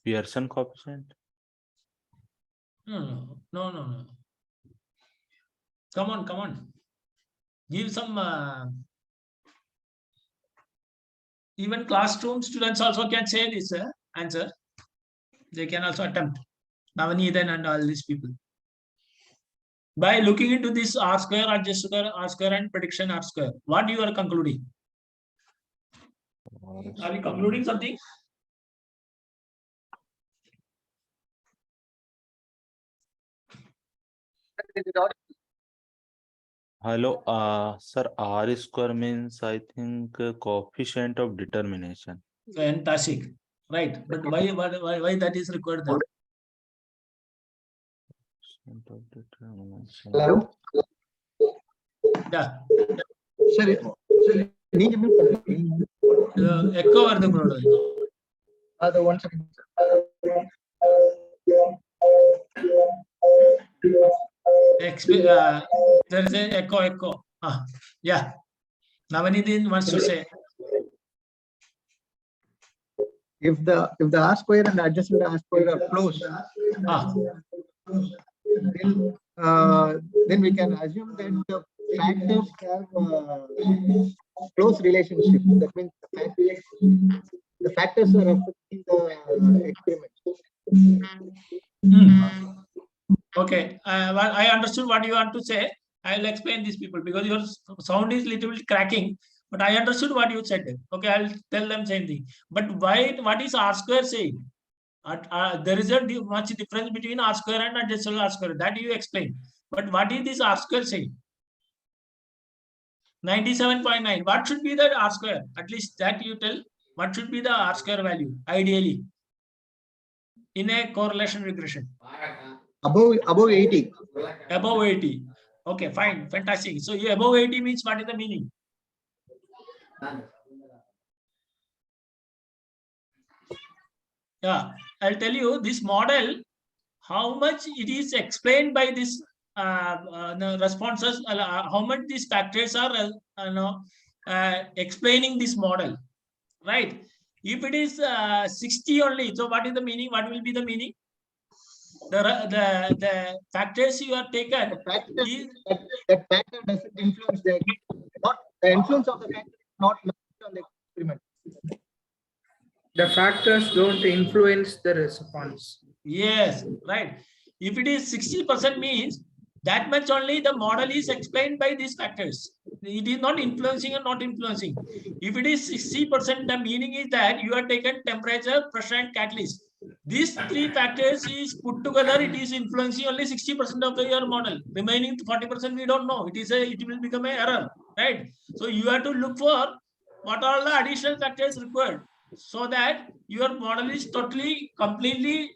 Pearson coefficient. No. Come on. Give some. Even classroom students also can say this answer. They can also attempt. Navanidan and all these people. By looking into this R square, adjusted R square, and prediction R square, what you are concluding? Are you concluding something? Hello, sir. R square means I think coefficient of determination. Fantastic, right? But why that is required then? Coefficient of determination. Hello. Yeah. Sorry. Echo vardu. The 1 second. There is an echo. Yeah. Navanidin wants to say. If the R square and adjacent R square are close, then we can assume that the factors have close relationship. That means the factors are affecting the experiment. Okay, well, I understood what you want to say. I will explain these people because your sound is little bit cracking, but I understood what you said. Okay, I'll tell them same thing. But why? What is R square saying? There is a much difference between R square and adjacent R square. That you explain. But what is this R square saying? 97.9. What should be the R square? At least that you tell. What should be the R square value ideally in a correlation regression? Above 80. Above 80. Okay, fine, fantastic. So you above 80 means what is the meaning? Yeah, I'll tell you this model, how much it is explained by this responses, how much these factors are explaining this model, right? If it is 60 only, so what is the meaning? What will be the meaning? The factors you are taken. That factor doesn't influence the influence of the factor is not on the experiment. The factors don't influence the response. Yes, right. If it is 60% means that much only the model is explained by these factors. It is not influencing or not influencing. If it is 60%, the meaning is that you are taken temperature, pressure, and catalyst. These three factors is put together, it is influencing only 60% of your model. Remaining 40% we don't know. It will become an error, right? So you have to look for what are the additional factors required so that your model is totally, completely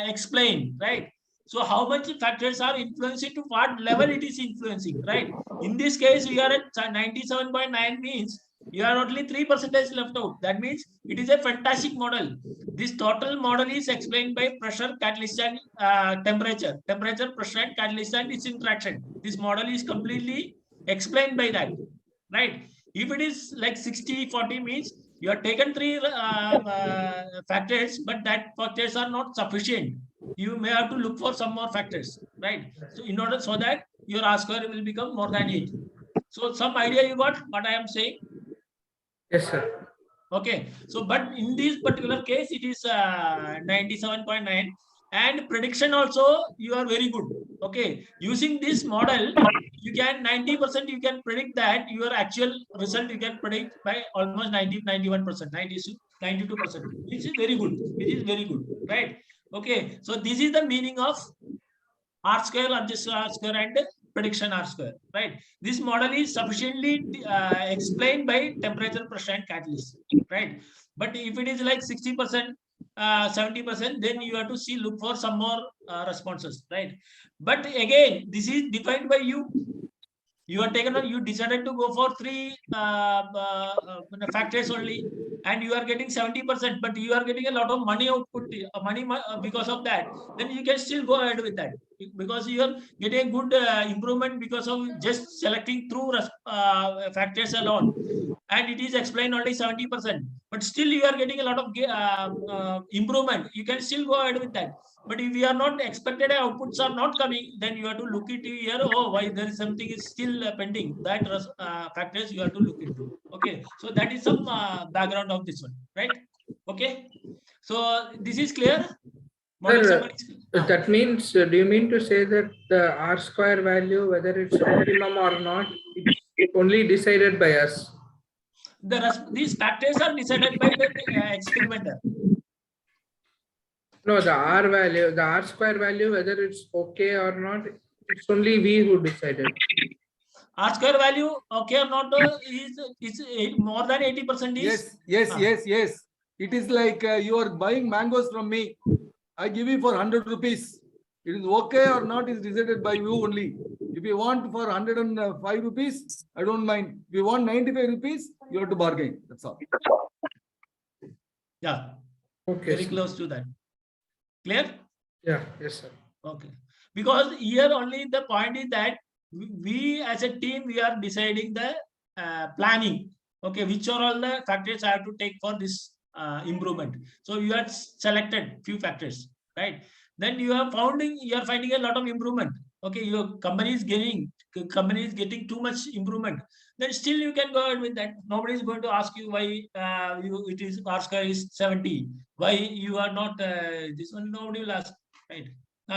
explained, right? So how much factors are influencing to what level it is influencing, right? In this case, we are at 97.9 means you are only 3% left out. That means it is a fantastic model. This total model is explained by pressure, catalyst, and temperature. Temperature, pressure, and catalyst, and its interaction. This model is completely explained by that, right? If it is like 60-40 means you have taken three factors, but that factors are not sufficient. You may have to look for some more factors, right? So in order so that your R square will become more than 8. So some idea you got what I am saying? Yes, sir. Okay. So, but in this particular case, it is 97.9 and prediction also you are very good. Okay. Using this model, you can 90% you can predict that your actual result you can predict by almost 91%, 92%, which is very good. Which is very good, right? Okay. So this is the meaning of R square, adjusted R square, and prediction R square, right? This model is sufficiently explained by temperature, pressure, and catalyst, right? But if it is like 60%, 70%, then you have to look for some more responses, right? But again, this is defined by you. You are taken on, you decided to go for three factors only. and you are getting 70%, but you are getting a lot of money output, because of that, then you can still go ahead with that, because you are getting a good improvement because of just selecting through factors alone, and it is explained only 70%, but still you are getting a lot of improvement. You can still go ahead with that. But if we are not expected outputs are not coming, then you have to look into here. Oh, why there is something is still pending? That factors you have to look into. Okay, so that is some background of this one, right? Okay, so this is clear. Sir, that means, do you mean to say that the R square value, whether it's optimum or not, it's only decided by us? These factors are decided by the experimenter. No, the R value, the R square value, whether it's okay or not, it's only we who decided. R square value, okay or not, is more than 80%. Yes. It is like you are buying mangoes from me. I give you for 100 rupees. It is okay or not is decided by you only. If you want for 105 rupees, I don't mind. If you want 95 rupees, you have to bargain. That's all. Yeah. Okay. Very close to that. Clear? Yeah. Yes, sir. Okay. Because here only the point is that we as a team, we are deciding the planning. Okay, which are all the factors I have to take for this improvement. So you have selected few factors, right? Then you are finding a lot of improvement. Okay, your company is getting too much improvement. Then still you can go ahead with that. Nobody is going to ask you why it is R square is 70. Why you are not this one? Nobody will ask, right?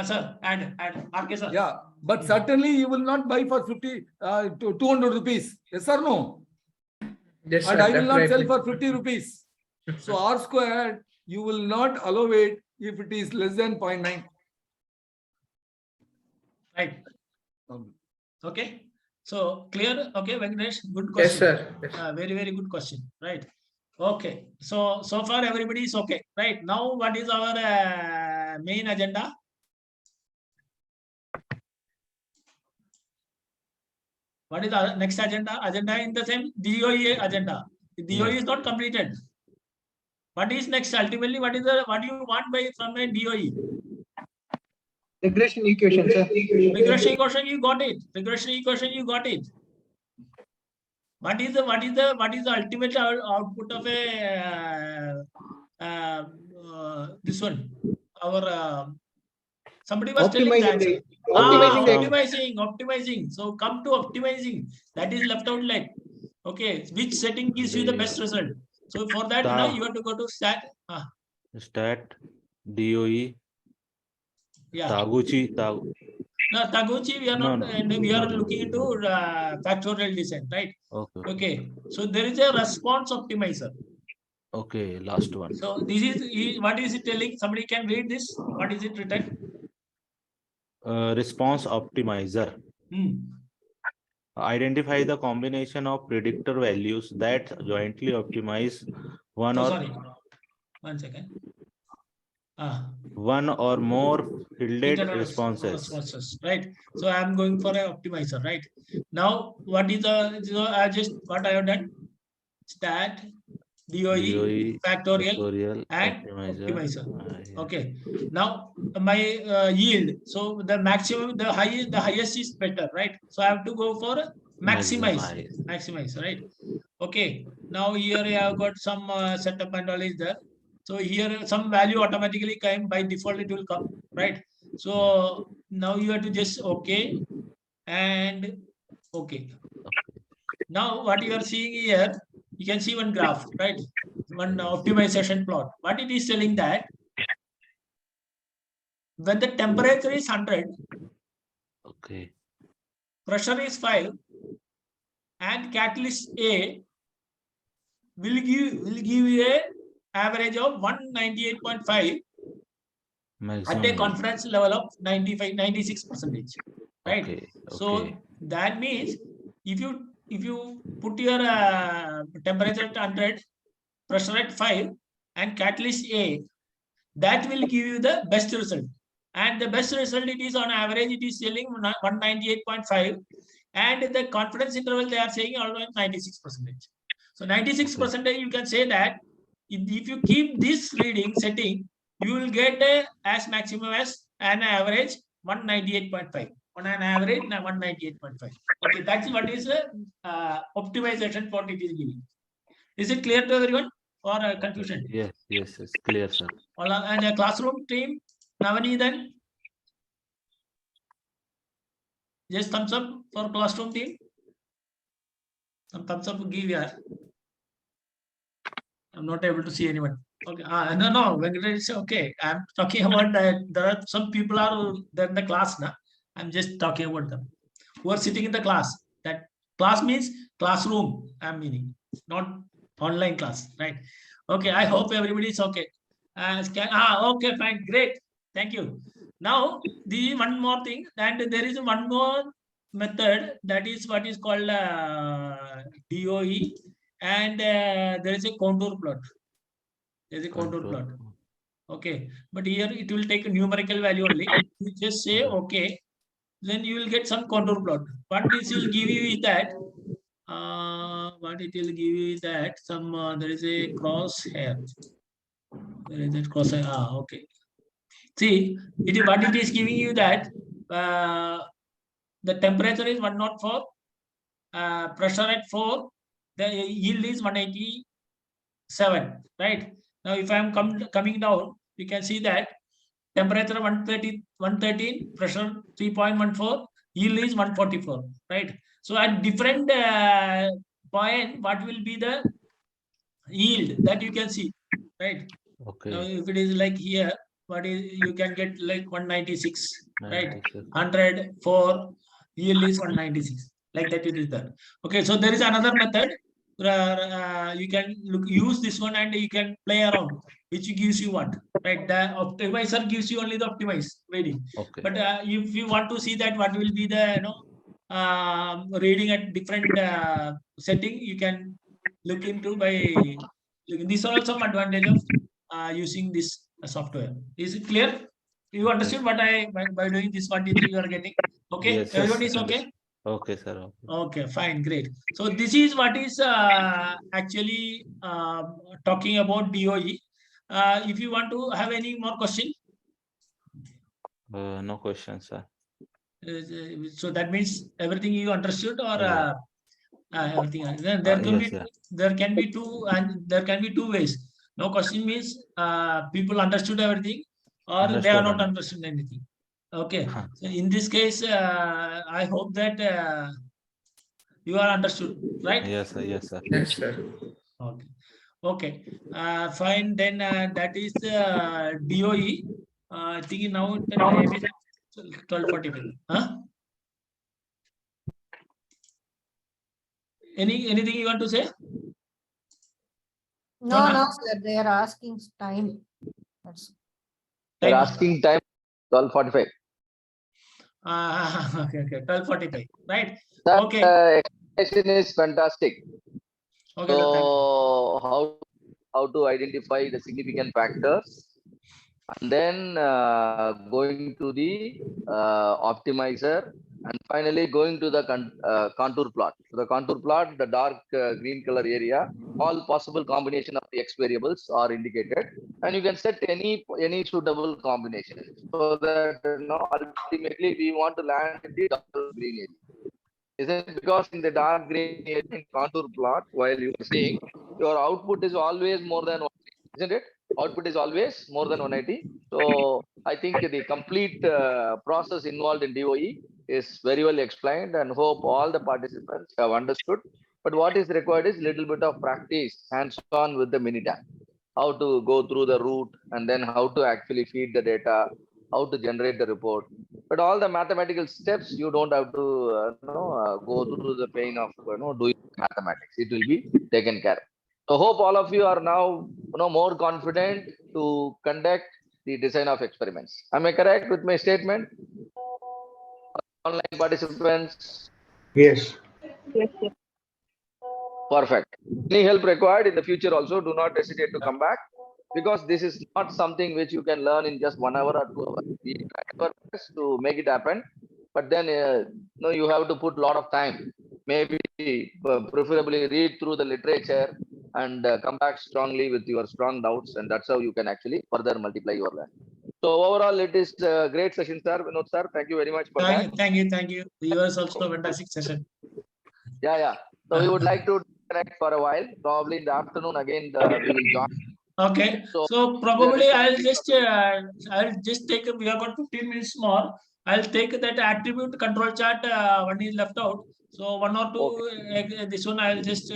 Sir, and RK sir. Yeah, but certainly you will not buy for 50 to 200 rupees. Yes or no? Yes, and sir, I will not sell definitely. for 50 rupees. So R squared, you will not allow it if it is less than 0.9. Right. Okay. So clear? Okay, Venkatesh, good Yes, question. sir. Yes. Very, very good question. Right. Okay. So far everybody is okay. Right. Now what is our main agenda? What is our next agenda? Agenda in the same DOE agenda. The DOE is not completed. What is next? Ultimately, what do you want from a DOE? Regression equation, sir. Regression equation, you got it. Regression equation, you got it. What is the ultimate output of a this one? Our somebody was telling that. Optimizing. So come to optimizing. That is left out like. Okay, which setting gives you the best result? So for that, you have to go to stat. Stat, DOE. Yeah. Taguchi. No, Taguchi, we are not. We are looking into factorial design, right? Okay. So there is a response optimizer. Okay, last one. So this is what is it telling? Somebody can read this. What is it written? Response optimizer. Identify the combination of predictor values that jointly optimize one or more fielded responses. Right. So I am going for an optimizer. Right. Now, what is what I have done? Stat, DOE, factorial and optimizer. Okay. Now my yield. So the maximum, the highest is better, right? So I have to go for maximize, right? Okay. Now here I have got some setup and all is there. So here some value automatically came by default, it will come, right? So now you have to just okay and okay. Now what you are seeing here, you can see one graph, right? One optimization plot. What it is telling that when the temperature is 100, okay, pressure is 5, and catalyst A will give you a average of 198.5 at a confidence level of 96%. Right. Okay. So that means if you put your temperature at 100, pressure at 5, and catalyst A, that will give you the best result. And the best result, it is on average, it is selling 198.5, and the confidence interval they are saying almost 96%. So 96%, you can say that If you keep this reading setting, you will get as maximum as an average 198.5. On an average, 198.5. Okay, that's what is optimization what it is giving. Is it clear to everyone or confusion? Yes, clear, sir. And the classroom team, Navani, then just thumbs up for classroom team. Some thumbs up give here. I'm not able to see anyone. Okay. No. Venkatesh, okay. I'm talking about that. There are some people are there in the class now. I'm just talking about them who are sitting in the class. That class means classroom. I'm meaning not online class, right? Okay. I hope everybody is okay. Okay, fine, great. Thank you. Now, the one more thing, and there is one more method that is what is called DOE, and there is a contour plot. There is a contour plot. Okay, but here it will take a numerical value only. You just say okay, then you will get some contour plot. What this will give you is that what it will give you is that some there is a cross here. There is a cross here. Okay. See, what it is giving you that the temperature is 104, pressure at 4, the yield is 187, right? Now, if I am coming down, you can see that temperature 113, pressure 3.14, yield is 144, right? So at different point, what will be the yield that you can see, right? Okay. Now, if it is like here, what is you can get like 196, right? 104, yield is 196, like that it is there. Okay, so there is another method. You can use this one and you can play around, which gives you what, right? The optimizer gives you only the optimized reading. Okay. But if you want to see that what will be the reading at different setting, you can look into by looking. These are also some advantage of using this software. Is it clear? You understood what by doing this, what you are getting? Okay, yes, everyone is okay? Okay, sir. Okay, fine, great. So this is what is actually talking about DOE. If you want to have any more question? No question, sir. So that means everything you understood, or everything? There can be two, and there can be two ways. No question means people understood everything, or they are not understood anything. Okay. So in this case, I hope that you are understood, right? Yes, sir. Yes, sir. Yes, sir. Okay. Okay. Fine. Then that is DOE. I think now the time is 12:45. Huh? Anything you want to say? No, sir. They are asking time. They're asking time 12:45. Okay, 12:45. Right. That okay. Explanation is fantastic. Okay, so how to identify the significant factors, and then going to the optimizer, and finally going to the contour plot. So the contour plot, the dark green color area, all possible combination of the X variables are indicated, and you can set any suitable combination, so that ultimately we want to land in the dark green area. Is it because in the dark green area in contour plot, while you are seeing your output is always more than 180, isn't it? Output is always more than 180. So I think the complete process involved in DOE is very well explained, and hope all the participants have understood. But what is required is little bit of practice, hands-on with the Minitab. How to go through the route, and then how to actually feed the data, how to generate the report. But all the mathematical steps, you don't have to go through the pain of doing mathematics. It will be taken care of. So hope all of you are now more confident to conduct the design of experiments. Am I correct with my statement? Online participants? Yes. Yes, yes. Perfect. Any help required in the future also, do not hesitate to come back, because this is not something which you can learn in just 1 hour or 2 hours. We try our best to make it happen, but then you have to put a lot of time. Maybe preferably read through the literature and come back strongly with your strong doubts, and that's how you can actually further multiply your learning. So overall, it is a great session, sir. Vinod sir, thank you very much for that. Thank you. Yours also fantastic session. Yeah. So we would like to connect for a while. Probably in the afternoon again, we will join. Okay. So probably I'll just take. We have got 15 minutes more. I'll take that attribute control chart. One is left out. So one or two. This one I'll just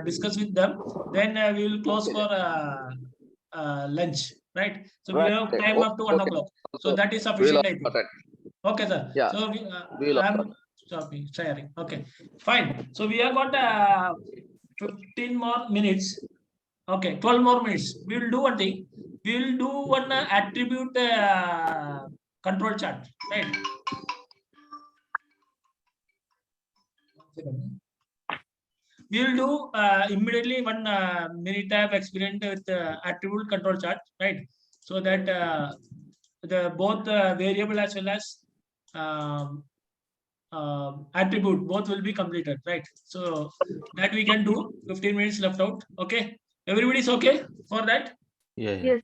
discuss with them. Then we will close for lunch. Right. So we have time up to 1 o'clock. So that is sufficient. I think. Okay, sir. Yeah. So I'm stopping sharing. Okay, fine. So we have got 15 more minutes. Okay, 12 more minutes. We will do one thing. We will do one attribute control chart. Right. We will do immediately one Minitab experiment with attribute control chart. Right. So that the both variable as well as attribute both will be completed, right? So that we can do. 15 minutes left out. Okay, everybody's okay for that? Yeah.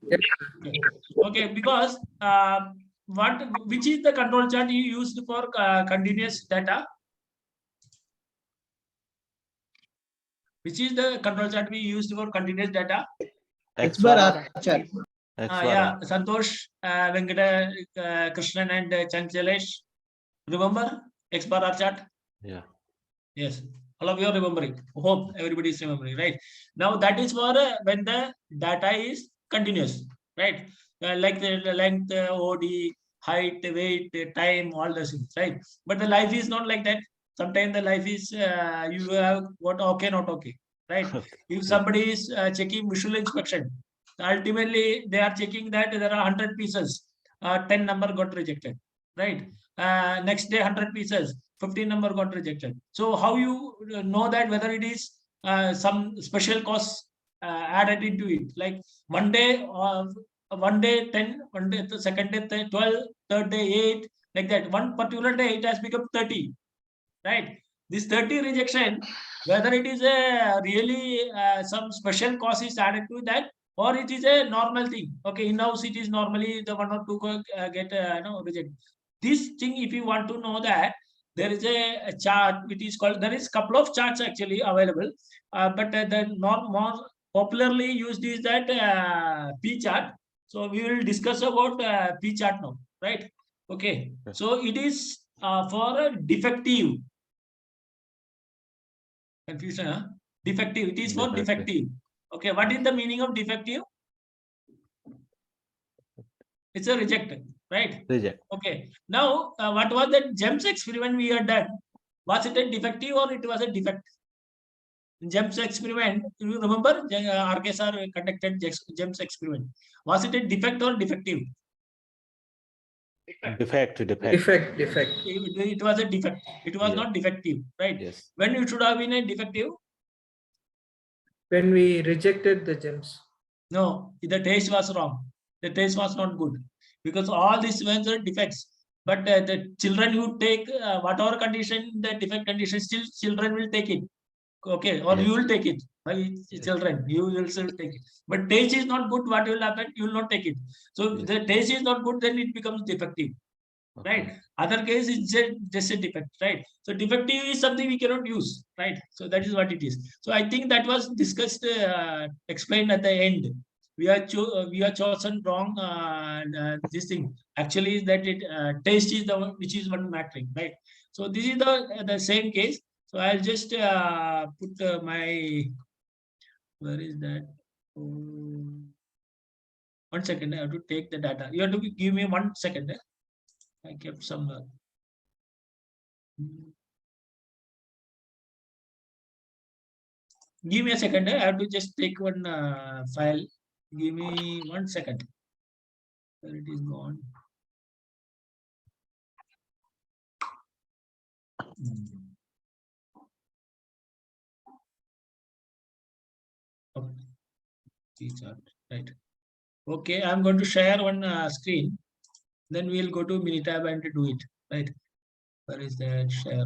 Okay, because which is the control chart you used for continuous data? Which is the control chart we used for continuous data? X bar R chart. Yeah, Santosh, Venkata, Krishnan, and Chanchalesh. Remember X bar R chart? Yeah. Yes. All of you are remembering. Hope everybody is remembering, right? Now that is for when the data is continuous, right? Like the length, OD, height, weight, time, all those things, right? But the life is not like that. Sometimes the life is you have what okay, not okay, right? If somebody is checking visual inspection, ultimately they are checking that there are 100 pieces, 10 number got rejected, right? Next day 100 pieces, 15 number got rejected. So how you know that whether it is some special cost added into it? Like one day 10, one day the second day 12, third day 8, like that. One particular day it has become 30, right? This 30 rejection, whether it is a really some special cost is added to that, or it is a normal thing. Okay, in-house it is normally the 1 or 2 get rejected. This thing, if you want to know that, there is a chart which is called, there is couple of charts actually available, but the more popularly used is that P chart. So we will discuss about P chart now, right? Okay, so it is for a defective. Confusion, huh? Defective. It is for defective. Okay, what is the meaning of defective? It's a rejected, right? Reject. Okay. Now, what was that GEMS experiment we had done? Was it a defective or it was a defect? GEMS experiment, you remember? RKSR conducted GEMS experiment. Was it a defect or defective? Defect. It was a defect. It was not defective, right? Yes. When it should have been a defective? When we rejected the gems. No, the taste was wrong. The taste was not good because all these ones are defects. But the children who take whatever condition, the defect condition, still children will take it. Okay, or you will take it. Children, you will still take it. But taste is not good. What will happen? You will not take it. So the taste is not good, then it becomes defective. Right? Other case is just a defect, right? So defective is something we cannot use, right? So that is what it is. So I think that was discussed, explained at the end. We are chosen wrong. This thing actually is that it taste is the one which is one mattering, right? So this is the same case. So I'll just put my, where is that? 1 second. I have to take the data. You have to give me 1 second. I kept some. Give me a second. I have to just take one file. Give me 1 second. Where it is gone. Okay. Right. Okay, I'm going to share one screen. Then we'll go to Minitab and do it. Right. Where is that share?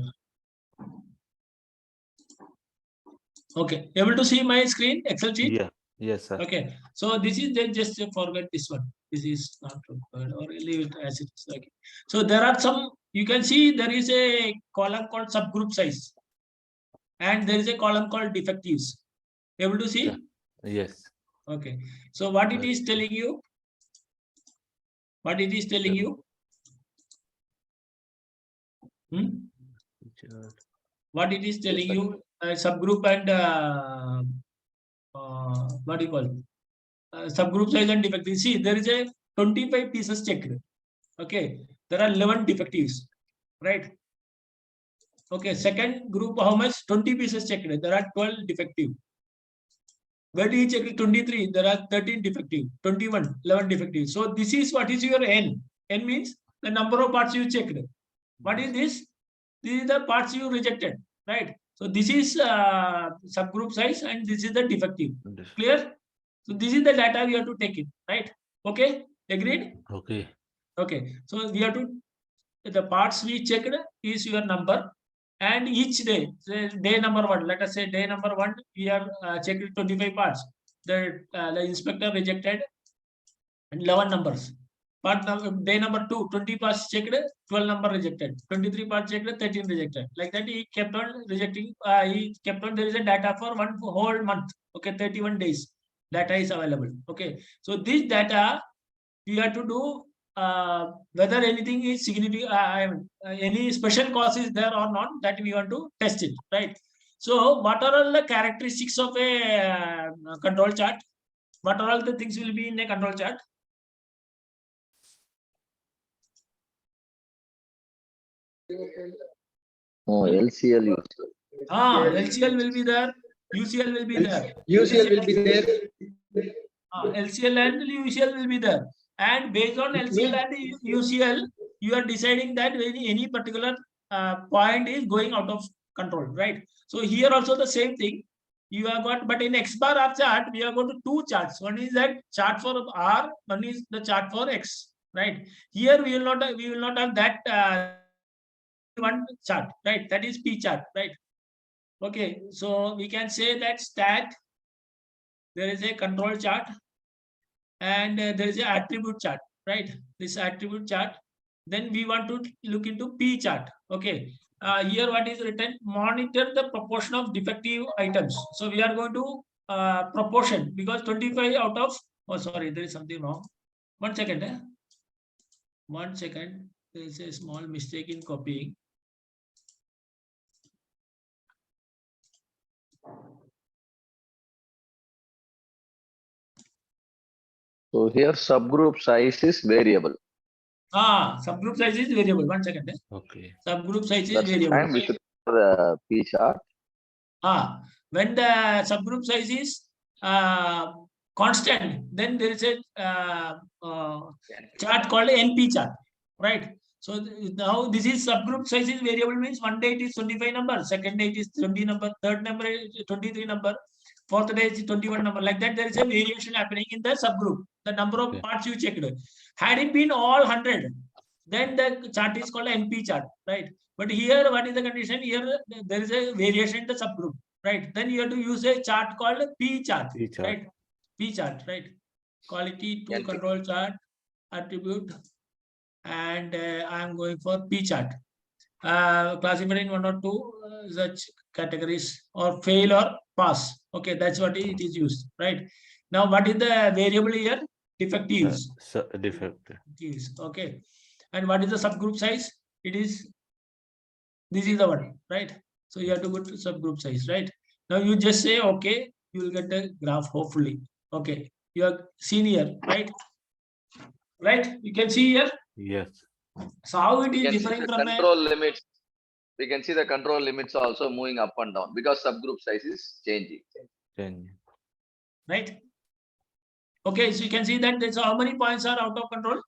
Okay, able to see my screen, Excel sheet? Yeah. Yes, sir. Okay, so this is just forget this one. This is not required, or leave it as it is. Okay, so there are some, you can see there is a column called subgroup size, and there is a column called defectives. Able to see? Yeah. Yes. Okay, so what it is Yes. telling you? What it is telling you? What it is telling you? Subgroup and what do you call it? Subgroup size and defectives. See, there is a 25 pieces checked. Okay, there are 11 defectives, right? Okay, second group, how much? 20 pieces checked. There are 12 defective. Where do you check 23? There are 13 defective. 21, 11 defective. So this is what is your N. N means the number of parts you checked. What is this? These are the parts you rejected, right? So this is subgroup size and this is the defective. Clear? So this is the data we have to take it, right? Okay, agreed? Okay. Okay, so we have to, the parts we checked is your number, and each day, say day number 1, let us say day number 1, we have checked 25 parts. The inspector rejected 11 numbers. Part day number 2, 20 parts checked, 12 number rejected. 23 parts checked, 13 rejected. Like that, he kept on rejecting. He kept on. There is a data for one whole month. Okay, 31 days. Data is available. Okay, so this data we have to do whether anything is significant, any special cause is there or not. That we want to test it, right? So, what are all the characteristics of a control chart? What are all the things will be in a control chart? Oh, LCL use. LCL will be there. UCL will be there. UCL will be there. LCL and UCL will be there. And based on LCL and UCL, you are deciding that any particular point is going out of control, right? So here also the same thing. You have got, but in X bar R chart, we have got 2 charts. One is that chart for R, one is the chart for X, right? Here we will not have that one chart, right? That is P chart, right? Okay, so we can say that stat, there is a control chart, and there is an attribute chart, right? This attribute chart. Then we want to look into P chart. Okay, here what is written? Monitor the proportion of defective items. So we are going to proportion, because 25 out of, oh sorry, there is something wrong. 1 second. 1 second. There is a small mistake in copying. So here subgroup size is variable. Subgroup size is variable. 1 second. Okay. Subgroup size is That's variable. fine. We should have the P chart. When the subgroup size is constant, then there is a chart called NP chart, right? So now this is subgroup size is variable, means one day it is 25 number, second day it is 20 number, third number is 23 number, fourth day is 21 number. Like that, there is a variation happening in the subgroup. The number of parts you checked. Had it been all 100, then the chart is called NP chart, right? But here, what is the condition? Here there is a variation in the subgroup, right? Then you have to use a chart called P chart, right? P chart, right? Quality to control chart, attribute, and I am going for P chart. Classified in 1 or 2 such categories, or fail or pass. Okay, that's what it is used, right? Now, what is the variable here? Defectives. Defectives. Okay, and what is the subgroup size? It is, this is the one, right? So you have to go to subgroup size, right? Now you just say okay, you will get the graph hopefully. Okay, you have seen here, right? Right? You can see here. Yes. So how it is different from control limits? We can see the control limits also moving up and down because subgroup size is changing. Right? Okay, so you can see that there's how many points are out of control?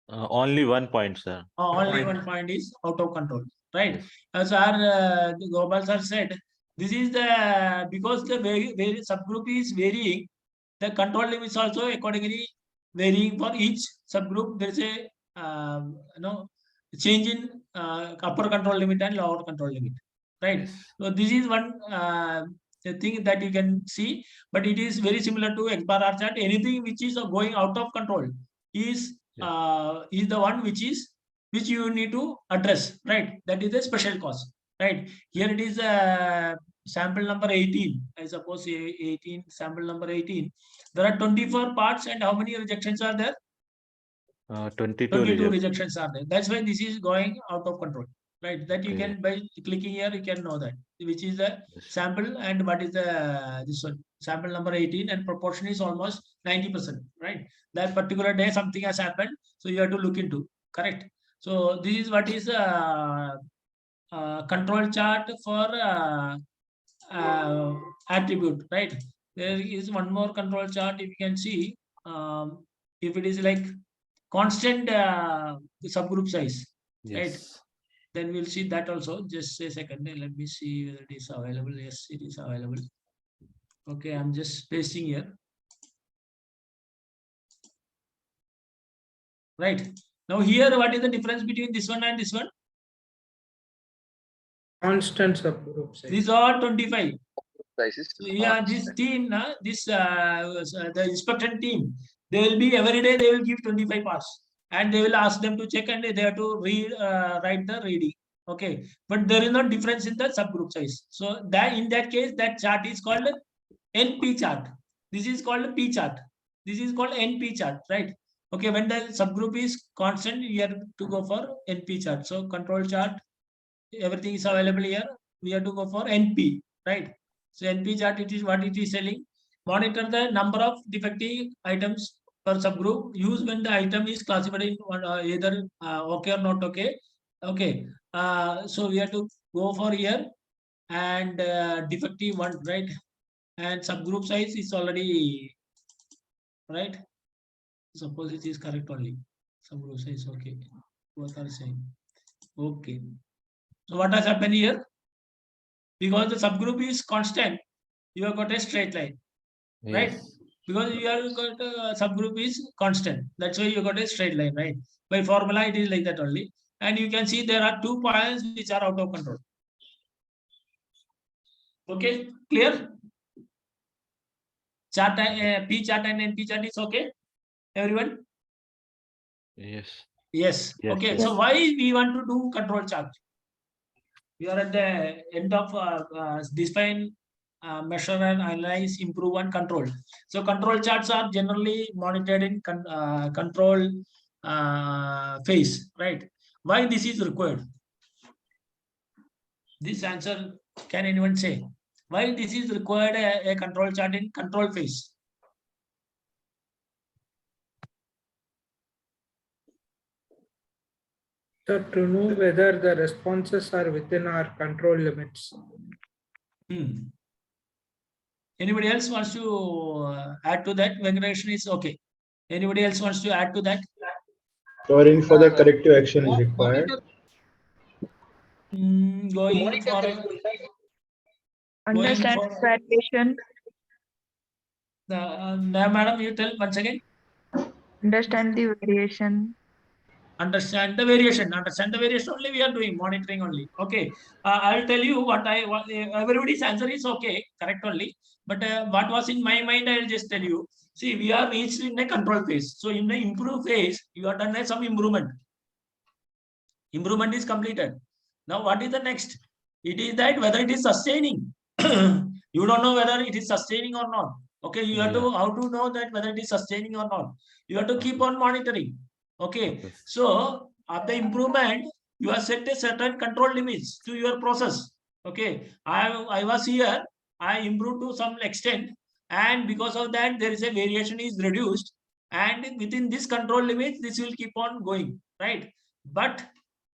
Only 1 point, sir. Only 1 point is out of control, right? As our Gopal sir said, this is the, because the subgroup is varying, the control limits also accordingly varying for each subgroup. There is a change in upper control limit and lower control limit, right? So this is one the thing that you can see, but it is very similar to X bar R chart. Anything which is going out of control is the one which you need to address, right? That is a special cause, right? Here it is sample number 18. I suppose 18, sample number 18. There are 24 parts, and how many rejections are there? 22 rejections are there. That's why this is going out of control, right? That you can, by clicking here, you can know that which is the sample and what is the this one, sample number 18, and proportion is almost 90%, right? That particular day something has happened, so you have to look into, correct? So this is what is control chart for attribute, right? There is one more control chart. If you can see, if it is like constant subgroup size, right? Then we'll see that also. Just a second. Let me see whether it is available. Yes, it is available. Okay, I'm just pasting here. Right. Now here, what is the difference between this one and this one? Constant subgroup size. These are 25. Sizes. Yeah, this team, the inspection team, they will be every day, they will give 25 parts, and they will ask them to check, and they have to write the reading. Okay, but there is no difference in the subgroup size. So that in that case, that chart is called NP chart. This is called P chart. This is called NP chart, right? Okay, when the subgroup is constant, you have to go for NP chart. So control chart, everything is available here. We have to go for NP, right? So NP chart, it is what it is telling. Monitor the number of defective items per subgroup. Use when the item is classified in either okay or not okay. Okay. So we have to go for here and defective one, right? And subgroup size is already right. Suppose it is correct only. Subgroup size, okay. Both are same. Okay. So what has happened here? Because the subgroup is constant, you have got a straight line, right? Because you have got a subgroup is constant. That's why you got a straight line, right? By formula, it is like that only. And you can see there are 2 points which are out of control. Okay, clear? Chart, P chart and NP chart is okay? Everyone? Yes. Yes. Okay, so why we want to do control chart? We are at the end of define, measure and analyze, improve and control. So control charts are generally monitored in control phase, right? Why this is required? This answer, can anyone say? Why this is required a control chart in control phase? So to know whether the responses are within our control limits. Anybody else wants to add to that? Venkatesh is okay. Anybody else wants to add to that? Wherein further corrective action is required. Going for understand variation. Madam, you tell once again. Understand the variation. Understand the variation. Understand the variation only we are doing, monitoring only. Okay. I'll tell you what everybody's answer is okay, correct only. But what was in my mind, I'll just tell you. See, we are reached in a control phase. So in the improve phase, you have done some improvement. Improvement is completed. Now, what is the next? It is that whether it is sustaining. You don't know whether it is sustaining or not. Okay, you have to, how to know that whether it is sustaining or not. You have to keep on monitoring. Okay, so after improvement, you have set a certain control limits to your process. Okay, I was here, I improved to some extent, and because of that, there is a variation is reduced, and within this control limits, this will keep on going, right? But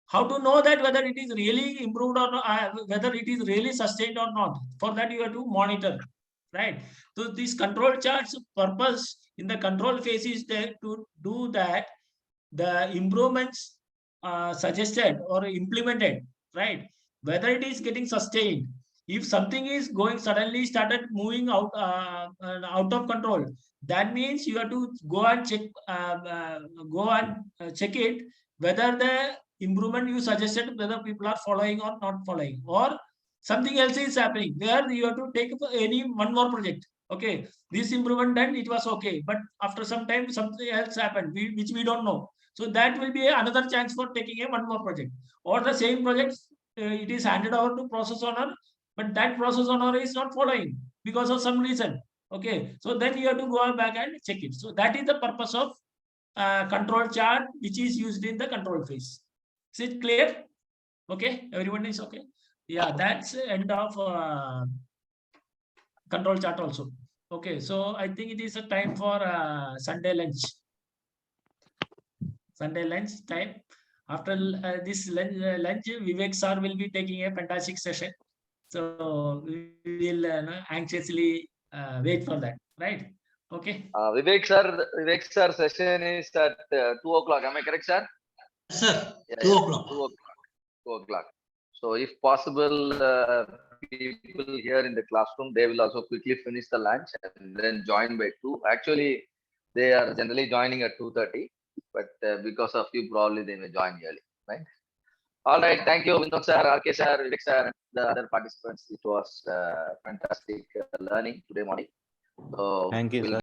how to know that whether it is really improved or not, whether it is really sustained or not? For that, you have to monitor, right? So this control charts purpose in the control phase is there to do that. The improvements suggested or implemented, right? Whether it is getting sustained. If something is going suddenly started moving out out of control, that means you have to go and check check it whether the improvement you suggested whether people are following or not following, or something else is happening. There you have to take up any one more project. Okay, this improvement done, it was okay, but after some time something else happened, which we don't know. So that will be another chance for taking a one more project, or the same project it is handed over to process owner, but that process owner is not following because of some reason. Okay, so then you have to go back and check it. So that is the purpose of control chart, which is used in the control phase. Is it clear? Okay, everyone is okay. Yeah, that's the end of control chart also. Okay, so I think it is a time for Sunday lunch. Sunday lunch time. After this lunch, Vivek sir will be taking a fantastic session. So we will anxiously wait for that, right? Okay. Vivek sir session is at 2 o'clock. Am I correct, sir? Sir, Yeah, 2 o'clock. 2 o'clock. So if possible, people here in the classroom, they will also quickly finish the lunch and then join by 2. Actually, they are generally joining at 2:30, but because of you, probably they may join early, right? All right. Thank you, Vinod sir, RK sir, Vivek sir, and the other participants. It was fantastic learning today morning. So Thank you, we'll sir.